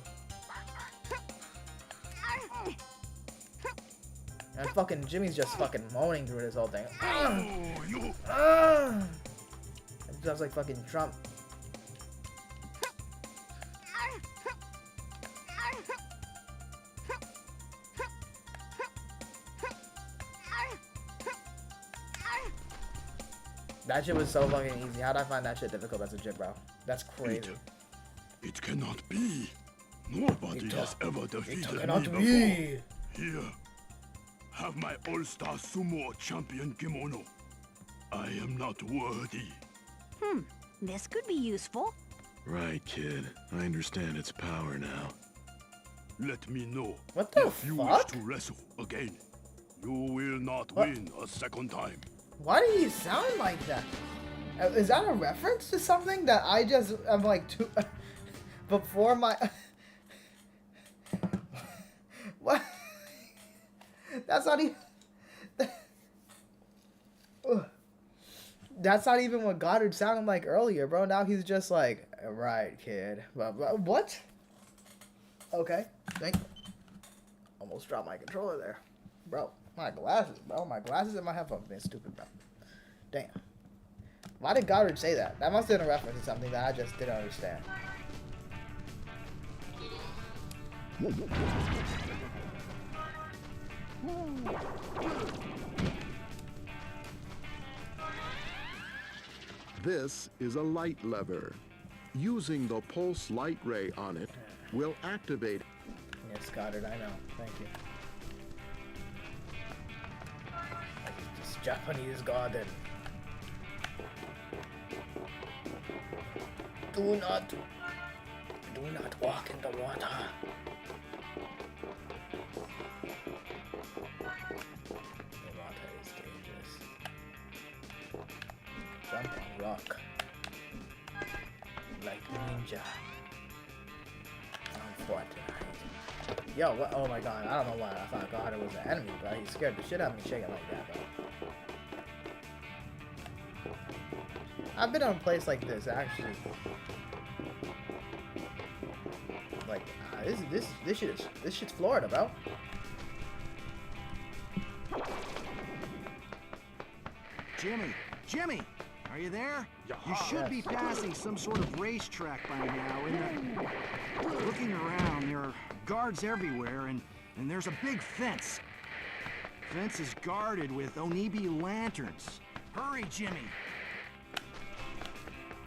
And fucking Jimmy's just fucking moaning through this whole thing. It sounds like fucking Trump. That shit was so fucking easy. How'd I find that shit difficult as a kid, bro? That's crazy. It cannot be. Nobody has ever defeated me cannot before. be. Here, have my All-Star Sumo champion kimono. I am not worthy. This could be useful. Right, kid. I understand its power now. Let me know. What the if you wish fuck? to wrestle again, you will not win a second time. Why do you sound like that? Is that a reference to something that I just am like too before my what? That's not even. That's not even what Goddard sounded like earlier, bro. Now he's just like, right, kid. What? Okay, thank you. Almost dropped my controller there, bro. My glasses, bro. My glasses and my headphones being stupid, bro. Damn. Why did Goddard say that? That must have been a reference to something that I just didn't understand. This is a light lever. Using the pulse light ray on it will activate. Yes, Goddard, I know. Thank you. This Japanese garden. Do not walk in the water. The water is dangerous. Jump on rock. Like ninja. On Fortnite. Yo, what? Oh my god, I don't know why I thought Goddard was an enemy, bro. He scared the shit out of me shaking like that, bro. I've been on a place like this, actually. Like, this shit's Florida, bro. Jimmy, are you there? You should be passing some sort of racetrack by now. Looking around, there are guards everywhere, and there's a big fence. Fence is guarded with Onibi lanterns. Hurry, Jimmy.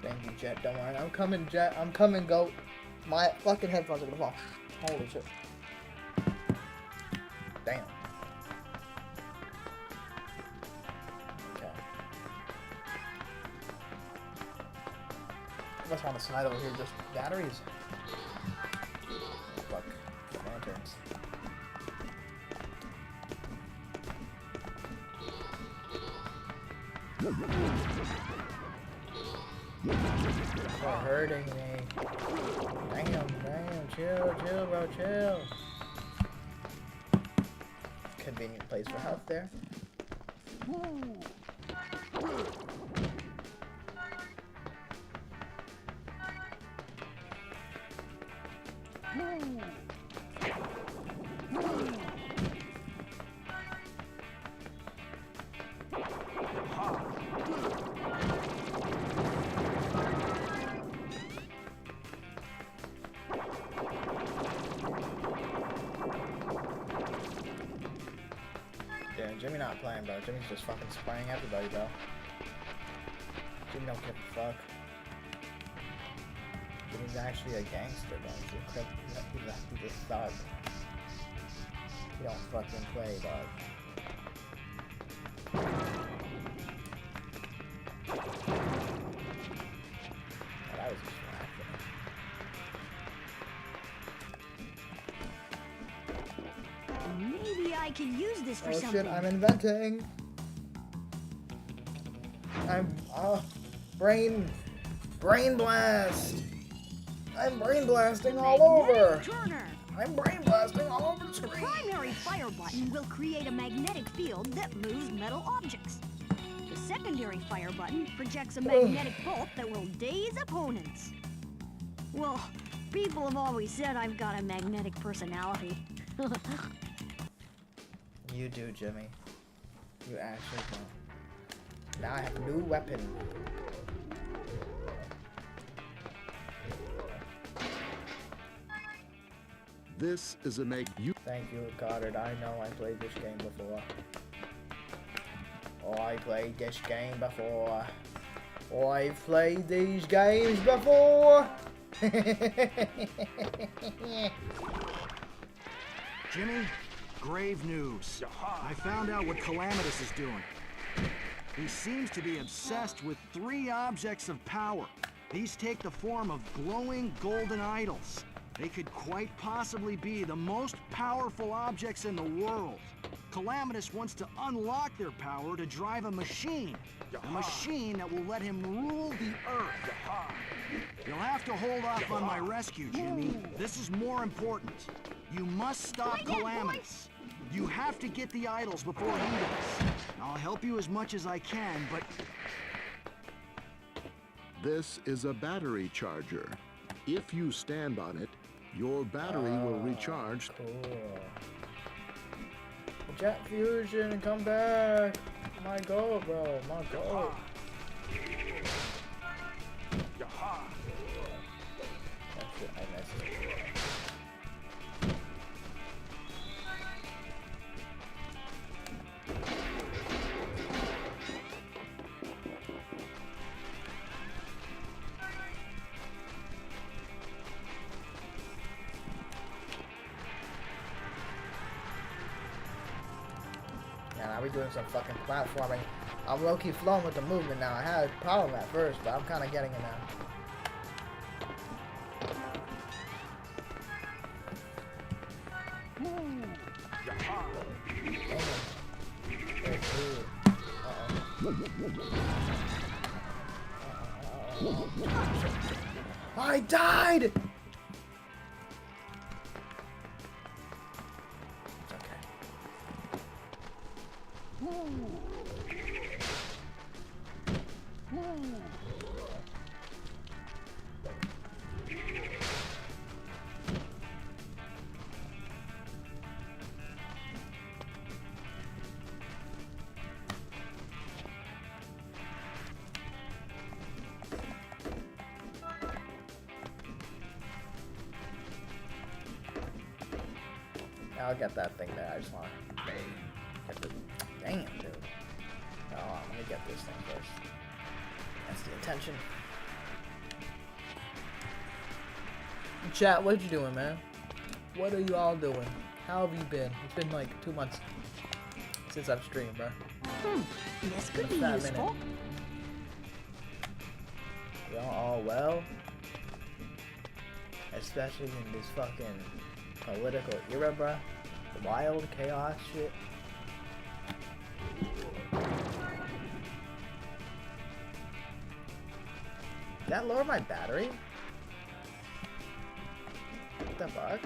Thank you, Jet. Don't worry. I'm coming, Jet. I'm coming, Goat. My fucking headphones are gonna fall. Holy shit. Damn. Okay. What's on the side over here? Just batteries. Fuck. Lanterns. They're hurting me. Damn, chill, bro, chill. Convenient place for health there. Yeah, Jimmy not playing, bro. Jimmy's just fucking spraying everybody, bro. Jimmy don't give a fuck. Jimmy's actually a gangster, bro. He's a thug. He don't fucking play, dog. Oh, that was distracting. Maybe I could use this for something. Oh shit, I'm inventing. I'm, brain blast. I'm brain blasting all over. I'm brain blasting all over the screen. The primary fire button will create a magnetic field that moves metal objects. The secondary fire button projects a magnetic bolt that will daze opponents. Well, people have always said I've got a magnetic personality. You do, Jimmy. You actually do. Now I have a new weapon. This is a make you. Thank you, Goddard. I know I played this game before. Oh, I played this game before. Oh, I've played these games before. Jimmy, grave news. I found out what Calamitous is doing. He seems to be obsessed with 3 objects of power. These take the form of glowing golden idols. They could quite possibly be the most powerful objects in the world. Calamitous wants to unlock their power to drive a machine. A machine that will let him rule the Earth. You'll have to hold off on my rescue, Jimmy. This is more important. You must stop Calamitous. You have to get the idols before he does. I'll help you as much as I can, but... This is a battery charger. If you stand on it, your battery will recharge. Cool. Jet fusion, come back. My goal, bro. My goal. I missed it. Yeah, now we're doing some fucking platforming. I'm low-key flowing with the movement now. I had a problem at first, but I'm kind of getting it now. I died! It's I'll get that thing there. I just want to get the... Damn, dude. Oh, let me get this thing first. That's the intention. Chat, what you doing, man? What are you all doing? How have you been? It's been like 2 months since I've streamed, bro. This could be Minute. useful. Y'all all well? Especially in this fucking political era, bro. Wild chaos shit. Did that lower my battery? What the fuck?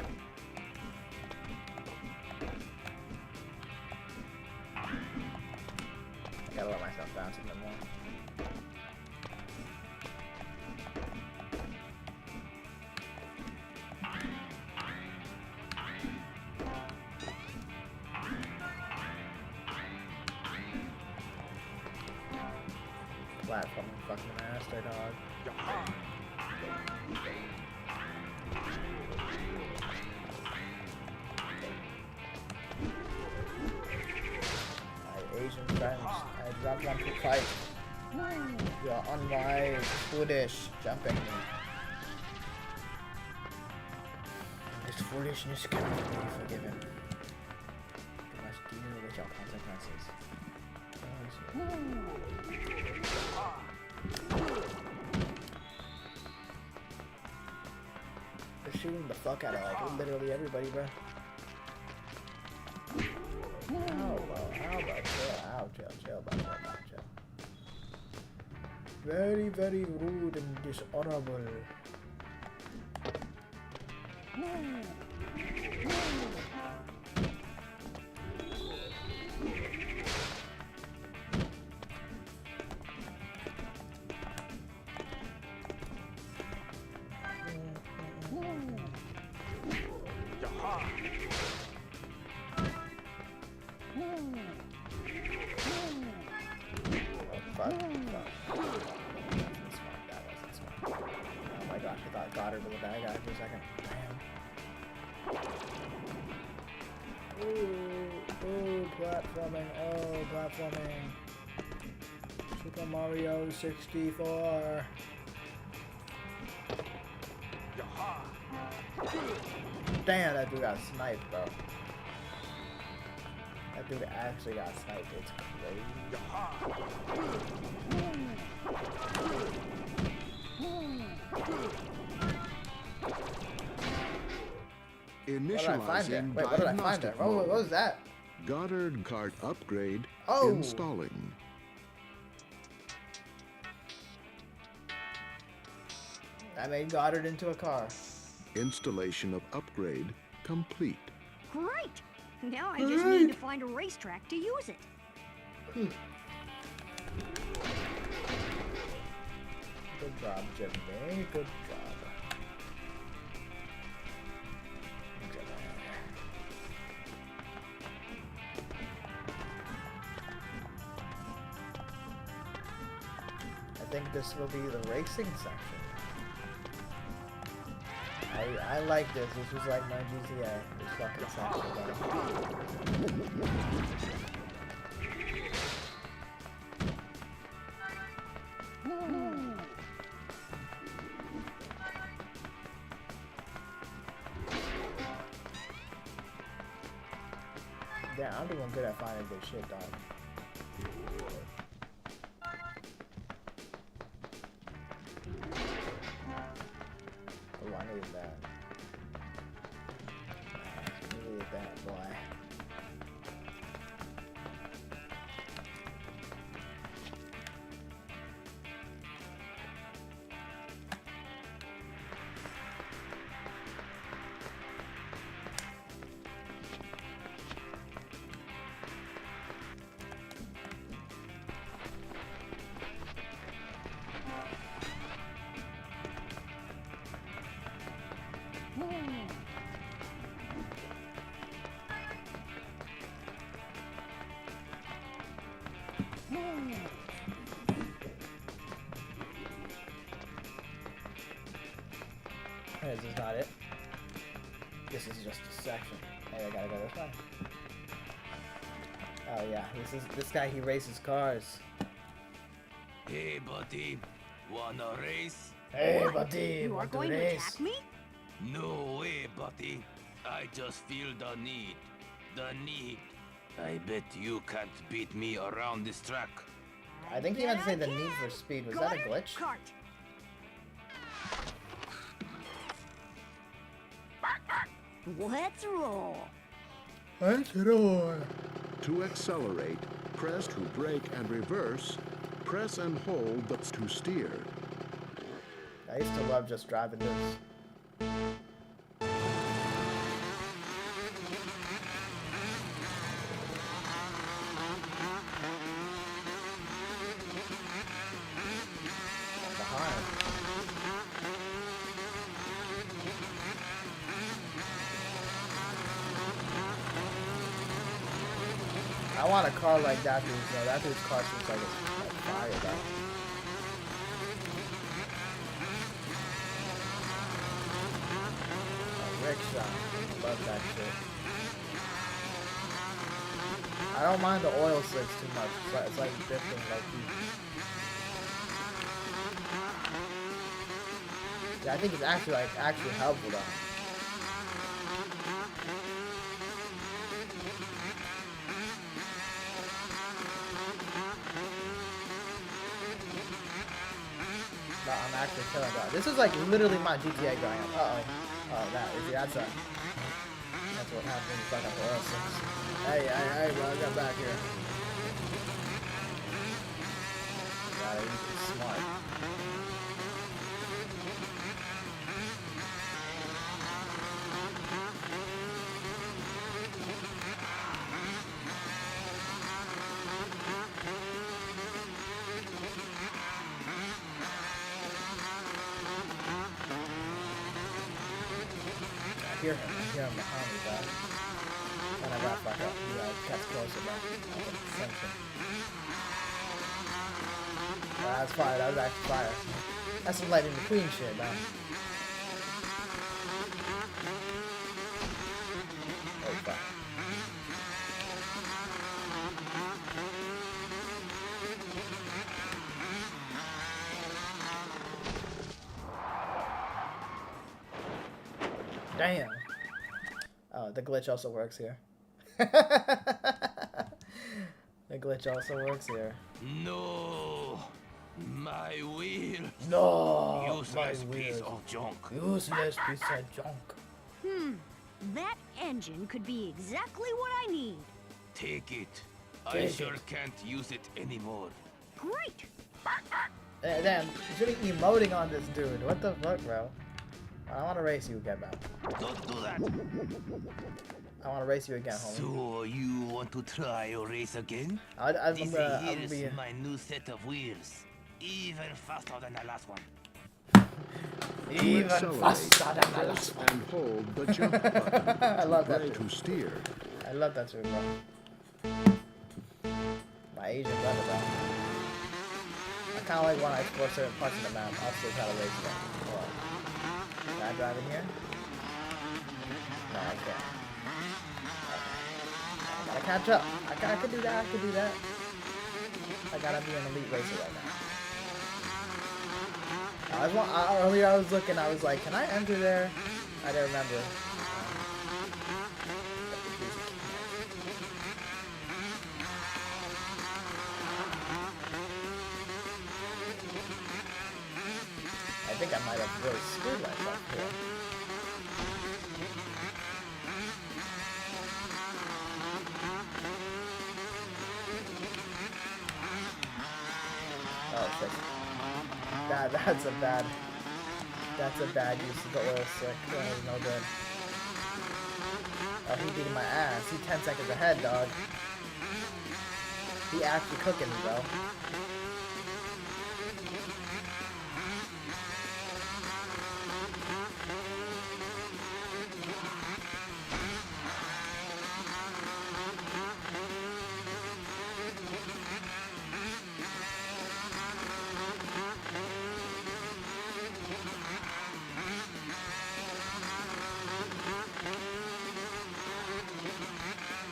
I gotta let myself bounce a bit more. Platform fucking master, dog. My Asian friends, I dropped one to fight. You are unwise, foolish, jumping me. This foolishness cannot be forgiven. You must deal with your consequences. They're shooting the fuck out of like literally everybody, bro. How about chill, chill. Very, very rude and dishonorable. Platforming. Super Mario 64. Damn, that dude got sniped, bro. That dude actually got sniped. It's Initializing what did I find there? Wait, what did I find there? What was that? Goddard cart upgrade installing. I made Goddard into a car. Installation of upgrade complete. Great! Now I just need to find a racetrack to use it. Good job, Jimmy. Good job. I think this will be the racing section. I like this. This was like my GTA. This fucking section. Yeah, I'm doing good at finding good shit, dog. Oh, I need that. I need that, boy. This is not it. This is just a section. Hey, I gotta go this way. Oh yeah, this guy, he races cars. Hey, buddy. Wanna race? Hey, buddy. You are Want to going to race? attack me? No way, buddy. I just feel the need. The need. I bet you can't beat me around this track. I think he meant to say the need for speed. Was that a glitch? Cart. Let's roll. Let's roll. To accelerate, press to brake and reverse. Press and hold the to steer. I used to love just driving this. I want a car like that dude, though. That dude's car seems like it's like fire, though. A rickshaw. Love that shit. I don't mind the oil slicks too much. It's like drifting like yeah, I think it's actually helpful though. No, I'm actually killing that. This is like literally my GTA going up. Oh, that's what happens when you fuck up the oil slicks. Hey, bro, I got back here. God, he's smart. I hear him behind me, bro. And I got back up. Yeah, catch closer, bro. That's fire. That was actually fire. That's some Lightning McQueen shit, man. Oh, fuck. Damn. Oh, the glitch also works here. The glitch also works here. No, my wheel. No, useless my piece wheels. of junk. Useless piece of junk. That engine could be exactly what I need. Take it. I Take sure it. can't use it anymore. Great. Damn, you should be emoting on this dude. What the fuck, bro? I want to race you again, man. Don't do that. I want to race you again, homie. So you want to try a race again? I'm This gonna here's be. my new set of wheels. Even faster than the last one. Even Accelerate, faster than the press last one. and hold the jump button. I love that brake too. to steer. I love that too, bro. My Asian brother, bro. I kind of like when I explore certain parts of the map. I'll still try to race them. Can I drive in here? No, I can't. I gotta catch up. I could do that. I could do that. I gotta be an elite racer right now. Earlier I was looking. I was like, can I enter there? I didn't remember. I think I might have really screwed myself here. Oh shit. That's a bad use of the oil slick. That was no good. Oh, he beating my ass. He 10 seconds ahead, dog. He actually cooking me, bro.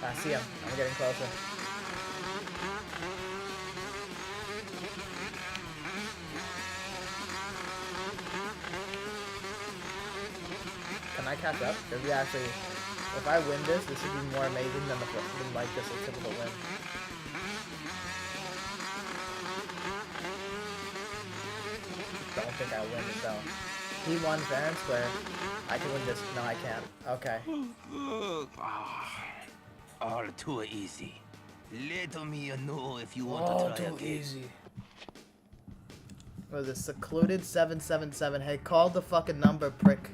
I see him. I'm getting closer. Can I catch up? Did we actually... If I win this, this would be more amazing than like this a typical win. Don't think I win it though. He won fair and square. I can win this. No, I can't. Okay. All too easy. Let me know if you want to try again. Easy. What is this? Secluded 777. Hey, call the fucking number, prick.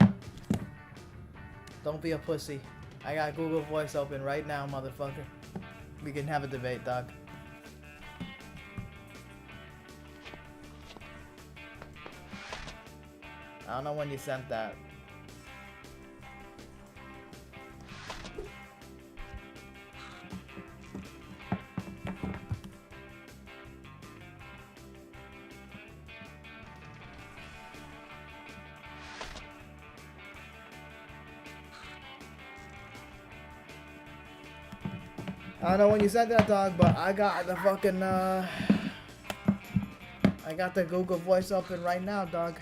Don't be a pussy. I got Google Voice open right now, motherfucker. We can have a debate, dog. I don't know when you sent that. I don't know when you sent that, dog, but I got the fucking, I got the Google Voice open right now, dog.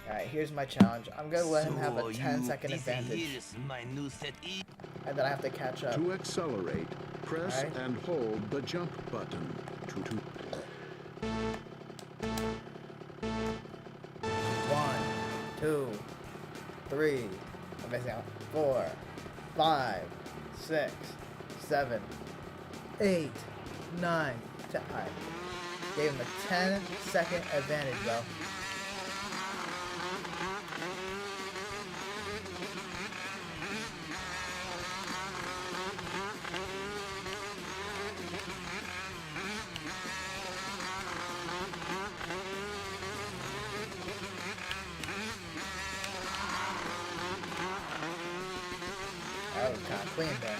Alright, here's my challenge. I'm gonna let him have a 10-second advantage. And then I have to catch up. To accelerate, press and hold the jump button. 1, 2, 3, I'm missing out. 4, 5, 6, 7, 8, 9, 10. Alright. Gave him a 10-second advantage, bro. That was kind of clean there.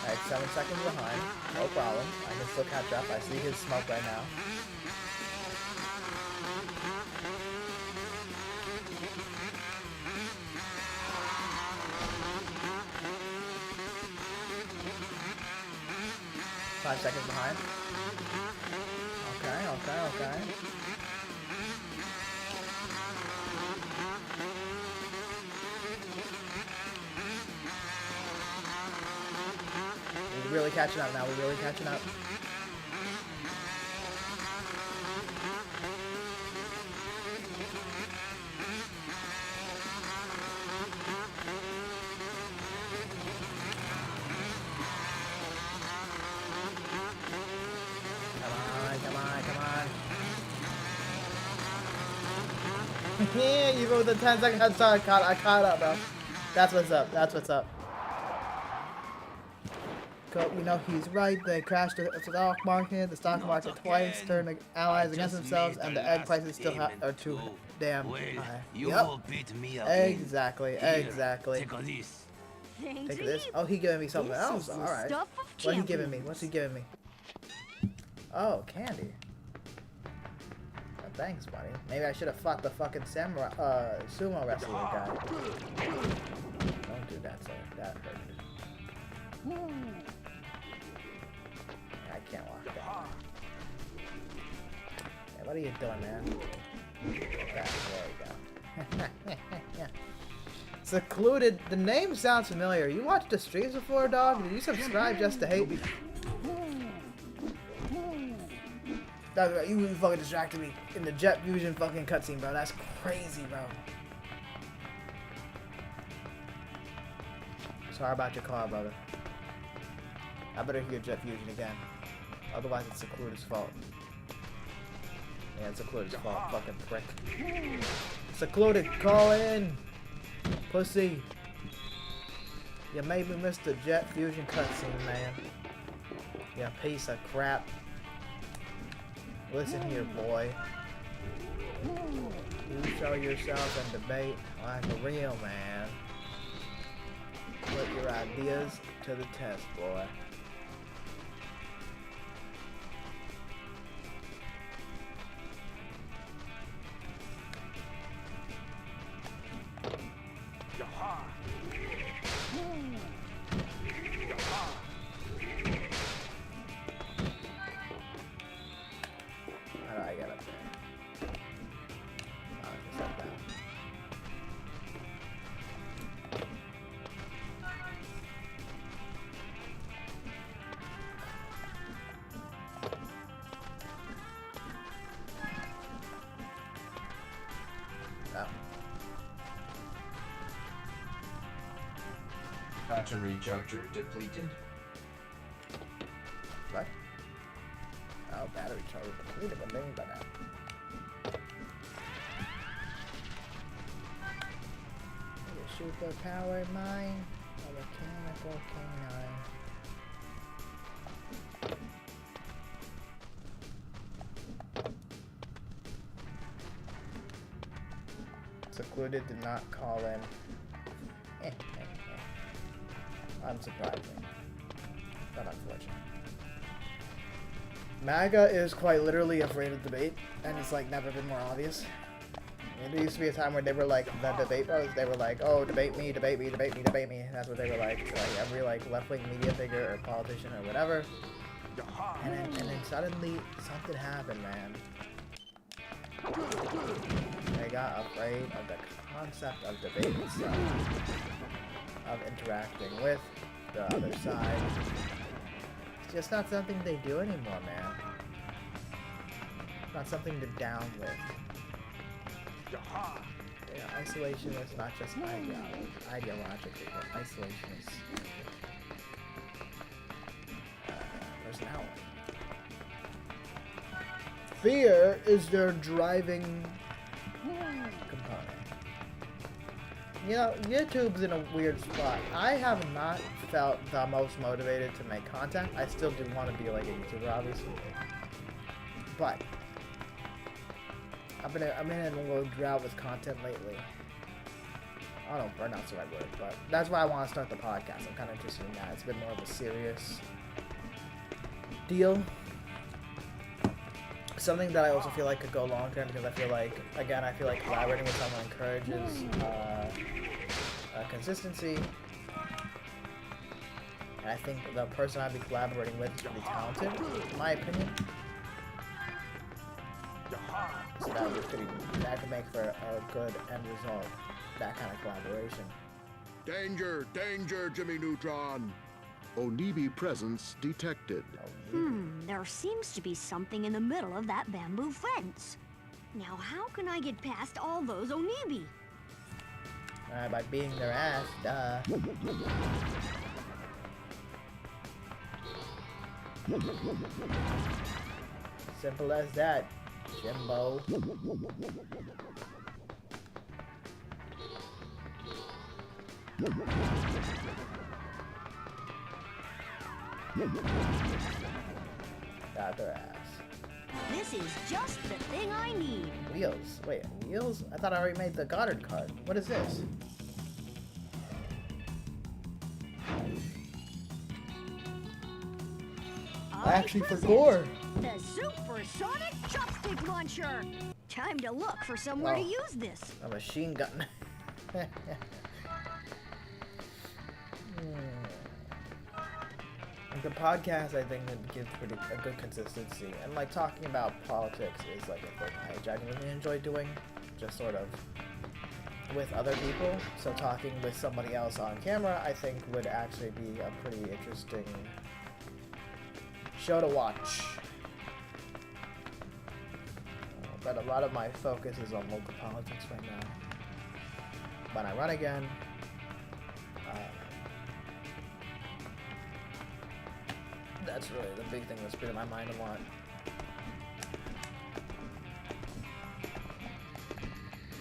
Alright, 7 seconds behind. No problem. I can still catch up. I see his smoke right now. Five seconds behind. Okay. We're really catching up now. We're really catching up. Yeah, you go with the 10-second head start. I caught up, bro. That's what's up. That's what's up. You know he's right. They crashed the stock market. The stock market twice turned the allies against themselves, and the egg prices still are too damn high. Yep. Exactly. Take this. Oh, he giving me something else. All right. What's he giving me? Oh, candy. Thanks, buddy. Maybe I should have fought the fucking samurai, sumo wrestler guy. Don't do that, sir. That hurt. I can't walk that. Hey, what are you doing, man? There we go. Secluded. The name sounds familiar. You watched the streams before, dog? Did you subscribe just to hate me? You fucking distracted me in the Jet Fusion fucking cutscene, bro. That's crazy, bro. Sorry about your car, brother. I better hear Jet Fusion again. Otherwise, it's Secluded's fault. Yeah, it's Secluded's fault. Fucking prick. Secluded, call in! Pussy. You made me miss the Jet Fusion cutscene, man. You piece of crap. Listen here, boy. You show yourself and debate like a real man. Put your ideas to the test, boy. Battery charger depleted. What? Oh, battery charger depleted. What do you mean by that? Superpowered mind, a mechanical canine. Secluded did not call in. Unsurprising, but unfortunate. MAGA is quite literally afraid of debate, and it's like never been more obvious. There used to be a time where they were like, the debate bros, they were like, oh, debate me, debate me, debate me, debate me. That's what they were like. So, like every like left-wing media figure or politician or whatever. And then suddenly something happened, man. They got afraid of the concept of debate itself, of interacting with the other side. It's just not something they do anymore, man. It's not something to down with. Yeah, isolationists, not just ideologically, but isolationists. Personality. Fear is their driving component. You know, YouTube's in a weird spot. I have not felt the most motivated to make content. I still do want to be like a YouTuber, obviously. But I've been in a little drought with content lately. I don't know, burnout's the right word, but that's why I want to start the podcast. I'm kind of interested in that. It's been more of a serious deal. Something that I also feel like could go long term, because I feel like, again, collaborating with someone encourages consistency. And I think the person I'd be collaborating with is really talented, in my opinion. So that could make for a good end result, that kind of collaboration. Danger! Danger, Jimmy Neutron! Onibi presence detected. There seems to be something in the middle of that bamboo fence. Now how can I get past all those Onibi? By beating their ass, duh. Simple as that, Jimbo. Got their ass. This is just the thing I need. Wheels. Wait, wheels? I thought I already made the Goddard card. What is this? Actually, for gore. The supersonic chopstick launcher. Time to look for somewhere to use this. A machine gun. The podcast, I think, would give a good consistency, and like talking about politics is like a thing I genuinely enjoy doing, just sort of with other people. So talking with somebody else on camera, I think, would actually be a pretty interesting show to watch. But a lot of my focus is on local politics right now. When I run again, that's really the big thing that's been in my mind a lot.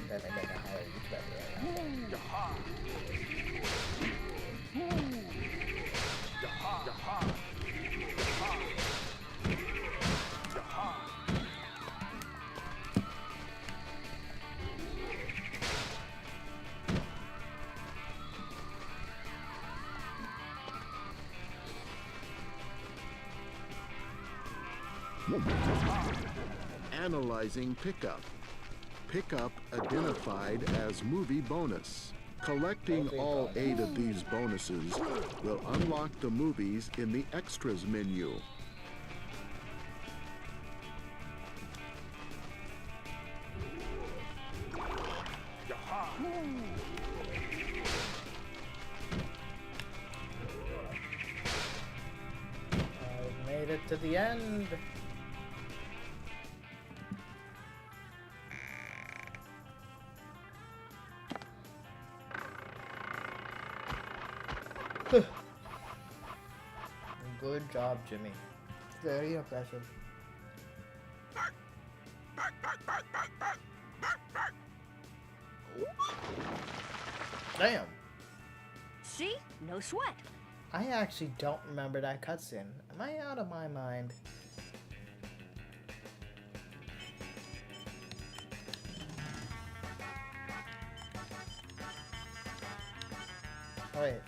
Then they make a higher YouTube Analyzing pickup. Pickup identified as movie bonus. Collecting all 8 of these bonuses will unlock the movies in the extras menu. I've made it to the end. Good job, Jimmy. Very impressive. Damn. See? No sweat. I actually don't remember that cutscene. Am I out of my mind? Oh, wait.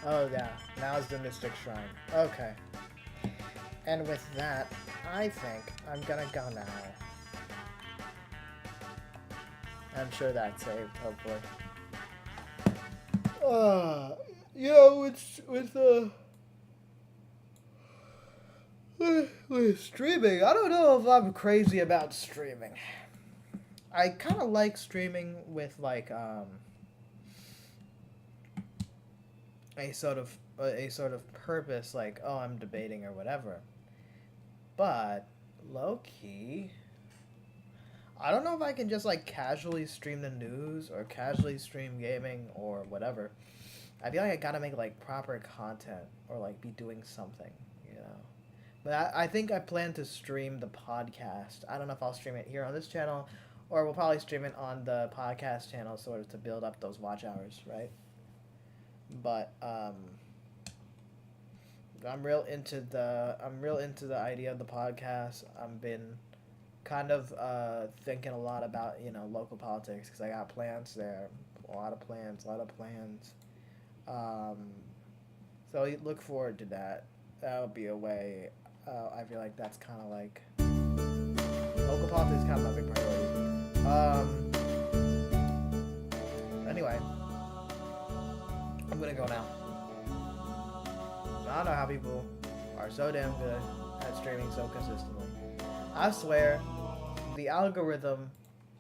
Oh, yeah. Now's the Mystic Shrine. Okay. And with that, I think I'm gonna go now. I'm sure that's saved, hopefully. With streaming, I don't know if I'm crazy about streaming. I kind of like streaming with like a sort of purpose, like, oh, I'm debating or whatever. But low key, I don't know if I can just like casually stream the news or casually stream gaming or whatever. I feel like I gotta make like proper content or like be doing something, you know. But I think I plan to stream the podcast. I don't know if I'll stream it here on this channel, or we'll probably stream it on the podcast channel, sort of to build up those watch hours, right? But I'm real into the idea of the podcast. I've been kind of thinking a lot about, you know, local politics because I got plans there, a lot of plans. So look forward to that. That'll be a way. I feel like that's kind of like local politics is kind of my big priority. Anyway, I'm gonna go now. I don't know how people are so damn good at streaming so consistently. I swear, the algorithm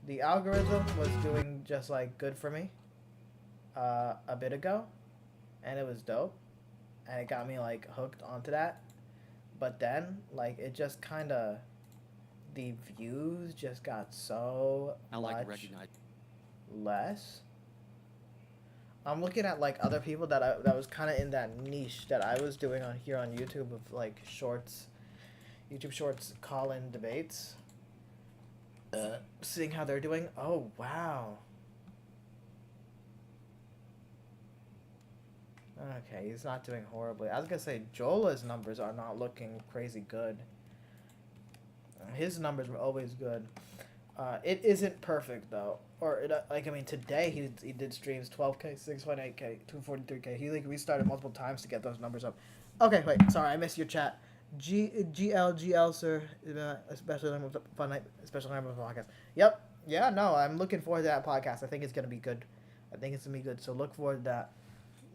was doing just like good for me a bit ago, and it was dope, and it got me like hooked onto that. But then, like, it just kind of, the views just got so much less. I'm looking at like other people that was kind of in that niche that I was doing on here on YouTube of like YouTube Shorts call-in debates. Seeing how they're doing. Oh wow. Okay, he's not doing horribly. I was gonna say Jola's numbers are not looking crazy good. His numbers were always good. It isn't perfect though. Or today he did streams 12K, 6.8K, 243K. He like restarted multiple times to get those numbers up. Okay, wait, sorry, I missed your chat. GL sir, especially on the fun night, especially on the podcast. Yep, yeah, no, I'm looking forward to that podcast. I think it's gonna be good. So look forward to that.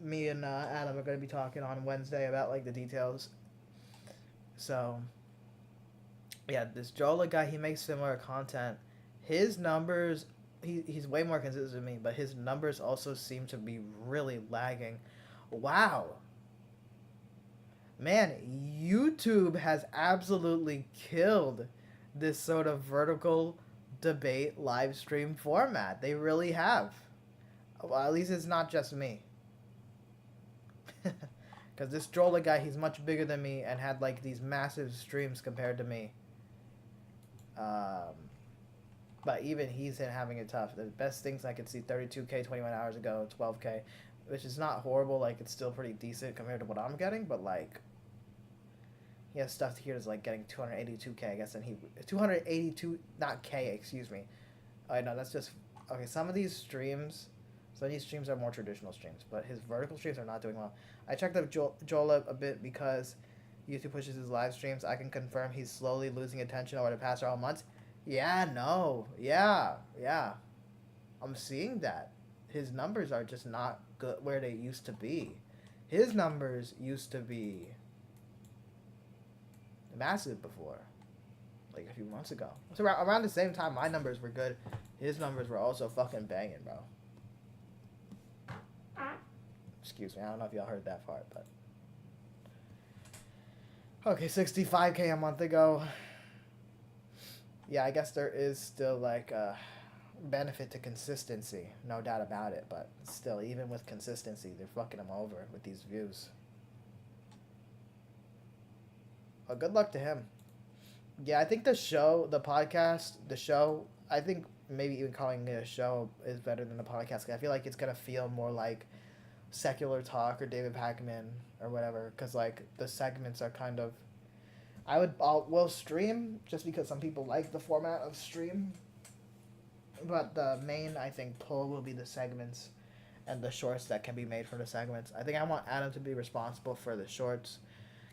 Me and Adam are gonna be talking on Wednesday about like the details. So yeah, this Jola guy, he makes similar content. His numbers, he's way more consistent than me, but his numbers also seem to be really lagging. Wow. Man, YouTube has absolutely killed this sort of vertical debate live stream format. They really have. Well, at least it's not just me. Because this Jola guy, he's much bigger than me and had like these massive streams compared to me. But even he's having it tough. The best things I could see 32K 21 hours ago, 12K, which is not horrible. Like, it's still pretty decent compared to what I'm getting, but like, he has stuff here that's like getting 282K, I guess, and 282, not K, excuse me. Oh, no, that's just, okay, some of these streams are more traditional streams, but his vertical streams are not doing well. I checked up Jola a bit because YouTube pushes his live streams. I can confirm he's slowly losing attention over the past several months. Yeah, no. Yeah. I'm seeing that. His numbers are just not good where they used to be. His numbers used to be massive before. Like a few months ago. So around the same time my numbers were good, his numbers were also fucking banging, bro. Excuse me, I don't know if y'all heard that part, but... Okay, 65K a month ago. Yeah, I guess there is still like a benefit to consistency, no doubt about it, but still, even with consistency, they're fucking them over with these views. Well, good luck to him. Yeah, I think the podcast, I think maybe even calling it a show is better than a podcast. I feel like it's going to feel more like Secular Talk or David Pakman or whatever, because, like, the segments are kind of... we'll stream, just because some people like the format of stream, but the main, I think, pull will be the segments and the shorts that can be made from the segments. I think I want Adam to be responsible for the shorts,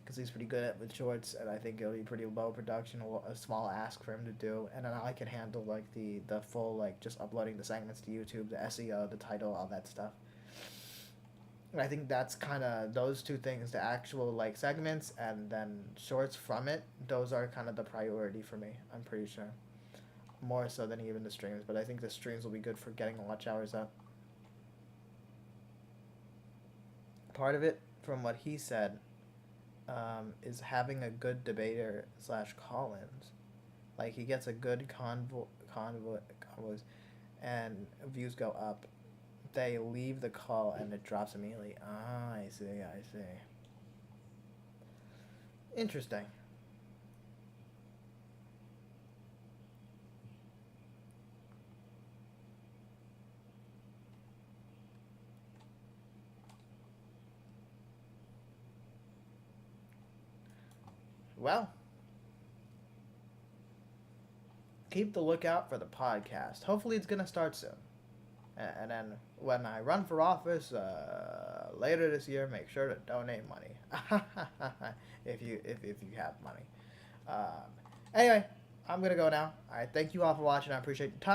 because he's pretty good with shorts, and I think it'll be pretty low production, a small ask for him to do, and then I can handle, like, the full, like, just uploading the segments to YouTube, the SEO, the title, all that stuff. And I think that's kind of those two things, the actual, like, segments and then shorts from it, those are kind of the priority for me, I'm pretty sure. More so than even the streams, but I think the streams will be good for getting watch hours up. Part of it, from what he said, is having a good debater / call-ins. Like, he gets a good convoys and views go up. They leave the call and it drops immediately. Ah, I see. Interesting. Well, keep the lookout for the podcast. Hopefully it's going to start soon. And then when I run for office later this year, make sure to donate money. if you have money. Anyway, I'm going to go now. All right, thank you all for watching. I appreciate your time.